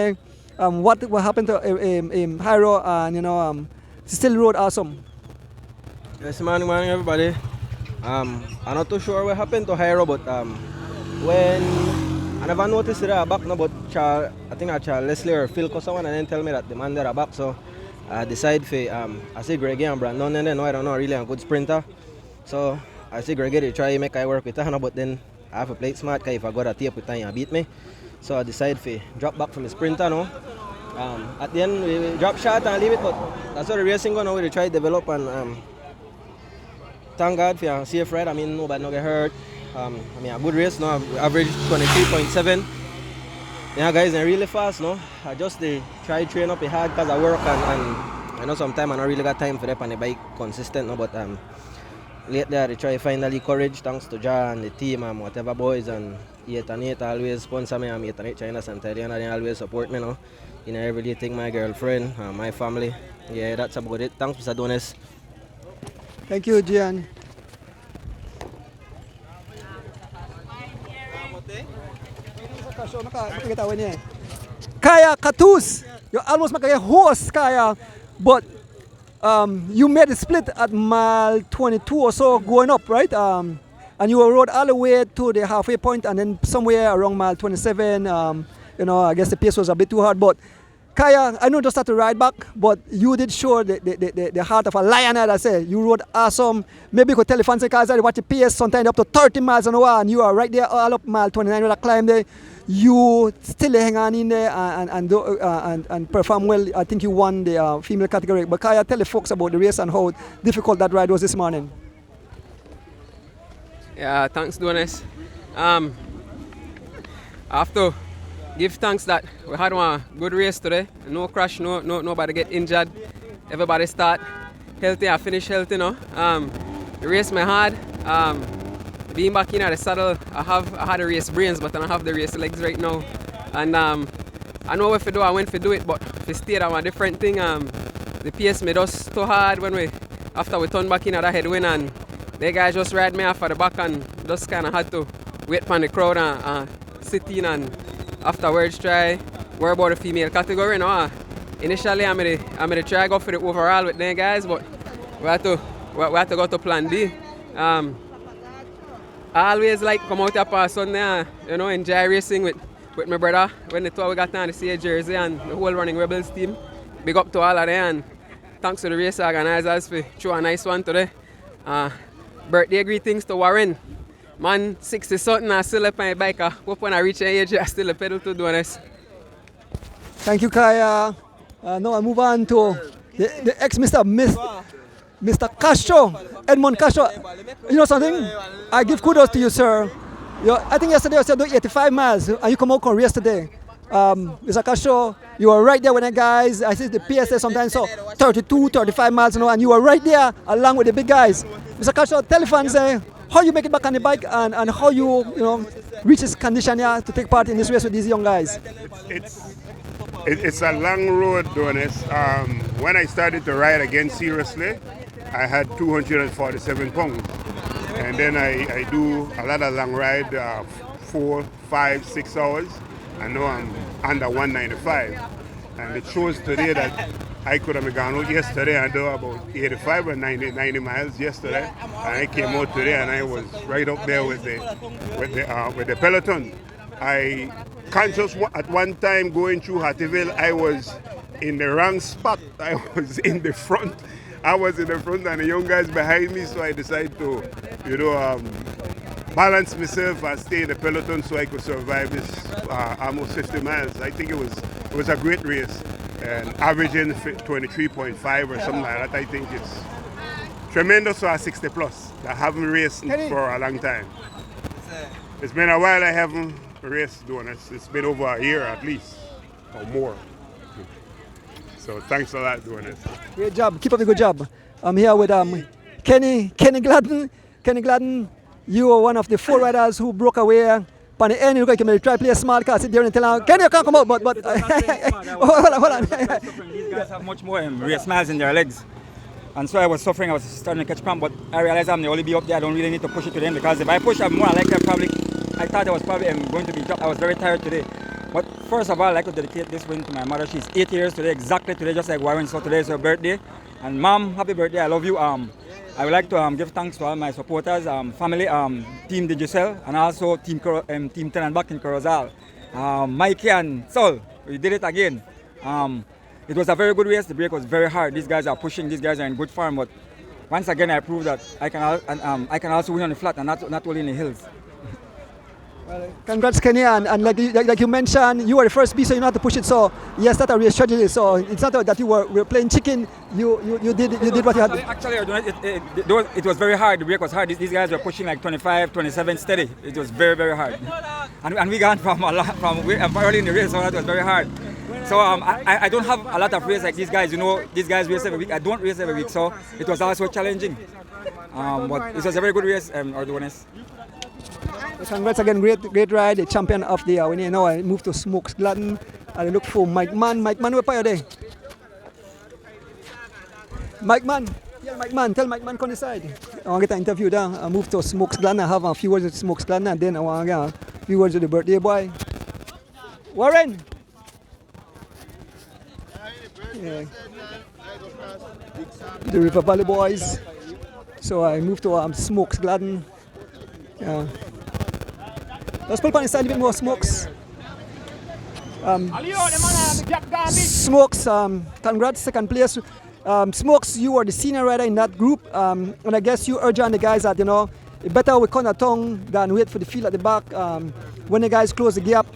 what happened to Haro, and you know, still rode awesome. Yes, morning everybody. I'm not too sure what happened to Haro, but when I never noticed it at back, no, but I think Leslie or Phil or someone and then tell me that the man there at back, so I decided I see Greg and Brandon, and then I don't know really a good sprinter, so I see Greg to try make I work with her, but then I have to play it smart, because if I got a tape with time, beat me, so I decided to drop back from the sprinter now. At the end we drop shot and leave it, but that's how the racing going now. We try to develop, and thank God for a safe ride. I mean, nobody no get hurt. I mean, a good race now, average 23.7. Yeah, guys, are really fast, no? I just try to train up it hard because I work, and I know sometimes I don't really got time for that on the bike consistent, no? But lately I try to finally courage, thanks to John and the team and whatever boys, and 8 and 8 always sponsor me, and 8 and 8 China Santaria, they always support me, no? You know, every day thing, my girlfriend, my family. Yeah, that's about it. Thanks, Mr. Donis. Thank you, Gian. Coye Catus, you almost make a horse, Coye, but you made a split at mile 22 or so going up, right? And you rode all the way to the halfway point, and then somewhere around mile 27, you know, I guess the pace was a bit too hard, but Coye, I know just had to ride back, but you did show the heart of a lion, as I say. You rode awesome. Maybe you could tell the fans because I watch the pace sometimes up to 30 miles an hour, and you are right there all up mile 29 with a climb there. You still hang on in there and perform well. I think you won the female category. But Coye, tell the folks about the race and how difficult that ride was this morning. Yeah, thanks, Donis. I have to give thanks that we had one good race today. No crash, nobody get injured. Everybody start healthy and finish healthy, no. The race my hard. Being back in the saddle, I had the race brains, but I don't have the race legs right now. And I know what to do, I went to do it, but if it stayed on a different thing, the pace made us too hard after we turned back in at the headwind, and the guys just ride me off at the back and just kind of had to wait for the crowd and sit in, and afterwards try worry about the female category. No, initially I'm gonna try go for the overall with them guys, but we had to go to plan B. I always like come out here on Sunday and, you know, enjoy racing with my brother. When the two we got on the same jersey and the whole Running Rebels team. Big up to all of them, and thanks to the race organizers for throwing a nice one today. Birthday greetings to Warren. Man, 60 something and still up on my bike. Hope when I reach an age I still a pedal to do this. Thank you, Coye. Now I move on to the Mr. Castro, Edmond Castro. You know something? I give kudos to you, sir. I think yesterday you said 85 miles and you come out on race today. Mr. Castro, you were right there with the guys. I see the PSA sometimes so 32, 35 miles, you know, and you were right there along with the big guys. Mr. Castro, tell the fans how you make it back on the bike and how you reach this condition here to take part in this race with these young guys? It's a long road, Donis. When I started to ride again seriously, I had 247 pounds. And then I do a lot of long ride, 4, 5, 6 hours. And now I'm under 195. And it shows today that I could have gone out yesterday and do about 85 or 90 miles yesterday. And I came out today and I was right up there with the peloton. I conscious at one time going through Hattieville, I was in the wrong spot. I was in the front. And the young guys behind me, so I decided to, balance myself and stay in the peloton so I could survive this almost 50 miles. I think it was a great race, and averaging 23.5 or something like that. I think it's tremendous for a 60 plus. I haven't raced for a long time. It's been a while I haven't raced doing it. It's been over a year at least, or more. So thanks a lot doing this. Great job. Keep up the good job. I'm here with Kenny Gladden. Kenny Gladden, you were one of the 4 riders who broke away. On the end, you're going to try to play a small car, sit there and tell him, Kenny, you can't come out, but hold on. These guys have much more race miles in their legs. And so I was suffering, I was starting to catch cramp, but I realized I'm the only be up there, I don't really need to push it to them, because if I push up more, I thought I was probably going to be dropped. I was very tired today. But first of all, I'd like to dedicate this win to my mother. She's 8 years today, exactly today, just like Warren. So today is her birthday. And Mom, happy birthday, I love you. I would like to give thanks to all my supporters, family, Team Digicel, and also Team Tenenback in Corozal. Mikey and Sol, we did it again. It was a very good race. The break was very hard. These guys are pushing. These guys are in good form. But once again, I proved that I can also win on the flat and not only in the hills. Well, congrats, Kenny, and like you mentioned, you were the first beast, so you know how to push it. So yes, that's a real strategy. So it's not that you were playing chicken. You did what you had. Actually, it was very hard. The break was hard. These guys were pushing like 25, 27 steady. It was very, very hard. And we got from early in the race, so that was very hard. So I don't have a lot of races like these guys. These guys race every week. I don't race every week, so it was also challenging. But it was a very good race, Ordonis. Congrats again, great ride, the champion of the when I moved to Smokes Gladden. I look for Mike Man, where are you there? Mike Man, tell Mike Man come inside. I want to get an interview there. I moved to Smokes Gladden, I have a few words with Smokes Gladden, and then I want to get a few words with the birthday boy. Warren! Yeah. The River Valley boys. So I moved to Smokes Gladden. Yeah. Let's pull on inside a bit more, Smokes. Smokes, congrats, second place. Smokes, you were the senior rider in that group, and I guess you urge on the guys that, it better we cut a tongue than wait for the field at the back. When the guys close the gap,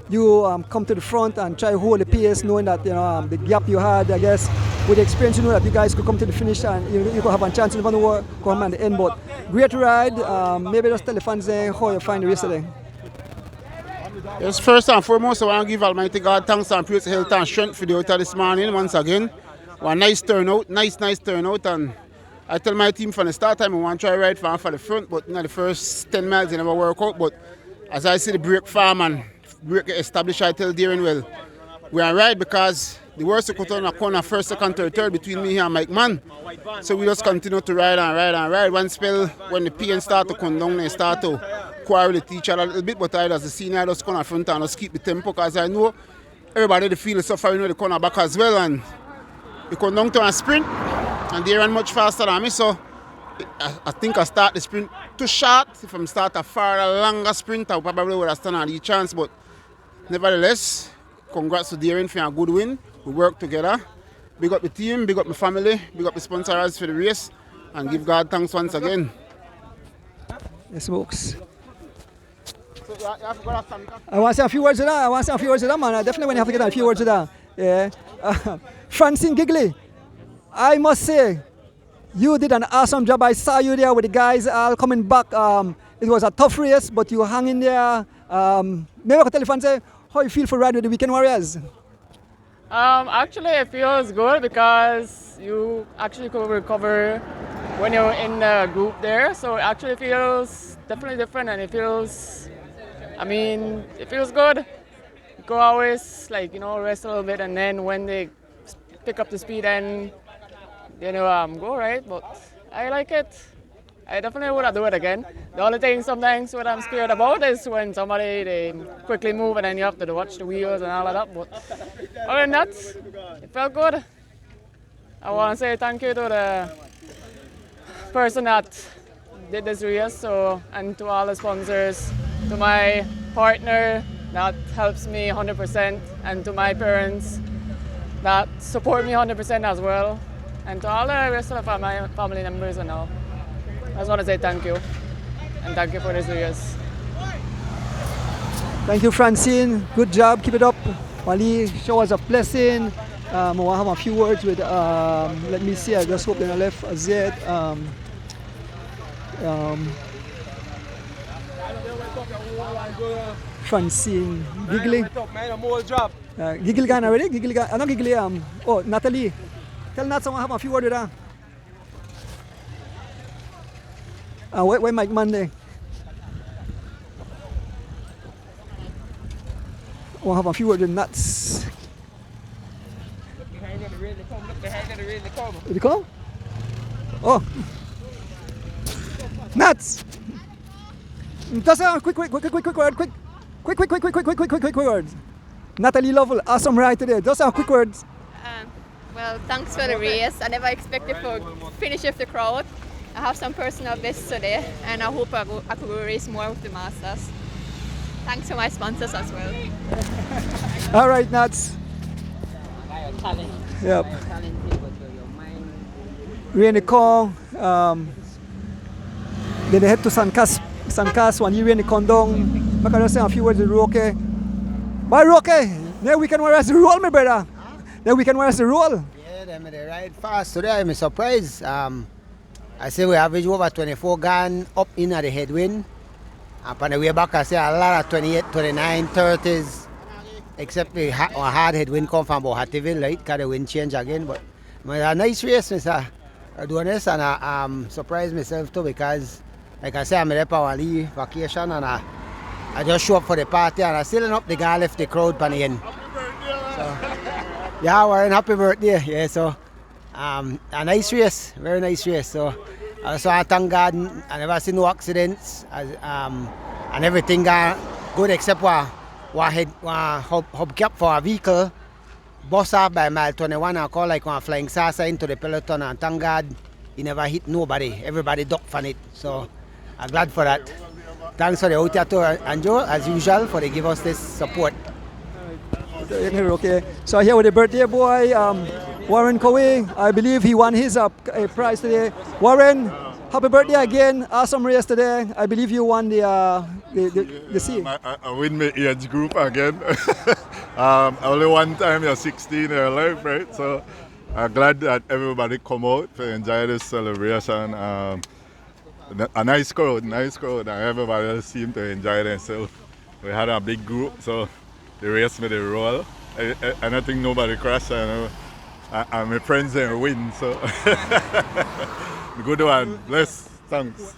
you come to the front and try to hold the pace, knowing that the gap you had, I guess, with the experience, you know that you guys could come to the finish and you could have a chance. You never know what come at the end. But great ride. Maybe just tell the fans how you find the race today. Yes, first and foremost, I want to give Almighty God thanks and praise, health and strength for the out of this morning once again. One nice turnout, nice turnout, and I tell my team from the start time I want to try ride for the front, but the first 10 miles they never work out. But as I see the break farm and break established, I tell Darren, well, we are right because the worst to cut on a corner first, second, third between me and Mike Man. So we just continue to ride and ride and ride. One spell when the PN start to come down, they start to quarrel with each other a little bit, but I as the senior I just come on front and just keep the tempo because I know everybody the field is suffering with the corner back as well, and we come down to a sprint and they run much faster than me, so I think I start the sprint too short. If I start a far longer sprint I probably would have stand a chance, but nevertheless, congrats to Darren for a good win. We work together. Big up the team, big up my family, big up the sponsors for the race, and give God thanks once again. Yes, Smokes. I want to say a few words to that. Man. I definitely want to have to get a few words to that. Yeah. Francine Gigley, I must say, you did an awesome job. I saw you there with the guys all coming back. It was a tough race, but you hung in there. Maybe I could tell the fans how you feel for riding with the Weekend Warriors. Actually, it feels good because you actually could recover when you're in the group there. So it actually feels definitely different, and it feels I mean, it feels good. Go always like, you know, rest a little bit, and then when they pick up the speed and, you know, go right. But I like it. I definitely would do it again. The only thing sometimes what I'm scared about is when somebody they quickly move and then you have to watch the wheels and all of that. But other than that, it felt good. I want to say thank you to the person that did this race, and to all the sponsors, to my partner that helps me 100%, and to my parents that support me 100% as well, and to all the rest of my family members and all. I just want to say thank you, and thank you for this race. Thank you, Francine. Good job. Keep it up. Wally, show us a blessing. I want to have a few words with, let me see, I just hope they left as yet. Francine, Giggly. Giggly gone already? Giggly gone. Not Giggly. Oh, Natalie. Tell Nat someone have a few words with her. Where Mike Monday? I want to have a few words with Nats. Look behind the rain, they come. Look behind the rain, they come. Did you come? Oh. Nats. Just a quick word, quick words. Natalie Lovell, awesome ride today. Just a quick words. Well, thanks for the race. I never expected to finish with the crowd. I have some personal bests today, and I hope I could race more with the Masters. Thanks to my sponsors as well. All right, Nats. Yep. Rain the call. Then they head to Sancas when you rain the condom. I can just say a few words to Roque. Bye, Roque. Now we can wear the roll, my brother. Then we can wear the roll. Yeah, they ride fast today. I'm surprised. I say we average over 24 gun up in at the headwind. Up on the way back, I say a lot of 28, 29, 30s. Except the hard headwind come from Hattiville, right? Because the wind change again. But a nice race, Mr. Adonis, and I'm surprised myself too because, like I say, I'm there for a leave vacation and I just show up for the party and I still up the guy left the crowd by the end. So, yeah, Warren, happy birthday. Yeah, so a nice race, very nice race. So I thank God I never seen no accidents and everything got good except one hubcap for a vehicle bust off by mile 21 and call like one flying saucer into the peloton, and thank God he never hit nobody. Everybody ducked from it. So I'm glad for that. Thanks for the out here to Anjo, as usual, for they give us this support. Okay, so here with the birthday boy, Warren Coye. I believe he won his prize today. Warren, happy birthday again! Awesome race today. I believe you won the C. I win my age group again. Only one time you're 16 in your life, right? So I'm glad that everybody come out to enjoy this celebration. A nice crowd, and everybody else seemed to enjoy themselves. We had a big group, so they raced me the roll. I don't think nobody crashed, and my friends didn't win, so good one. Bless, thanks.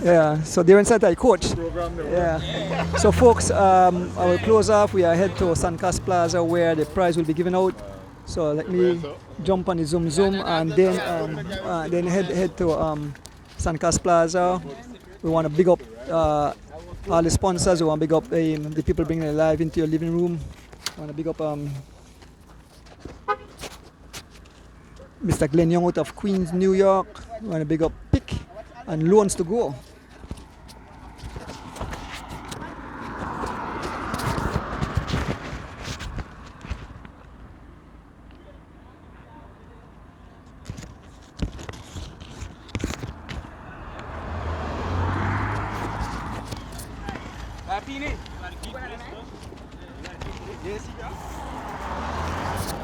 Yeah, so they're inside the coach. Yeah. So folks, I will close off. We are head to Sancas Plaza where the prize will be given out. So let me jump on the zoom and then head to Sancas Plaza. We want to big up all the sponsors. We want to big up the people bringing it live into your living room. We want to big up Mr. Glenn Young out of Queens, New York. We want to big up Pick and Loans to Go.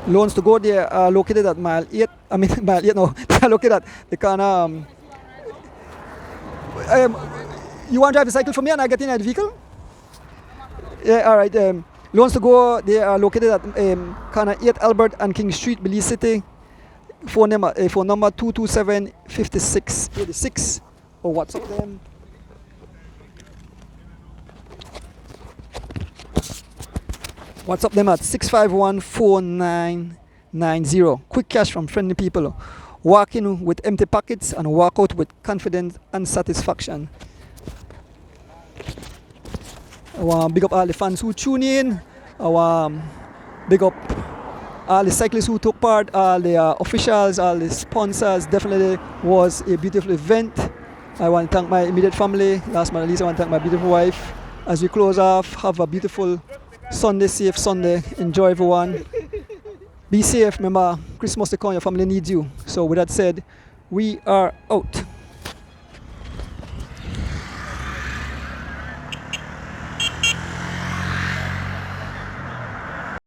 Loans to Go, they are located at mile 8. I mean, mile 8, no. They are located at the corner. You want to drive the cycle for me and I get in the vehicle? Yeah, all right. Loans to Go, they are located at corner 8 Albert and King Street, Belize City. Phone number 227-5686 or WhatsApp them. WhatsApp them at 651-4990. Quick cash from friendly people. Walk in with empty pockets and walk out with confidence and satisfaction. I want to big up all the fans who tune in. I want to big up all the cyclists who took part, all the officials, all the sponsors. Definitely was a beautiful event. I want to thank my immediate family. Last but not least, I want to thank my beautiful wife. As we close off, have a beautiful Sunday, safe Sunday. Enjoy, everyone. Be safe. Remember, Christmas to come, your family needs you. So with that said, we are out.